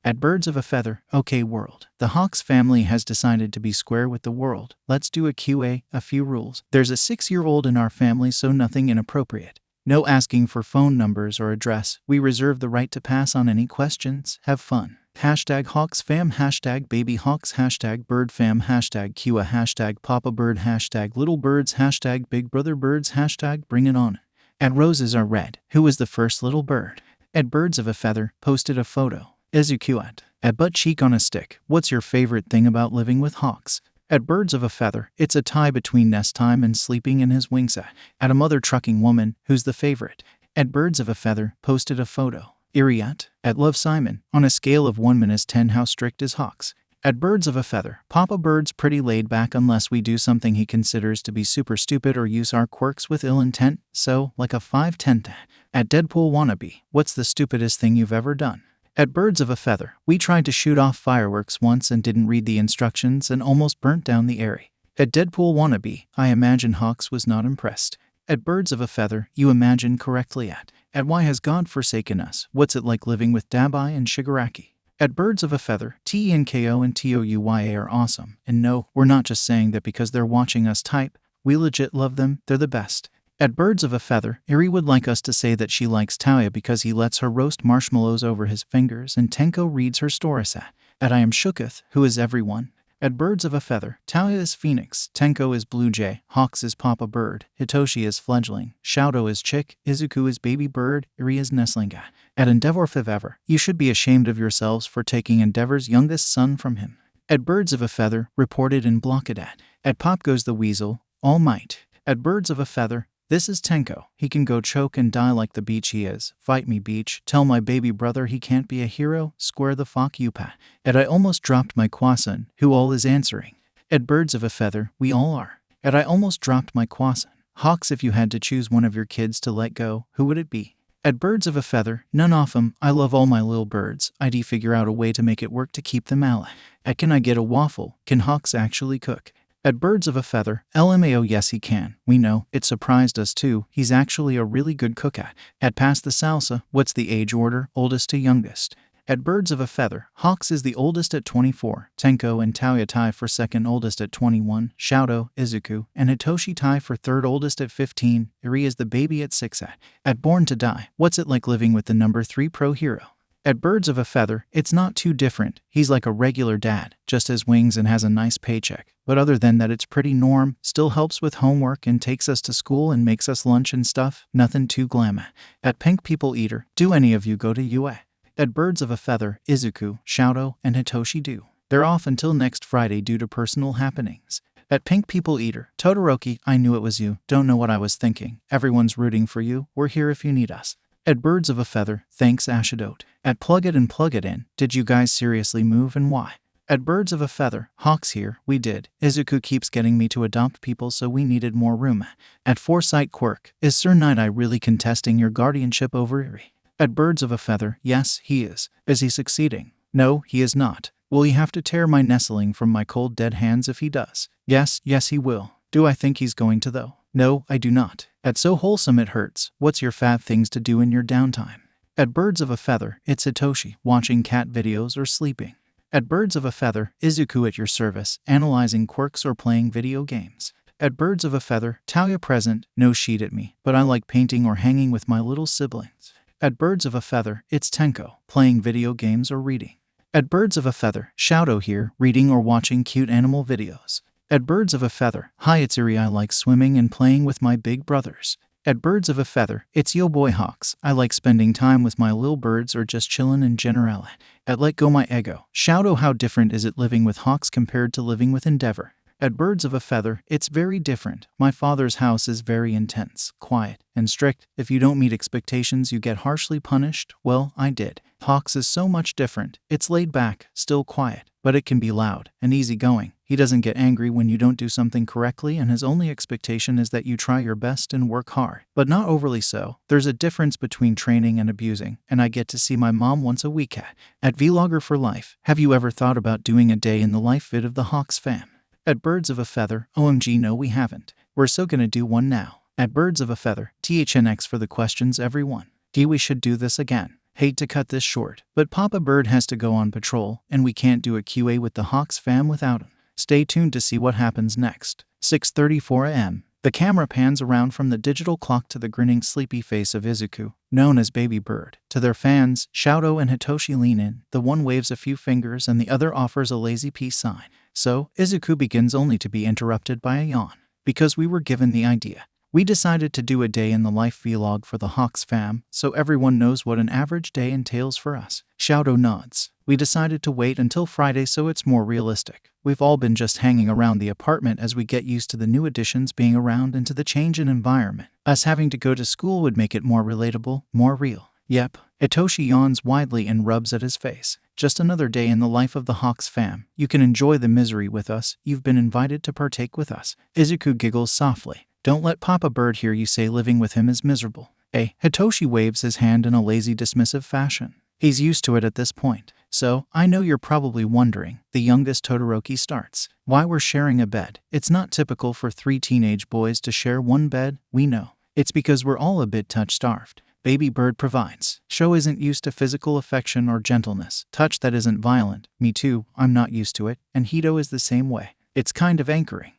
At Birds of a Feather, okay world. The Hawks family has decided to be square with the world. Let's do a QA, a few rules. There's a 6-year-old in our family, so nothing inappropriate. No asking for phone numbers or address. We reserve the right to pass on any questions. Have fun. Hashtag Hawks fam. Hashtag baby Hawks. Hashtag bird fam. Hashtag QA. Hashtag Papa Bird. Hashtag little birds. Hashtag big brother birds. Hashtag bring it on. At Roses Are Red. Who was the first little bird? At Birds of a Feather posted a photo. Izuku at butt cheek on a stick. What's your favorite thing about living with hawks? At Birds of a Feather, it's a tie between nest time and sleeping in his wing set. At a mother trucking woman, who's the favorite? At Birds of a Feather posted a photo. Iriat at Love Simon, on a scale of 1-10, how strict is Hawks? At Birds of a Feather, Papa Bird's pretty laid back unless we do something he considers to be super stupid or use our quirks with ill intent, so like a 5-10. At Deadpool Wannabe, what's the stupidest thing you've ever done? At Birds of a Feather, we tried to shoot off fireworks once and didn't read the instructions and almost burnt down the area. At Deadpool Wannabe, I imagine Hawks was not impressed. At Birds of a Feather, you imagine correctly. At Why Has God Forsaken Us? What's it like living with Dabai and Shigaraki? At Birds of a Feather, TENKO and TOUYA are awesome. And no, we're not just saying that because they're watching us type. We legit love them, they're the best. At Birds of a Feather, Eri would like us to say that she likes Taoya because he lets her roast marshmallows over his fingers and Tenko reads her stories at I Am Shooketh, who is everyone. At Birds of a Feather, Taoya is Phoenix, Tenko is Blue Jay, Hawks is Papa Bird, Hitoshi is Fledgling, Shouto is Chick, Izuku is Baby Bird, Eri is Nestling. At Endeavor Forever, you should be ashamed of yourselves for taking Endeavor's youngest son from him. At Birds of a Feather, reported in Blockadat. At Pop Goes the Weasel, All Might. At Birds of a Feather, this is Tenko. He can go choke and die like the beach he is. Fight me, beach. Tell my baby brother he can't be a hero. Square the fuck you, Pat. At I Almost Dropped My Croissant, who all is answering. At Birds of a Feather, we all are. At I Almost Dropped My Croissant. Hawks, if you had to choose one of your kids to let go, who would it be? At Birds of a Feather, none of 'em. I love all my little birds. I'd figure out a way to make it work to keep them alive. At Can I Get a Waffle? Can Hawks actually cook? At Birds of a Feather, LMAO, yes he can. We know, it surprised us too. He's actually a really good cook at Pass the Salsa, what's the age order, oldest to youngest? At Birds of a Feather, Hawks is the oldest at 24, Tenko and Taoya tie for second oldest at 21, Shouto, Izuku, and Hitoshi tie for third oldest at 15, Eri is the baby at 6 at Born to Die, what's it like living with the number 3 pro hero? At Birds of a Feather, it's not too different. He's like a regular dad, just has wings and has a nice paycheck. But other than that, it's pretty norm, still helps with homework and takes us to school and makes us lunch and stuff, nothing too glamma. At Pink People Eater, do any of you go to UA? At Birds of a Feather, Izuku, Shouto, and Hitoshi do. They're off until next Friday due to personal happenings. At Pink People Eater, Todoroki, I knew it was you, don't know what I was thinking. Everyone's rooting for you, we're here if you need us. At Birds of a Feather, thanks Ashidote. At Plug It and Plug It In, did you guys seriously move and why? At Birds of a Feather, Hawks here, we did. Izuku keeps getting me to adopt people so we needed more room. At Foresight Quirk, is Sir Night Eye really contesting your guardianship over Eri? At Birds of a Feather, yes, he is. Is he succeeding? No, he is not. Will he have to tear my nestling from my cold dead hands if he does? Yes, he will. Do I think he's going to though? No, I do not. At So Wholesome It Hurts, what's your fab things to do in your downtime? At Birds of a Feather, it's Hitoshi, watching cat videos or sleeping. At Birds of a Feather, Izuku at your service, analyzing quirks or playing video games. At Birds of a Feather, Talia present, no sheet at me, but I like painting or hanging with my little siblings. At Birds of a Feather, it's Tenko, playing video games or reading. At Birds of a Feather, Shadow here, reading or watching cute animal videos. At Birds of a Feather, hi it's Iri, I like swimming and playing with my big brothers. At Birds of a Feather, it's Yo Boy Hawks, I like spending time with my lil birds or just chillin' in general. At Let Go My Ego, Shadow, how different is it living with Hawks compared to living with Endeavor? At Birds of a Feather, it's very different. My father's house is very intense, quiet, and strict. If you don't meet expectations, you get harshly punished. Well, I did. Hawks is so much different. It's laid back, still quiet, but it can be loud and easygoing. He doesn't get angry when you don't do something correctly, and his only expectation is that you try your best and work hard, but not overly so. There's a difference between training and abusing, and I get to see my mom once a week. At Vlogger for Life, have you ever thought about doing a day in the life vid of the Hawks fam? At Birds of a Feather, OMG no we haven't. We're so gonna do one now. At Birds of a Feather, THNX for the questions everyone. We should do this again. Hate to cut this short, but Papa Bird has to go on patrol, and we can't do a QA with the Hawks fam without him. Stay tuned to see what happens next. 6:34 a.m. The camera pans around from the digital clock to the grinning sleepy face of Izuku, known as Baby Bird. To their fans, Shadow and Hitoshi lean in. The one waves a few fingers and the other offers a lazy peace sign. So, Izuku begins only to be interrupted by a yawn. Because we were given the idea. We decided to do a day in the life vlog for the Hawks fam, so everyone knows what an average day entails for us. Shadow nods. We decided to wait until Friday so it's more realistic. We've all been just hanging around the apartment as we get used to the new additions being around and to the change in environment. Us having to go to school would make it more relatable, more real. Yep. Hitoshi yawns widely and rubs at his face. Just another day in the life of the Hawks fam. You can enjoy the misery with us. You've been invited to partake with us. Izuku giggles softly. Don't let Papa Bird hear you say living with him is miserable. Hitoshi waves his hand in a lazy dismissive fashion. He's used to it at this point. So, I know you're probably wondering, the youngest Todoroki starts, why we're sharing a bed. It's not typical for 3 teenage boys to share one bed, we know. It's because we're all a bit touch-starved. Baby Bird provides. Sho isn't used to physical affection or gentleness. Touch that isn't violent. Me too, I'm not used to it. And Hito is the same way. It's kind of anchoring,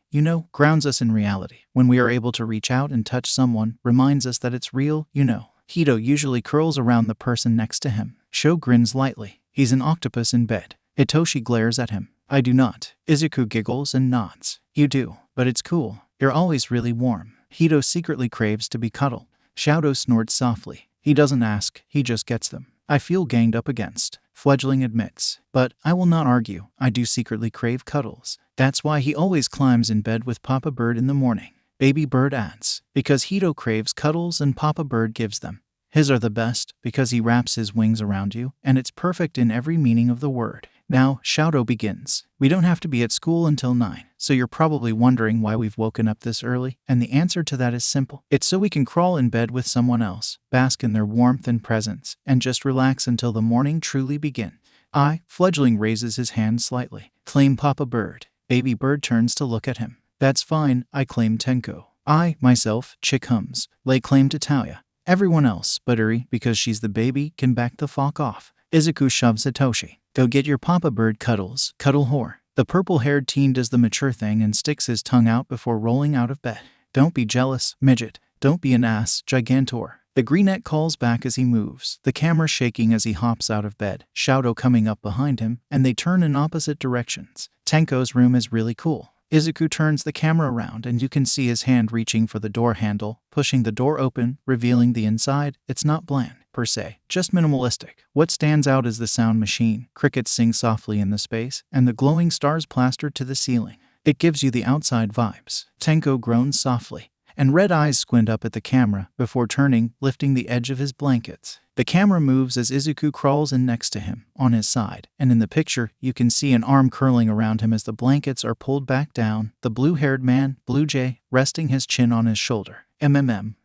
grounds us in reality. When we are able to reach out and touch someone, reminds us that it's real, Hito usually curls around the person next to him. Sho grins lightly. He's an octopus in bed. Hitoshi glares at him. I do not. Izuku giggles and nods. You do, but it's cool. You're always really warm. Hito secretly craves to be cuddled. Shadow snorts softly. He doesn't ask, he just gets them. I feel ganged up against. Fledgling admits. But I will not argue, I do secretly crave cuddles. That's why he always climbs in bed with Papa Bird in the morning. Baby Bird adds. Because Hito craves cuddles and Papa Bird gives them. His are the best, because he wraps his wings around you, and it's perfect in every meaning of the word. Now, Shadow begins. We don't have to be at school until 9, so you're probably wondering why we've woken up this early, and the answer to that is simple. It's so we can crawl in bed with someone else, bask in their warmth and presence, and just relax until the morning truly begins. Fledgling raises his hand slightly. Claim Papa Bird. Baby Bird turns to look at him. That's fine, I claim Tenko. I, myself, Chick hums, lay claim to Talia. Everyone else, but Uri, because she's the baby, can back the fuck off. Izuku shoves Hitoshi. Go get your Papa Bird cuddles, cuddle whore. The purple-haired teen does the mature thing and sticks his tongue out before rolling out of bed. Don't be jealous, midget. Don't be an ass, gigantor. The greenette calls back as he moves, the camera shaking as he hops out of bed, Shadow coming up behind him, and they turn in opposite directions. Tenko's room is really cool. Izuku turns the camera around and you can see his hand reaching for the door handle, pushing the door open, revealing the inside. It's not bland, per se, just minimalistic. What stands out is the sound machine, crickets sing softly in the space, and the glowing stars plastered to the ceiling. It gives you the outside vibes. Tenko groans softly, and red eyes squint up at the camera before turning, lifting the edge of his blankets. The camera moves as Izuku crawls in next to him, on his side, and in the picture, you can see an arm curling around him as the blankets are pulled back down, the blue-haired man, Blue Jay, resting his chin on his shoulder.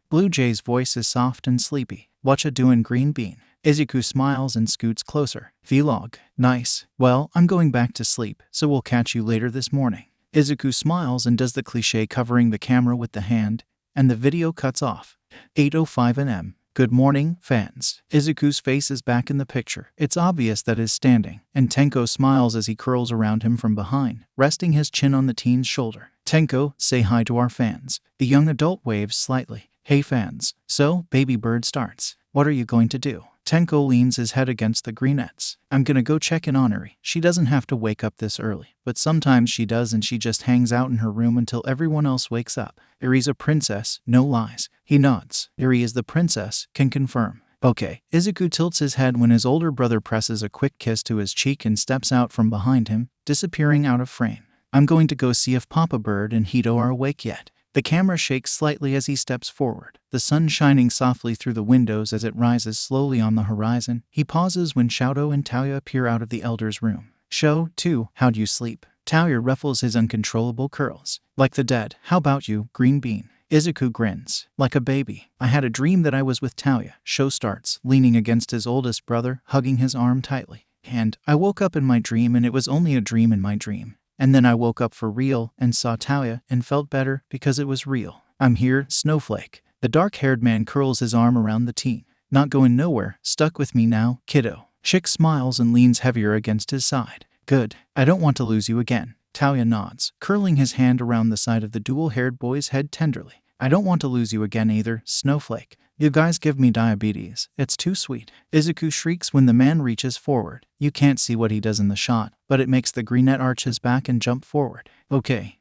Blue Jay's voice is soft and sleepy. Whatcha doin' green bean? Izuku smiles and scoots closer. Vlog. Nice. Well, I'm going back to sleep, so we'll catch you later this morning. Izuku smiles and does the cliché covering the camera with the hand, and the video cuts off. 8:05 am. Good morning, fans. Izuku's face is back in the picture. It's obvious that he's standing, and Tenko smiles as he curls around him from behind, resting his chin on the teen's shoulder. Tenko, say hi to our fans. The young adult waves slightly. Hey fans. So, Baby Bird starts. What are you going to do? Tenko leans his head against the greenettes. I'm gonna go check in on Eri. She doesn't have to wake up this early, but sometimes she does and she just hangs out in her room until everyone else wakes up. Eri's a princess, no lies. He nods. Eri is the princess, can confirm. Okay. Izuku tilts his head when his older brother presses a quick kiss to his cheek and steps out from behind him, disappearing out of frame. I'm going to go see if Papa Bird and Hito are awake yet. The camera shakes slightly as he steps forward, the sun shining softly through the windows as it rises slowly on the horizon. He pauses when Shoto and Taoya appear out of the elder's room. Sho, too, how'd you sleep? Taoya ruffles his uncontrollable curls. Like the dead. How about you, Green Bean? Izuku grins. Like a baby. I had a dream that I was with Taoya. Sho starts, leaning against his oldest brother, hugging his arm tightly. And I woke up in my dream and it was only a dream in my dream. And then I woke up for real and saw Taoya and felt better because it was real. I'm here, Snowflake. The dark-haired man curls his arm around the teen. Not going nowhere, stuck with me now, kiddo. Chick smiles and leans heavier against his side. Good. I don't want to lose you again. Taoya nods, curling his hand around the side of the dual-haired boy's head tenderly. I don't want to lose you again either, Snowflake. You guys give me diabetes. It's too sweet. Izuku shrieks when the man reaches forward. You can't see what he does in the shot, but it makes the greenette arch his back and jump forward. Okay,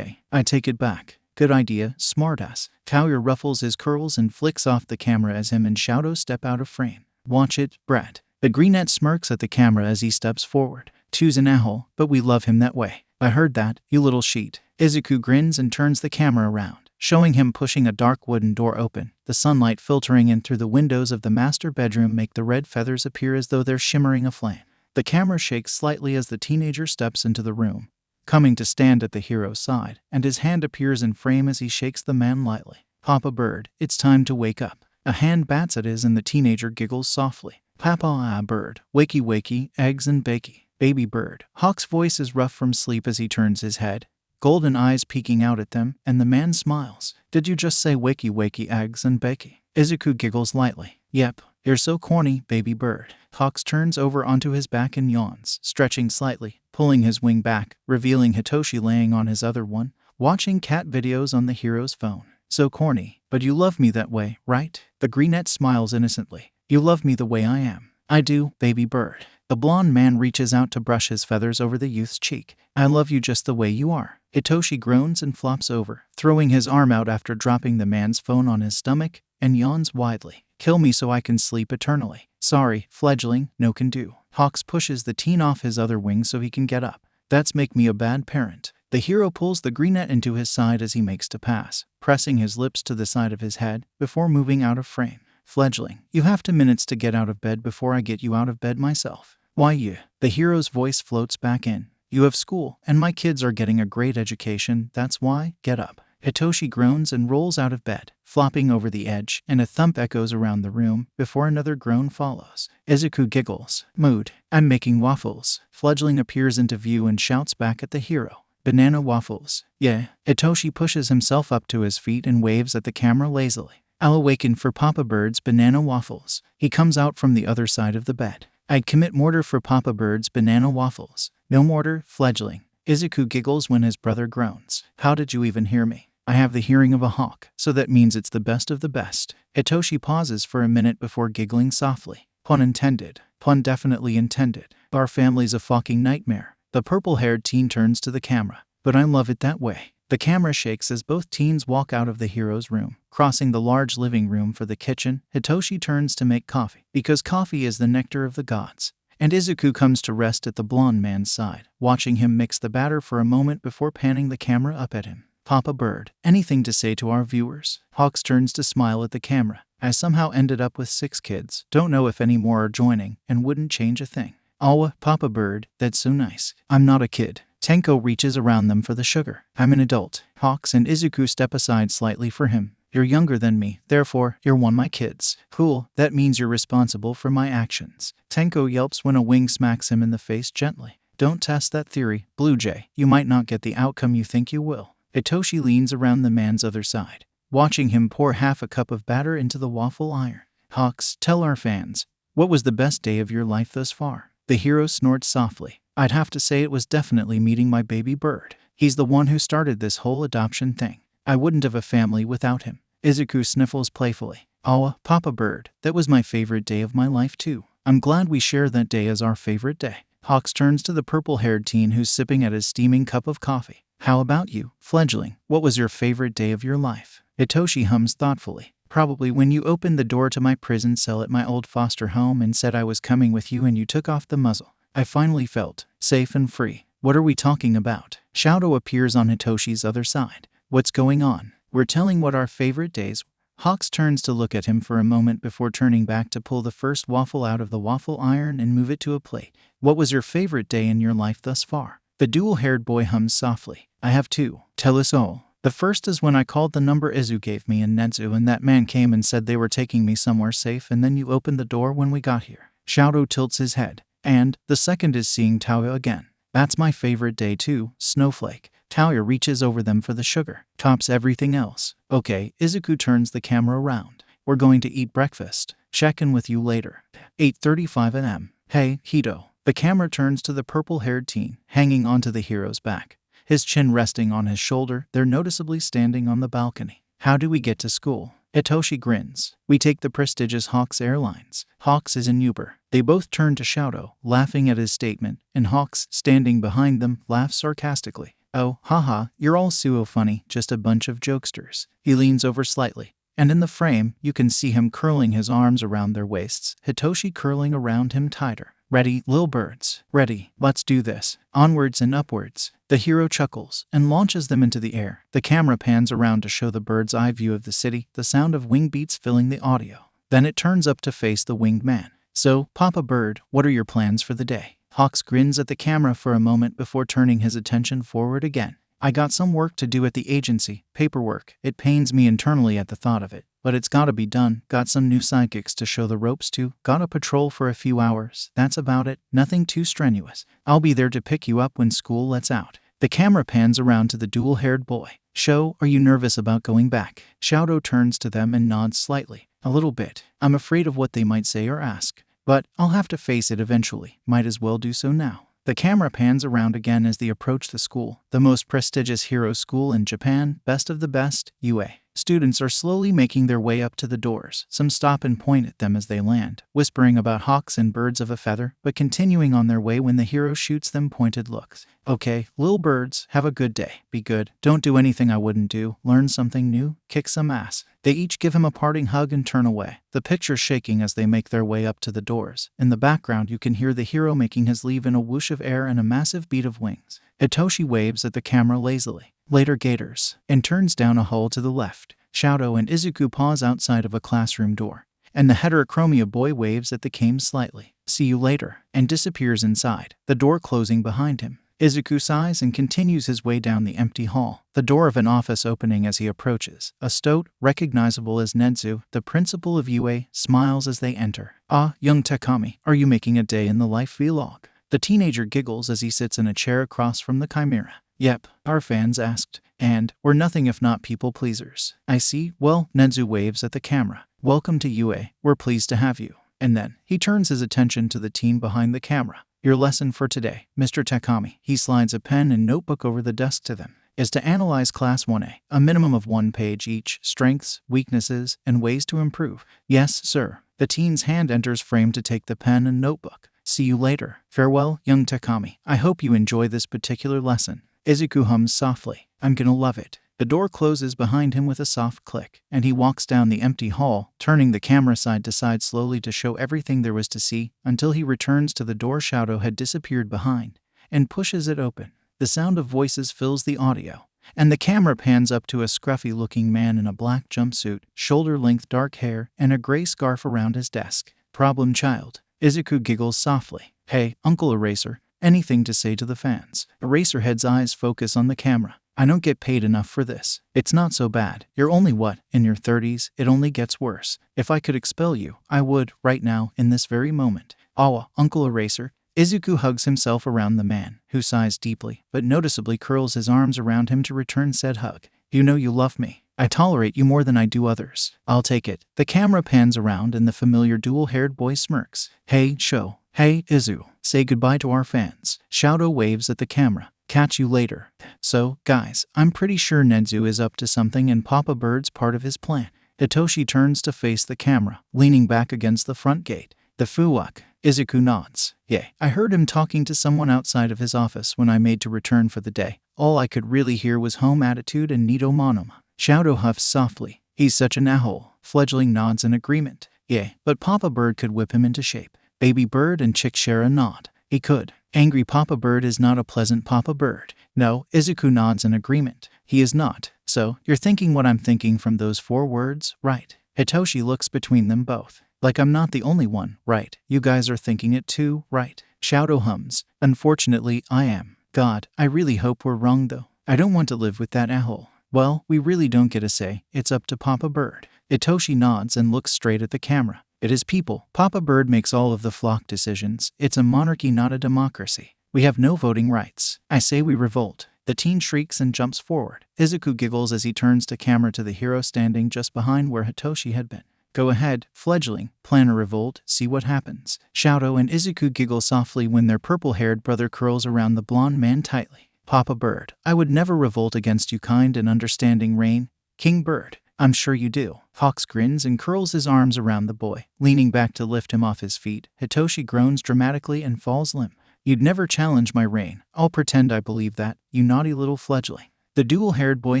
I take it back. Good idea, smartass. Taoya ruffles his curls and flicks off the camera as him and Shoto step out of frame. Watch it, brat. The greenette smirks at the camera as he steps forward. Two's an a-hole, but we love him that way. I heard that, you little sheet. Izuku grins and turns the camera around, showing him pushing a dark wooden door open. The sunlight filtering in through the windows of the master bedroom make the red feathers appear as though they're shimmering aflame. The camera shakes slightly as the teenager steps into the room, coming to stand at the hero's side, and his hand appears in frame as he shakes the man lightly. Papa Bird, it's time to wake up. A hand bats at his and the teenager giggles softly. Papa Bird, wakey wakey, eggs and bakey. Baby Bird. Hawk's voice is rough from sleep as he turns his head, golden eyes peeking out at them, and the man smiles. Did you just say wakey wakey eggs and bakey? Izuku giggles lightly. Yep, you're so corny, Baby Bird. Hawks turns over onto his back and yawns, stretching slightly, pulling his wing back, revealing Hitoshi laying on his other one, watching cat videos on the hero's phone. So corny, but you love me that way, right? The greenette smiles innocently. You love me the way I am. I do, Baby Bird. The blonde man reaches out to brush his feathers over the youth's cheek. I love you just the way you are. Hitoshi groans and flops over, throwing his arm out after dropping the man's phone on his stomach, and yawns widely. Kill me so I can sleep eternally. Sorry, fledgling, no can do. Hawks pushes the teen off his other wing so he can get up. That's make me a bad parent. The hero pulls the greenette into his side as he makes to pass, pressing his lips to the side of his head before moving out of frame. Fledgling, you have 2 minutes to get out of bed before I get you out of bed myself. Why you? The hero's voice floats back in. You have school, and my kids are getting a great education, that's why, get up. Hitoshi groans and rolls out of bed, flopping over the edge, and a thump echoes around the room before another groan follows. Izuku giggles. Mood. I'm making waffles. Fledgling appears into view and shouts back at the hero. Banana waffles. Yeah. Hitoshi pushes himself up to his feet and waves at the camera lazily. I'll awaken for Papa Bird's banana waffles. He comes out from the other side of the bed. I'd commit murder for Papa Bird's banana waffles. No mortar, fledgling. Izuku giggles when his brother groans. How did you even hear me? I have the hearing of a hawk, so that means it's the best of the best. Hitoshi pauses for a minute before giggling softly. Pun intended. Pun definitely intended. Our family's a fucking nightmare. The purple-haired teen turns to the camera. But I love it that way. The camera shakes as both teens walk out of the hero's room. Crossing the large living room for the kitchen, Hitoshi turns to make coffee, because coffee is the nectar of the gods. And Izuku comes to rest at the blonde man's side, watching him mix the batter for a moment before panning the camera up at him. Papa Bird, anything to say to our viewers? Hawks turns to smile at the camera. I somehow ended up with 6 kids. Don't know if any more are joining, and wouldn't change a thing. Awa, Papa Bird, that's so nice. I'm not a kid. Tenko reaches around them for the sugar. I'm an adult. Hawks and Izuku step aside slightly for him, You're younger than me, therefore, you're one of my kids. Cool, that means you're responsible for my actions. Tenko yelps when a wing smacks him in the face gently. Don't test that theory, Blue Jay. You might not get the outcome you think you will. Hitoshi leans around the man's other side, watching him pour half a cup of batter into the waffle iron. Hawks, tell our fans, what was the best day of your life thus far? The hero snorts softly. I'd have to say it was definitely meeting my baby bird. He's the one who started this whole adoption thing. I wouldn't have a family without him. Izuku sniffles playfully. Oh, Papa Bird, that was my favorite day of my life too. I'm glad we share that day as our favorite day. Hawks turns to the purple-haired teen who's sipping at his steaming cup of coffee. How about you, fledgling? What was your favorite day of your life? Hitoshi hums thoughtfully. Probably when you opened the door to my prison cell at my old foster home and said I was coming with you and you took off the muzzle. I finally felt safe and free. What are we talking about? Shadow appears on Hitoshi's other side. What's going on? We're telling what our favorite days were. Hawks turns to look at him for a moment before turning back to pull the first waffle out of the waffle iron and move it to a plate. What was your favorite day in your life thus far? The dual-haired boy hums softly. I have two. Tell us all. The first is when I called the number Izu gave me in Netsu and that man came and said they were taking me somewhere safe and then you opened the door when we got here. Shadow tilts his head. And the second is seeing Taoya again. That's my favorite day too, Snowflake. Taoya reaches over them for the sugar. Tops everything else. Okay, Izuku turns the camera around. We're going to eat breakfast. Check in with you later. 8:35 a.m. Hey, Hito. The camera turns to the purple-haired teen, hanging onto the hero's back. His chin resting on his shoulder, they're noticeably standing on the balcony. How do we get to school? Hitoshi grins. We take the prestigious Hawks Airlines. Hawks is an Uber. They both turn to Shadow, laughing at his statement, and Hawks, standing behind them, laughs sarcastically. Oh, haha, you're all so funny, just a bunch of jokesters. He leans over slightly, and in the frame, you can see him curling his arms around their waists, Hitoshi curling around him tighter. Ready, lil birds? Ready, let's do this. Onwards and upwards. The hero chuckles and launches them into the air. The camera pans around to show the bird's eye view of the city, the sound of wing beats filling the audio. Then it turns up to face the winged man. So, Papa Bird, what are your plans for the day? Hawks grins at the camera for a moment before turning his attention forward again. I got some work to do at the agency, paperwork. It pains me internally at the thought of it, but it's gotta be done. Got some new sidekicks to show the ropes to. Gotta patrol for a few hours. That's about it. Nothing too strenuous. I'll be there to pick you up when school lets out. The camera pans around to the dual-haired boy. Sho, are you nervous about going back? Shadow turns to them and nods slightly. A little bit. I'm afraid of what they might say or ask. But I'll have to face it eventually. Might as well do so now. The camera pans around again as they approach the school, the most prestigious hero school in Japan, best of the best, UA. Students are slowly making their way up to the doors. Some stop and point at them as they land, whispering about hawks and birds of a feather, but continuing on their way when the hero shoots them pointed looks. Okay, lil birds, have a good day. Be good. Don't do anything I wouldn't do. Learn something new. Kick some ass. They each give him a parting hug and turn away, the picture shaking as they make their way up to the doors. In the background, you can hear the hero making his leave in a whoosh of air and a massive beat of wings. Hitoshi waves at the camera lazily. Later gators, and turns down a hole to the left. Shadow and Izuku pause outside of a classroom door, and the heterochromia boy waves at the came slightly. See you later, and disappears inside, the door closing behind him. Izuku sighs and continues his way down the empty hall, the door of an office opening as he approaches. A stoat, recognizable as Nedzu, the principal of UA, smiles as they enter. Ah, young Takami, are you making a day in the life vlog? The teenager giggles as he sits in a chair across from the chimera. Yep, our fans asked. And we're nothing if not people pleasers. I see. Well, Nedzu waves at the camera. Welcome to UA. We're pleased to have you. And then he turns his attention to the teen behind the camera. Your lesson for today, Mr. Takami. He slides a pen and notebook over the desk to them. Is to analyze Class 1A, a minimum of 1 page each, strengths, weaknesses, and ways to improve. Yes, sir. The teen's hand enters frame to take the pen and notebook. See you later. Farewell, young Takami. I hope you enjoy this particular lesson. Izuku hums softly. I'm gonna love it. The door closes behind him with a soft click, and he walks down the empty hall, turning the camera side to side slowly to show everything there was to see, until he returns to the door Shadow had disappeared behind, and pushes it open. The sound of voices fills the audio, and the camera pans up to a scruffy-looking man in a black jumpsuit, shoulder-length dark hair, and a gray scarf around his desk. Problem child. Izuku giggles softly. Hey, Uncle Eraser. Anything to say to the fans? Eraserhead's eyes focus on the camera. I don't get paid enough for this. It's not so bad. You're only what? In your 30s? It only gets worse. If I could expel you, I would, right now, in this very moment. Awa, Uncle Eraser. Izuku hugs himself around the man, who sighs deeply, but noticeably curls his arms around him to return said hug. You know you love me. I tolerate you more than I do others. I'll take it. The camera pans around and the familiar dual-haired boy smirks. Hey, Sho. Hey, Izu. Say goodbye to our fans. Shadow waves at the camera. Catch you later. So, guys, I'm pretty sure Nedzu is up to something and Papa Bird's part of his plan. Hitoshi turns to face the camera, leaning back against the front gate. The Fuwak. Izuku nods. Yeah, I heard him talking to someone outside of his office when I made to return for the day. All I could really hear was home attitude and Nido Monoma. Shadow huffs softly. He's such an a-hole. Fledgling nods in agreement. Yeah, but Papa Bird could whip him into shape. Baby Bird and Chick share a nod. He could. Angry Papa Bird is not a pleasant Papa Bird. No, Izuku nods in agreement. He is not. So, you're thinking what I'm thinking from those 4 words, right? Hitoshi looks between them both. Like I'm not the only one, right? You guys are thinking it too, right? Shadow hums. Unfortunately, I am. God, I really hope we're wrong though. I don't want to live with that a-hole. Well, we really don't get a say. It's up to Papa Bird. Hitoshi nods and looks straight at the camera. It is people. Papa Bird makes all of the flock decisions. It's a monarchy, not a democracy. We have no voting rights. I say we revolt. The teen shrieks and jumps forward. Izuku giggles as he turns the camera to the hero standing just behind where Hitoshi had been. Go ahead, fledgling, plan a revolt, see what happens. Shadow and Izuku giggle softly when their purple-haired brother curls around the blonde man tightly. Papa Bird, I would never revolt against you, kind and understanding Rain. King Bird, I'm sure you do. Hawks grins and curls his arms around the boy, leaning back to lift him off his feet. Hitoshi groans dramatically and falls limp. You'd never challenge my reign. I'll pretend I believe that, you naughty little fledgling. The dual-haired boy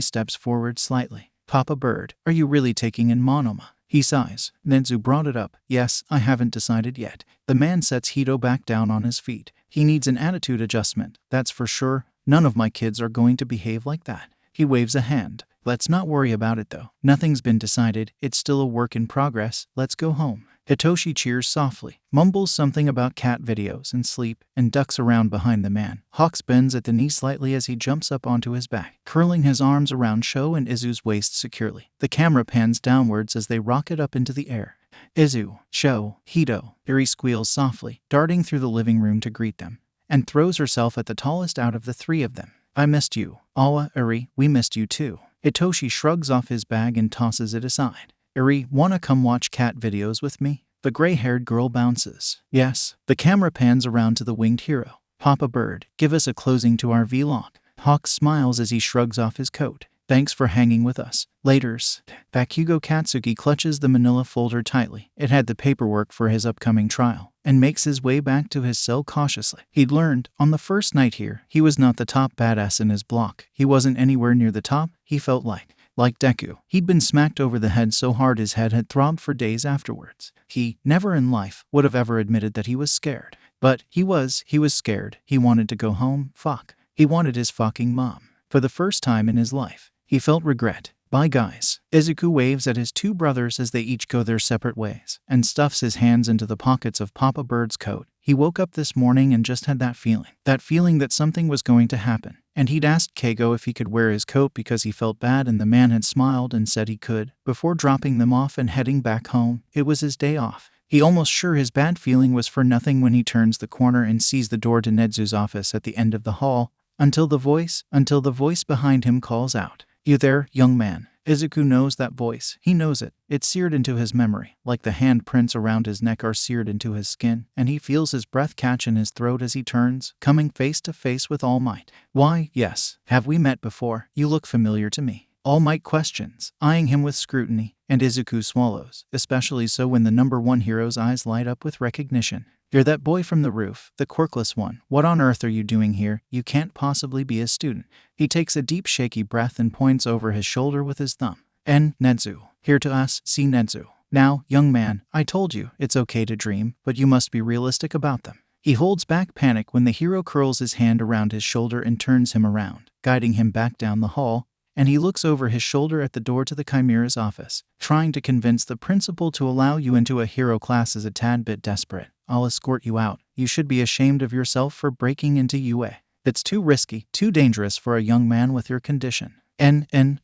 steps forward slightly. Papa Bird, are you really taking in Monoma? He sighs. Nedzu brought it up. Yes, I haven't decided yet. The man sets Hito back down on his feet. He needs an attitude adjustment, that's for sure. None of my kids are going to behave like that. He waves a hand. Let's not worry about it though. Nothing's been decided. It's still a work in progress. Let's go home. Hitoshi cheers softly, mumbles something about cat videos and sleep, and ducks around behind the man. Hawks bends at the knee slightly as he jumps up onto his back, curling his arms around Sho and Izu's waist securely. The camera pans downwards as they rocket up into the air. Izu, Sho, Hito. Eri squeals softly, darting through the living room to greet them, and throws herself at the tallest out of the 3 of them. I missed you. Awa, Eri, we missed you too. Hitoshi shrugs off his bag and tosses it aside. Eri, wanna come watch cat videos with me? The gray-haired girl bounces. Yes. The camera pans around to the winged hero. Papa Bird, give us a closing to our vlog. Hawk smiles as he shrugs off his coat. Thanks for hanging with us. Laters. Bakugo Katsuki clutches the manila folder tightly. It had the paperwork for his upcoming trial, and makes his way back to his cell cautiously. He'd learned, on the first night here, he was not the top badass in his block. He wasn't anywhere near the top, he felt like. Like Deku, he'd been smacked over the head so hard his head had throbbed for days afterwards. He, never in life, would have ever admitted that he was scared. But he was scared. He wanted to go home, fuck. He wanted his fucking mom. For the first time in his life, he felt regret. Bye guys. Izuku waves at his 2 brothers as they each go their separate ways, and stuffs his hands into the pockets of Papa Bird's coat. He woke up this morning and just had that feeling that something was going to happen. And he'd asked Keigo if he could wear his coat because he felt bad, and the man had smiled and said he could, before dropping them off and heading back home. It was his day off. He almost sure his bad feeling was for nothing when he turns the corner and sees the door to Nedzu's office at the end of the hall, until the voice behind him calls out, "You there, young man?" Izuku knows that voice. He knows it. It's seared into his memory, like the handprints around his neck are seared into his skin, and he feels his breath catch in his throat as he turns, coming face to face with All Might. Why, yes. Have we met before? You look familiar to me. All Might questions, eyeing him with scrutiny, and Izuku swallows, especially so when the number 1 hero's eyes light up with recognition. You're that boy from the roof, the quirkless one. What on earth are you doing here? You can't possibly be a student. He takes a deep shaky breath and points over his shoulder with his thumb. Nedzu. Here to us, see Nedzu. Now, young man, I told you, it's okay to dream, but you must be realistic about them. He holds back panic when the hero curls his hand around his shoulder and turns him around, guiding him back down the hall, and he looks over his shoulder at the door to the Chimera's office. Trying to convince the principal to allow you into a hero class is a tad bit desperate. I'll escort you out. You should be ashamed of yourself for breaking into UA. It's too risky, too dangerous for a young man with your condition.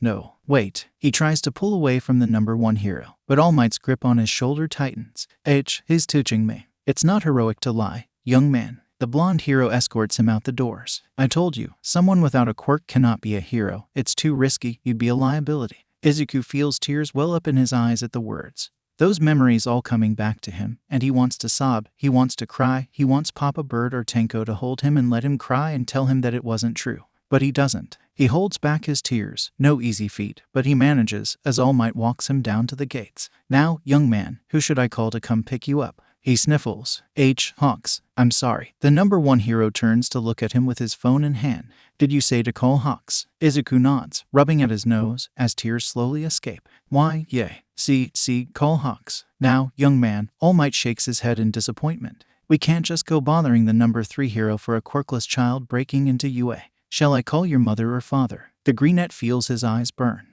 No. Wait. He tries to pull away from the number one hero, but All Might's grip on his shoulder tightens. He's touching me. It's not heroic to lie, young man. The blonde hero escorts him out the doors. I told you, someone without a quirk cannot be a hero. It's too risky, you'd be a liability. Izuku feels tears well up in his eyes at the words. Those memories all coming back to him, and he wants to sob, he wants to cry, he wants Papa Bird or Tenko to hold him and let him cry and tell him that it wasn't true. But he doesn't. He holds back his tears, no easy feat, but he manages, as All Might walks him down to the gates. Now, young man, who should I call to come pick you up? He sniffles. Hawks. I'm sorry. The number one hero turns to look at him with his phone in hand. Did you say to call Hawks? Izuku nods, rubbing at his nose, as tears slowly escape. Why, yay. See, call Hawks. Now, young man, All Might shakes his head in disappointment. We can't just go bothering the number 3 hero for a quirkless child breaking into UA. Shall I call your mother or father? The greenette feels his eyes burn.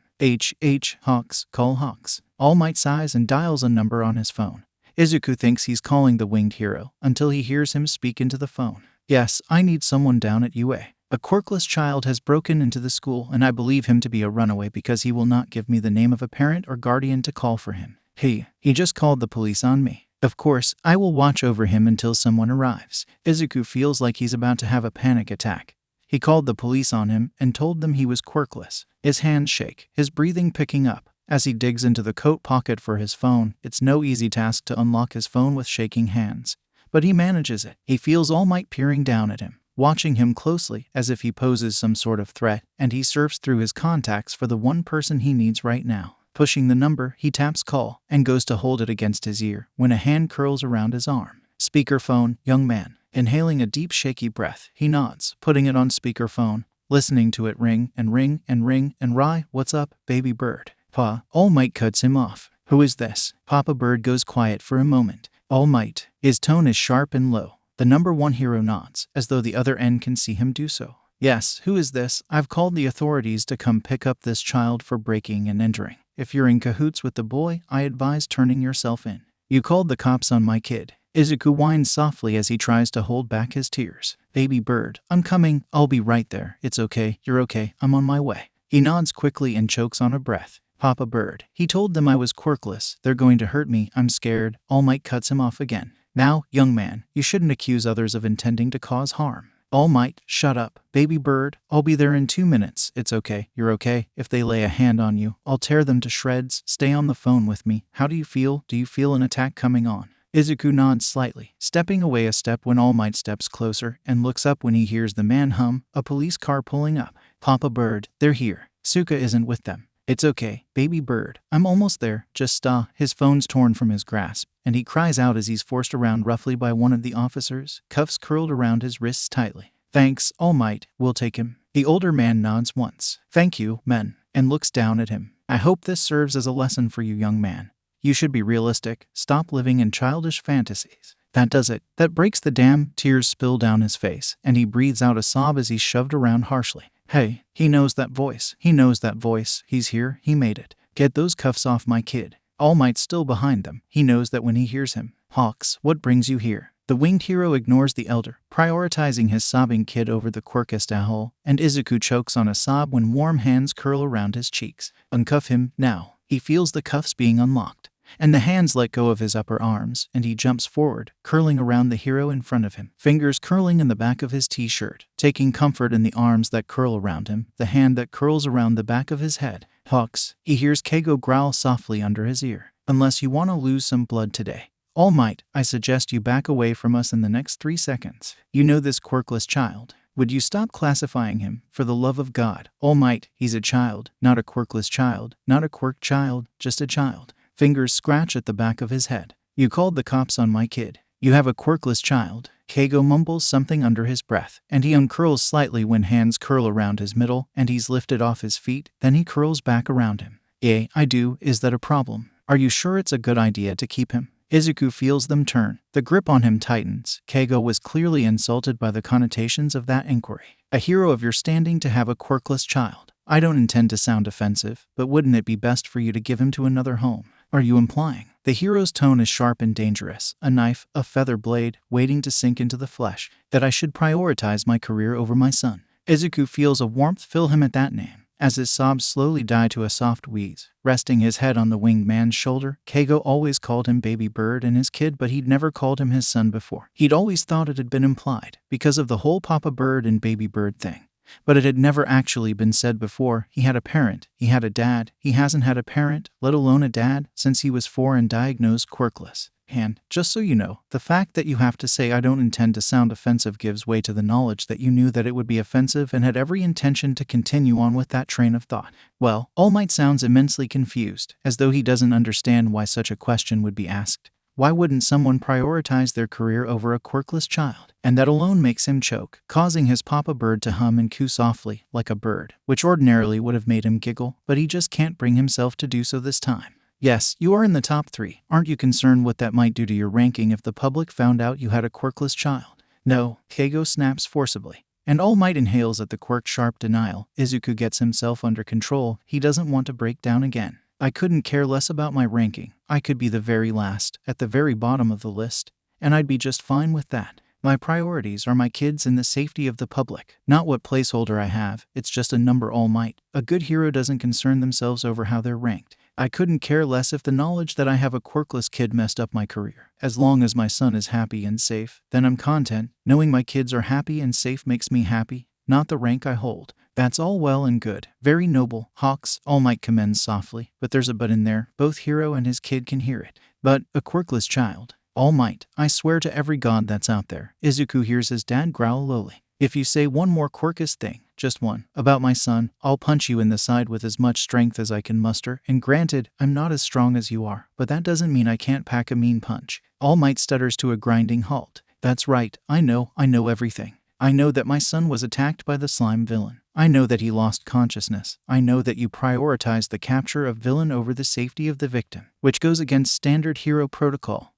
Hawks, call Hawks. All Might sighs and dials a number on his phone. Izuku thinks he's calling the winged hero, until he hears him speak into the phone. Yes, I need someone down at UA. A quirkless child has broken into the school, and I believe him to be a runaway because he will not give me the name of a parent or guardian to call for him. He just called the police on me. Of course, I will watch over him until someone arrives. Izuku feels like he's about to have a panic attack. He called the police on him and told them he was quirkless. His hands shake, his breathing picking up. As he digs into the coat pocket for his phone, it's no easy task to unlock his phone with shaking hands. But he manages it. He feels All Might peering down at him, watching him closely as if he poses some sort of threat, and he surfs through his contacts for the one person he needs right now. Pushing the number, he taps call and goes to hold it against his ear when a hand curls around his arm. Speakerphone, young man. Inhaling a deep shaky breath, he nods, putting it on speakerphone, listening to it ring and ring and ring and Rai, what's up, baby bird? Pa, All Might cuts him off. Who is this? Papa Bird goes quiet for a moment. All Might. His tone is sharp and low. The number one hero nods, as though the other end can see him do so. Yes, who is this? I've called the authorities to come pick up this child for breaking and entering. If you're in cahoots with the boy, I advise turning yourself in. You called the cops on my kid. Izuku whines softly as he tries to hold back his tears. Baby bird, I'm coming. I'll be right there. It's okay. You're okay. I'm on my way. He nods quickly and chokes on a breath. Papa Bird. He told them I was quirkless. They're going to hurt me. I'm scared. All Might cuts him off again. Now, young man, you shouldn't accuse others of intending to cause harm. All Might, shut up. Baby bird, I'll be there in 2 minutes. It's okay. You're okay. If they lay a hand on you, I'll tear them to shreds. Stay on the phone with me. How do you feel? Do you feel an attack coming on? Izuku nods slightly, stepping away a step when All Might steps closer and looks up when he hears the man hum, a police car pulling up. Papa Bird, they're here. Suka isn't with them. It's okay, baby bird. I'm almost there. Just his phone's torn from his grasp, and he cries out as he's forced around roughly by one of the officers, cuffs curled around his wrists tightly. Thanks, All Might. We'll take him. The older man nods once. Thank you, men, and looks down at him. I hope this serves as a lesson for you, young man. You should be realistic. Stop living in childish fantasies. That does it. That breaks the dam. Tears spill down his face, and he breathes out a sob as he's shoved around harshly. Hey, he knows that voice. He knows that voice. He's here. He made it. Get those cuffs off my kid. All Might's still behind them. He knows that when he hears him. Hawks, what brings you here? The winged hero ignores the elder, prioritizing his sobbing kid over the quirkless Dahul, and Izuku chokes on a sob when warm hands curl around his cheeks. Uncuff him, now. He feels the cuffs being unlocked, and the hands let go of his upper arms, and he jumps forward, curling around the hero in front of him, fingers curling in the back of his t-shirt, taking comfort in the arms that curl around him, the hand that curls around the back of his head. Hawks, he hears Keigo growl softly under his ear. Unless you want to lose some blood today. All Might, I suggest you back away from us in the next 3 seconds. You know this quirkless child. Would you stop classifying him, for the love of God? All Might, he's a child, not a quirkless child, not a quirk child, just a child. Fingers scratch at the back of his head. You called the cops on my kid. You have a quirkless child. Keigo mumbles something under his breath, and he uncurls slightly when hands curl around his middle and he's lifted off his feet, then he curls back around him. Yeah, I do. Is that a problem? Are you sure it's a good idea to keep him? Izuku feels them turn. The grip on him tightens. Keigo was clearly insulted by the connotations of that inquiry. A hero of your standing to have a quirkless child. I don't intend to sound offensive, but wouldn't it be best for you to give him to another home? Are you implying The hero's tone is sharp and dangerous, a knife, a feather blade, waiting to sink into the flesh, that I should prioritize my career over my son. Izuku feels a warmth fill him at that name, as his sobs slowly die to a soft wheeze. Resting his head on the winged man's shoulder, Keigo always called him Baby Bird and his kid, but he'd never called him his son before. He'd always thought it had been implied, because of the whole Papa Bird and Baby Bird thing. But it had never actually been said before. He had a parent, he had a dad. He hasn't had a parent, let alone a dad, since he was 4 and diagnosed quirkless. And, just so you know, the fact that you have to say I don't intend to sound offensive gives way to the knowledge that you knew that it would be offensive and had every intention to continue on with that train of thought. Well, All Might sounds immensely confused, as though he doesn't understand why such a question would be asked. Why wouldn't someone prioritize their career over a quirkless child? And that alone makes him choke, causing his Papa Bird to hum and coo softly, like a bird, which ordinarily would have made him giggle, but he just can't bring himself to do so this time. Yes, you are in the top 3. Aren't you concerned what that might do to your ranking if the public found out you had a quirkless child? No, Keigo snaps forcibly. And All Might inhales at the quirk's sharp denial. Izuku gets himself under control. He doesn't want to break down again. I couldn't care less about my ranking. I could be the very last, at the very bottom of the list, and I'd be just fine with that. My priorities are my kids and the safety of the public, not what placeholder I have. It's just a number, All Might. A good hero doesn't concern themselves over how they're ranked. I couldn't care less if the knowledge that I have a quirkless kid messed up my career. As long as my son is happy and safe, then I'm content. Knowing my kids are happy and safe makes me happy, not the rank I hold. That's all well and good. Very noble, Hawks, All Might commends softly. But there's a but in there. Both hero and his kid can hear it. But a quirkless child. All Might, I swear to every god that's out there. Izuku hears his dad growl lowly. If you say one more quirkless thing, just one, about my son, I'll punch you in the side with as much strength as I can muster. And granted, I'm not as strong as you are, but that doesn't mean I can't pack a mean punch. All Might stutters to a grinding halt. That's right, I know everything. I know that my son was attacked by the slime villain. I know that he lost consciousness. I know that you prioritized the capture of villain over the safety of the victim, which goes against standard hero protocol.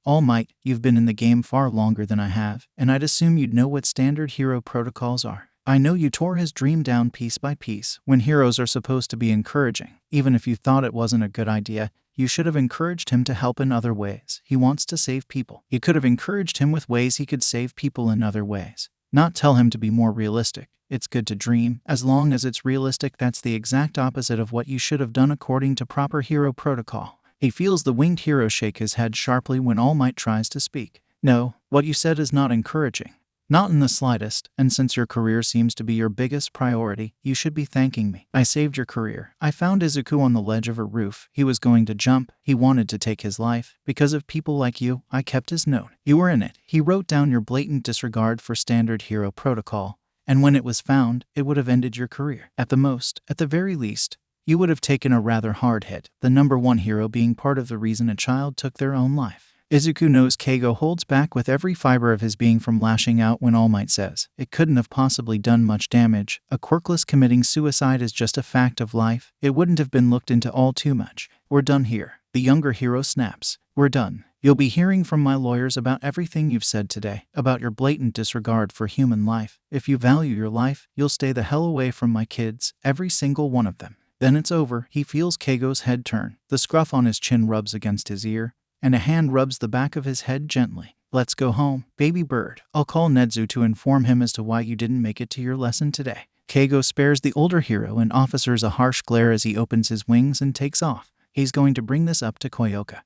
All Might, you've been in the game far longer than I have, and I'd assume you'd know what standard hero protocols are. I know you tore his dream down piece by piece, when heroes are supposed to be encouraging. Even if you thought it wasn't a good idea, you should have encouraged him to help in other ways. He wants to save people. You could have encouraged him with ways he could save people in other ways. Not tell him to be more realistic. It's good to dream. As long as it's realistic, that's the exact opposite of what you should have done according to proper hero protocol. He feels the winged hero shake his head sharply when All Might tries to speak. No, what you said is not encouraging. Not in the slightest, and since your career seems to be your biggest priority, you should be thanking me. I saved your career. I found Izuku on the ledge of a roof. He was going to jump. He wanted to take his life. Because of people like you, I kept his note. You were in it. He wrote down your blatant disregard for standard hero protocol, and when it was found, it would have ended your career. At the most, at the very least, you would have taken a rather hard hit, the number one hero being part of the reason a child took their own life. Izuku knows Keigo holds back with every fiber of his being from lashing out when All Might says, it couldn't have possibly done much damage. A quirkless committing suicide is just a fact of life. It wouldn't have been looked into all too much. We're done here. The younger hero snaps. We're done. You'll be hearing from my lawyers about everything you've said today, about your blatant disregard for human life. If you value your life, you'll stay the hell away from my kids, every single one of them. Then it's over. He feels Keigo's head turn. The scruff on his chin rubs against his ear, and a hand rubs the back of his head gently. Let's go home, Baby Bird. I'll call Nedzu to inform him as to why you didn't make it to your lesson today. Keigo spares the older hero and offers a harsh glare as he opens his wings and takes off. He's going to bring this up to Koyoka.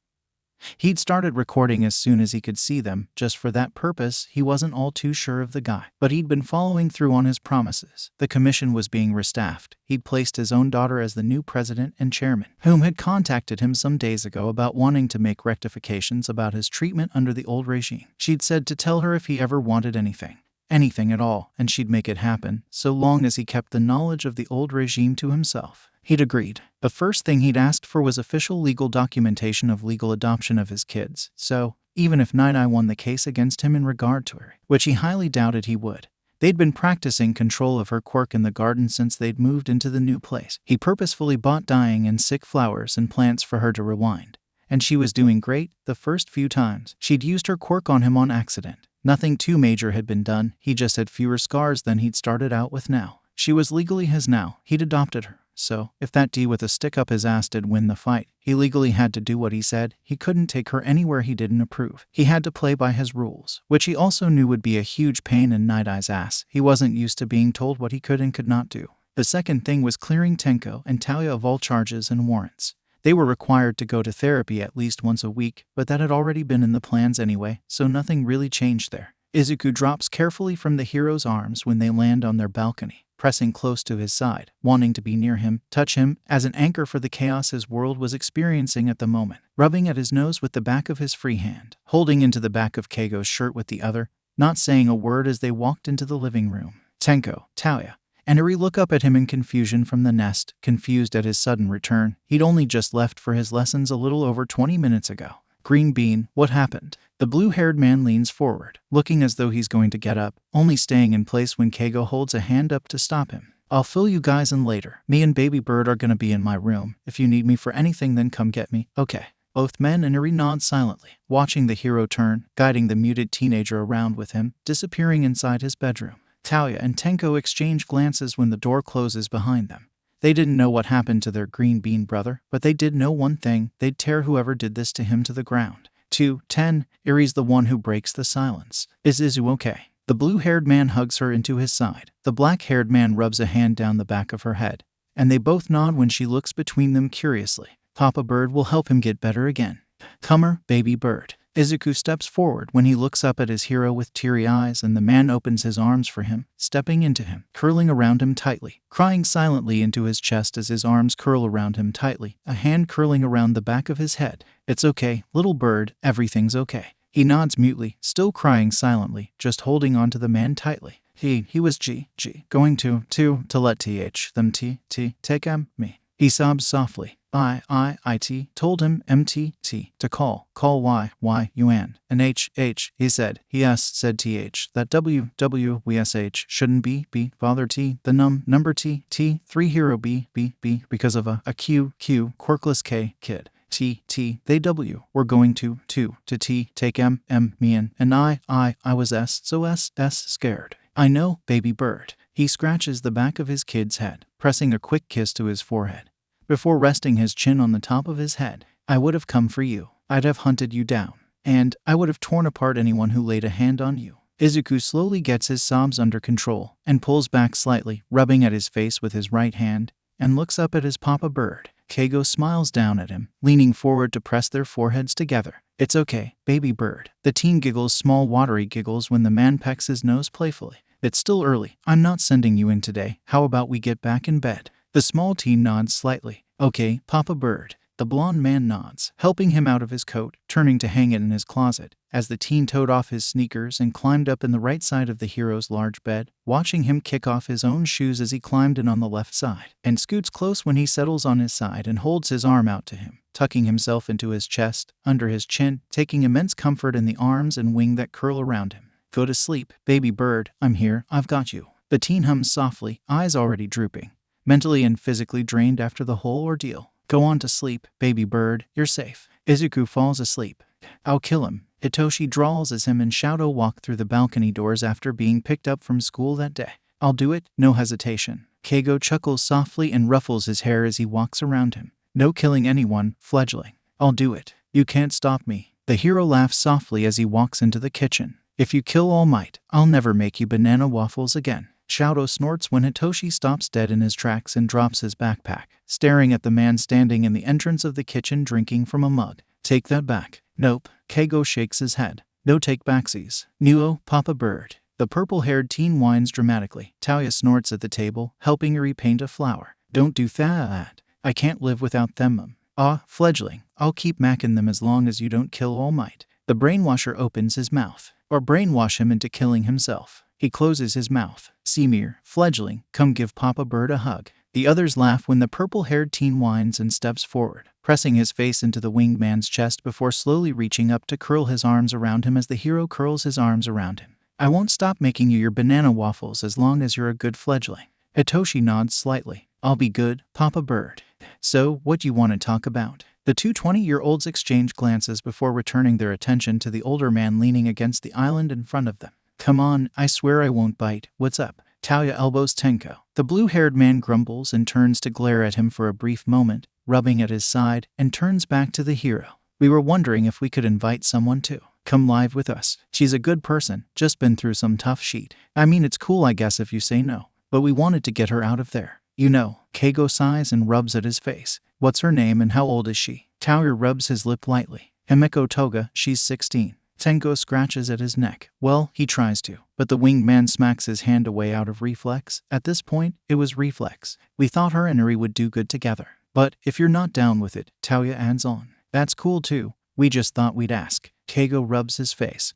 He'd started recording as soon as he could see them. Just for that purpose, he wasn't all too sure of the guy. But he'd been following through on his promises. The commission was being restaffed. He'd placed his own daughter as the new president and chairman, whom had contacted him some days ago about wanting to make rectifications about his treatment under the old regime. She'd said to tell her if he ever wanted anything at all, and she'd make it happen, so long as he kept the knowledge of the old regime to himself. He'd agreed. The first thing he'd asked for was official legal documentation of legal adoption of his kids, so, even if Night Eye won the case against him in regard to her, which he highly doubted he would, they'd been practicing control of her quirk in the garden since they'd moved into the new place. He purposefully bought dying and sick flowers and plants for her to rewind, and she was doing great the first few times. She'd used her quirk on him on accident. Nothing too major had been done. He just had fewer scars than he'd started out with now. She was legally his now. He'd adopted her. so if that D with a stick up his ass did win the fight, he legally had to do what he said. He couldn't take her anywhere he didn't approve. He had to play by his rules, which he also knew would be a huge pain in Night Eye's ass. He wasn't used to being told what he could and could not do. The second thing was clearing Tenko and Talia of all charges and warrants. They were required to go to therapy at least once a week, but that had already been in the plans anyway, so nothing really changed there. Izuku drops carefully from the hero's arms when they land on their balcony, pressing close to his side, wanting to be near him, touch him, as an anchor for the chaos his world was experiencing at the moment, rubbing at his nose with the back of his free hand, holding into the back of Keigo's shirt with the other, not saying a word as they walked into the living room. Tenko, Talia, and Eri look up at him in confusion from the nest, confused at his sudden return. He'd only just left for his lessons a little over 20 minutes ago. Green Bean, what happened? The blue-haired man leans forward, looking as though he's going to get up, only staying in place when Keigo holds a hand up to stop him. I'll fill you guys in later. Me and Baby Bird are gonna be in my room. If you need me for anything, then come get me. Okay. Both men and Eri nod silently, watching the hero turn, guiding the muted teenager around with him, disappearing inside his bedroom. Talia and Tenko exchange glances when the door closes behind them. They didn't know what happened to their Green Bean brother, but they did know one thing: they'd tear whoever did this to him to the ground. 2:10. Eri's the one who breaks the silence. Is Izu okay? The blue-haired man hugs her into his side. The black-haired man rubs a hand down the back of her head, and they both nod when she looks between them curiously. Papa Bird will help him get better again. Comer, Baby Bird. Izuku steps forward when he looks up at his hero with teary eyes, and the man opens his arms for him, stepping into him, curling around him tightly, crying silently into his chest as his arms curl around him tightly, a hand curling around the back of his head. It's okay, little bird, everything's okay. He nods mutely, still crying silently, just holding on to the man tightly. He was going to let them take me. He sobs softly. I told him to call Yuan. And he said, yes, said that we sh shouldn't be bother the number T 3 hero B because of a Q Quirkless K kid. They were going to take me in, and I was s scared. I know, Baby Bird. He scratches the back of his kid's head, pressing a quick kiss to his forehead, before resting his chin on the top of his head. I would have come for you. I'd have hunted you down. And I would have torn apart anyone who laid a hand on you. Izuku slowly gets his sobs under control and pulls back slightly, rubbing at his face with his right hand, and looks up at his Papa Bird. Keigo smiles down at him, leaning forward to press their foreheads together. It's okay, Baby Bird. The teen giggles small watery giggles when the man pecks his nose playfully. It's still early. I'm not sending you in today. How about we get back in bed? The small teen nods slightly. Okay, Papa Bird. The blonde man nods, helping him out of his coat, turning to hang it in his closet, as the teen toed off his sneakers and climbed up in the right side of the hero's large bed, watching him kick off his own shoes as he climbed in on the left side, and scoots close when he settles on his side and holds his arm out to him, tucking himself into his chest, under his chin, taking immense comfort in the arms and wing that curl around him. Go to sleep, Baby Bird. I'm here. I've got you. The teen hums softly, eyes already drooping, mentally and physically drained after the whole ordeal. Go on to sleep, Baby Bird. You're safe. Izuku falls asleep. I'll kill him. Hitoshi drawls as him and Shadow walk through the balcony doors after being picked up from school that day. I'll do it, no hesitation. Keigo chuckles softly and ruffles his hair as he walks around him. No killing anyone, fledgling. I'll do it. You can't stop me. The hero laughs softly as he walks into the kitchen. If you kill All Might, I'll never make you banana waffles again. Shadow snorts when Hitoshi stops dead in his tracks and drops his backpack, staring at the man standing in the entrance of the kitchen drinking from a mug. Take that back. Nope. Keigo shakes his head. No take backsies. Nuo, Papa Bird. The purple-haired teen whines dramatically. Talia snorts at the table, helping her paint a flower. Don't do that. I can't live without them. Fledgling. I'll keep macking them as long as you don't kill All Might. The brainwasher opens his mouth. Or brainwash him into killing himself. He closes his mouth. Semir, fledgling, come give Papa Bird a hug. The others laugh when the purple-haired teen whines and steps forward, pressing his face into the winged man's chest before slowly reaching up to curl his arms around him as the hero curls his arms around him. I won't stop making you your banana waffles as long as you're a good fledgling. Hitoshi nods slightly. I'll be good, Papa Bird. So, what do you want to talk about? The two 20-year-olds exchange glances before returning their attention to the older man leaning against the island in front of them. Come on, I swear I won't bite. What's up? Taoya elbows Tenko. The blue-haired man grumbles and turns to glare at him for a brief moment, rubbing at his side, and turns back to the hero. We were wondering if we could invite someone to come live with us. She's a good person, just been through some tough shit. I mean, it's cool I guess if you say no, but we wanted to get her out of there. You know. Keigo sighs and rubs at his face. What's her name and how old is she? Taoya rubs his lip lightly. Himeko Toga, she's 16. Tenko scratches at his neck. Well, he tries to, but the winged man smacks his hand away out of reflex. At this point, it was reflex. We thought her and Eri would do good together. But if you're not down with it, Taoya adds on. That's cool too. We just thought we'd ask. Keigo rubs his face.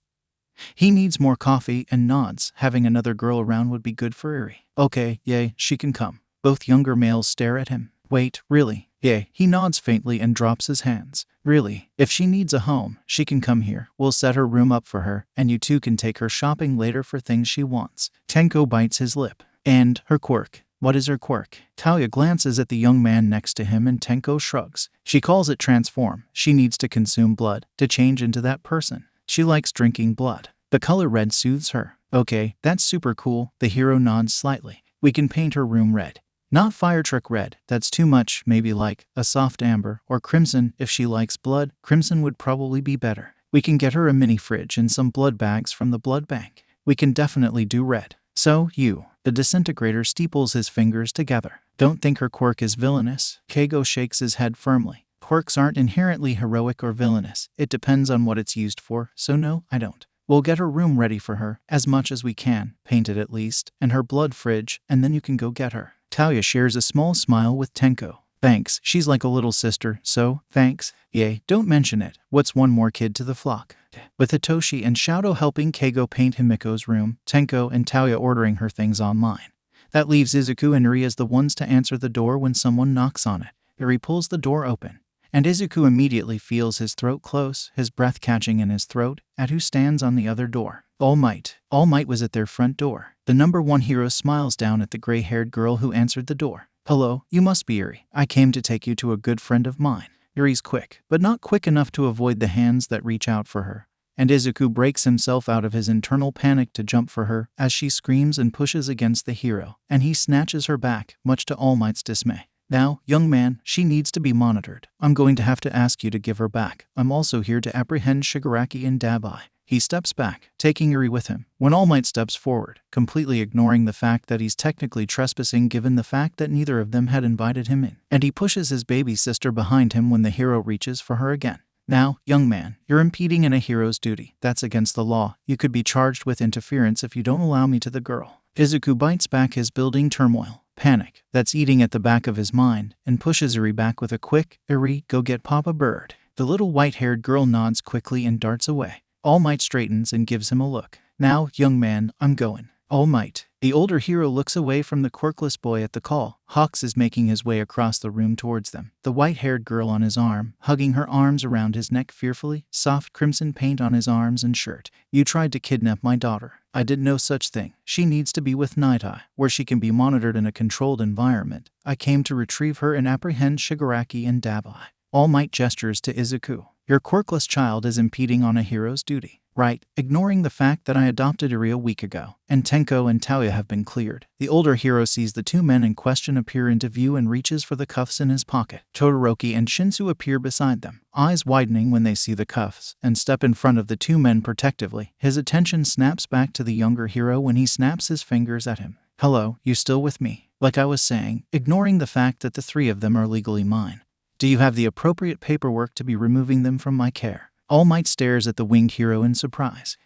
He needs more coffee and nods. Having another girl around would be good for Eri. Okay, yay, she can come. Both younger males stare at him. Wait, really? Yay. He nods faintly and drops his hands. Really? If she needs a home, she can come here. We'll set her room up for her, and you two can take her shopping later for things she wants. Tenko bites his lip. And her quirk. What is her quirk? Taoya glances at the young man next to him and Tenko shrugs. She calls it transform. She needs to consume blood to change into that person. She likes drinking blood. The color red soothes her. Okay, that's super cool. The hero nods slightly. We can paint her room red. Not fire truck red, that's too much, maybe like a soft amber or crimson. If she likes blood, crimson would probably be better. We can get her a mini fridge and some blood bags from the blood bank. We can definitely do red. So, the disintegrator steeples his fingers together. Don't think her quirk is villainous. Keigo shakes his head firmly. Quirks aren't inherently heroic or villainous. It depends on what it's used for, so no, I don't. We'll get her room ready for her, as much as we can, painted at least, and her blood fridge, and then you can go get her. Taoya shares a small smile with Tenko. Thanks, she's like a little sister, so, thanks. Yay, don't mention it. What's one more kid to the flock? With Hitoshi and Shadow helping Keigo paint Himiko's room, Tenko and Taoya ordering her things online. That leaves Izuku and Eri as the ones to answer the door when someone knocks on it. Eri pulls the door open, and Izuku immediately feels his throat close, his breath catching in his throat, at who stands on the other door. All Might. All Might was at their front door. The number one hero smiles down at the gray-haired girl who answered the door. Hello, you must be Eri. I came to take you to a good friend of mine. Eri's quick, but not quick enough to avoid the hands that reach out for her. And Izuku breaks himself out of his internal panic to jump for her as she screams and pushes against the hero, and he snatches her back, much to All Might's dismay. Now, young man, she needs to be monitored. I'm going to have to ask you to give her back. I'm also here to apprehend Shigaraki and Dabai. He steps back, taking Eri with him, when All Might steps forward, completely ignoring the fact that he's technically trespassing given the fact that neither of them had invited him in. And he pushes his baby sister behind him when the hero reaches for her again. Now, young man, you're impeding in a hero's duty. That's against the law. You could be charged with interference if you don't allow me to the girl. Izuku bites back his building turmoil. Panic, that's eating at the back of his mind, and pushes Eri back with a quick, Eri, go get Papa Bird. The little white-haired girl nods quickly and darts away. All Might straightens and gives him a look. Now, young man, I'm going. All Might. The older hero looks away from the quirkless boy at the call. Hawks is making his way across the room towards them. The white-haired girl on his arm, hugging her arms around his neck fearfully, soft crimson paint on his arms and shirt. You tried to kidnap my daughter. I did no such thing. She needs to be with Night Eye, where she can be monitored in a controlled environment. I came to retrieve her and apprehend Shigaraki and Dabai. All Might gestures to Izuku. Your quirkless child is impeding on a hero's duty. Right, ignoring the fact that I adopted Eri a week ago, and Tenko and Taoya have been cleared. The older hero sees the two men in question appear into view and reaches for the cuffs in his pocket. Todoroki and Shinsu appear beside them, eyes widening when they see the cuffs, and step in front of the two men protectively. His attention snaps back to the younger hero when he snaps his fingers at him. Hello, you still with me? Like I was saying, ignoring the fact that the three of them are legally mine. Do you have the appropriate paperwork to be removing them from my care? All Might stares at the winged hero in surprise.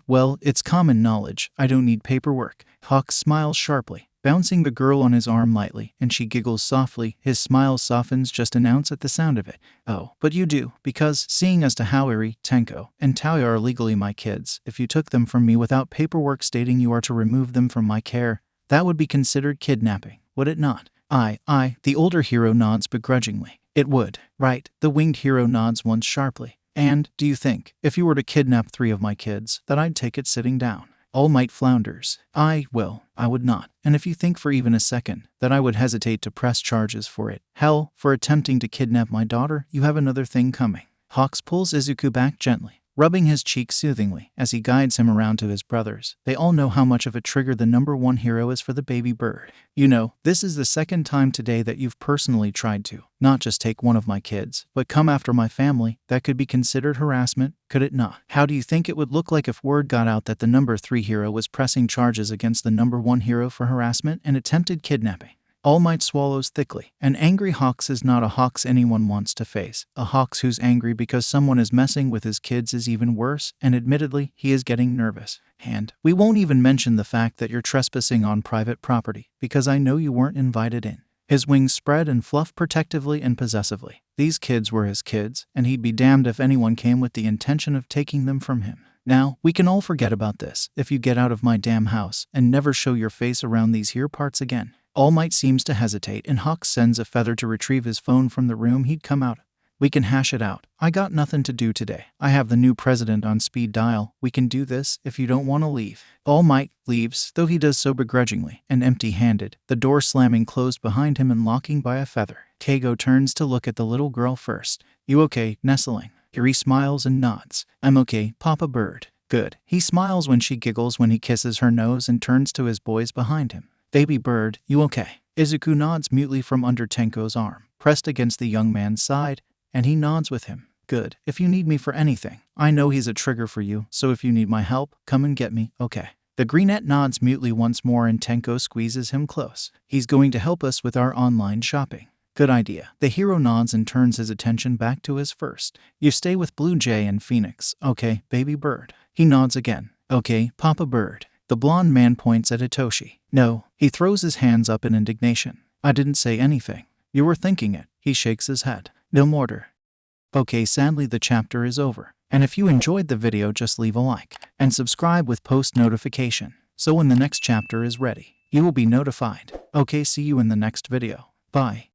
Well, it's common knowledge. I don't need paperwork. Hawk smiles sharply, bouncing the girl on his arm lightly, and she giggles softly. His smile softens just an ounce at the sound of it. Oh, but you do, because, seeing as to how Eri, Tenko, and Taoya are legally my kids, if you took them from me without paperwork stating you are to remove them from my care, that would be considered kidnapping, would it not? The older hero nods begrudgingly. It would. Right, the winged hero nods once sharply. And, do you think, if you were to kidnap 3 of my kids, that I'd take it sitting down? All Might flounders. I would not. And if you think for even a second that I would hesitate to press charges for it, hell, for attempting to kidnap my daughter, you have another thing coming. Hawks pulls Izuku back gently. rubbing his cheek soothingly as he guides him around to his brothers. They all know how much of a trigger the number one hero is for the baby bird. You know, this is the second time today that you've personally tried to, not just take one of my kids, but come after my family. That could be considered harassment, could it not? How do you think it would look like if word got out that the number 3 hero was pressing charges against the number 1 hero for harassment and attempted kidnapping? All Might swallows thickly. An angry Hawks is not a Hawks anyone wants to face. A Hawks who's angry because someone is messing with his kids is even worse, and admittedly, he is getting nervous. And we won't even mention the fact that you're trespassing on private property, because I know you weren't invited in. His wings spread and fluff protectively and possessively. These kids were his kids, and he'd be damned if anyone came with the intention of taking them from him. Now, we can all forget about this if you get out of my damn house and never show your face around these here parts again. All Might seems to hesitate, and Hawks sends a feather to retrieve his phone from the room he'd come out of. We can hash it out. I got nothing to do today. I have the new president on speed dial. We can do this if you don't want to leave. All Might leaves, though he does so begrudgingly and empty-handed, the door slamming closed behind him and locking by a feather. Kago turns to look at the little girl first. You okay, nestling? Yuri smiles and nods. I'm okay, Papa Bird. Good. He smiles when she giggles when he kisses her nose and turns to his boys behind him. Baby Bird, you okay? Izuku nods mutely from under Tenko's arm, pressed against the young man's side, and he nods with him. Good. If you need me for anything, I know he's a trigger for you, so if you need my help, come and get me, okay? The Greenette nods mutely once more and Tenko squeezes him close. He's going to help us with our online shopping. Good idea. The hero nods and turns his attention back to his first. You stay with Blue Jay and Phoenix, okay, Baby Bird? He nods again. Okay, Papa Bird. The blonde man points at Hitoshi. No. He throws his hands up in indignation. I didn't say anything. You were thinking it. He shakes his head. No mortar. Okay, sadly the chapter is over. And if you enjoyed the video, just leave a like and subscribe with post notification, so when the next chapter is ready, you will be notified. Okay, see you in the next video. Bye.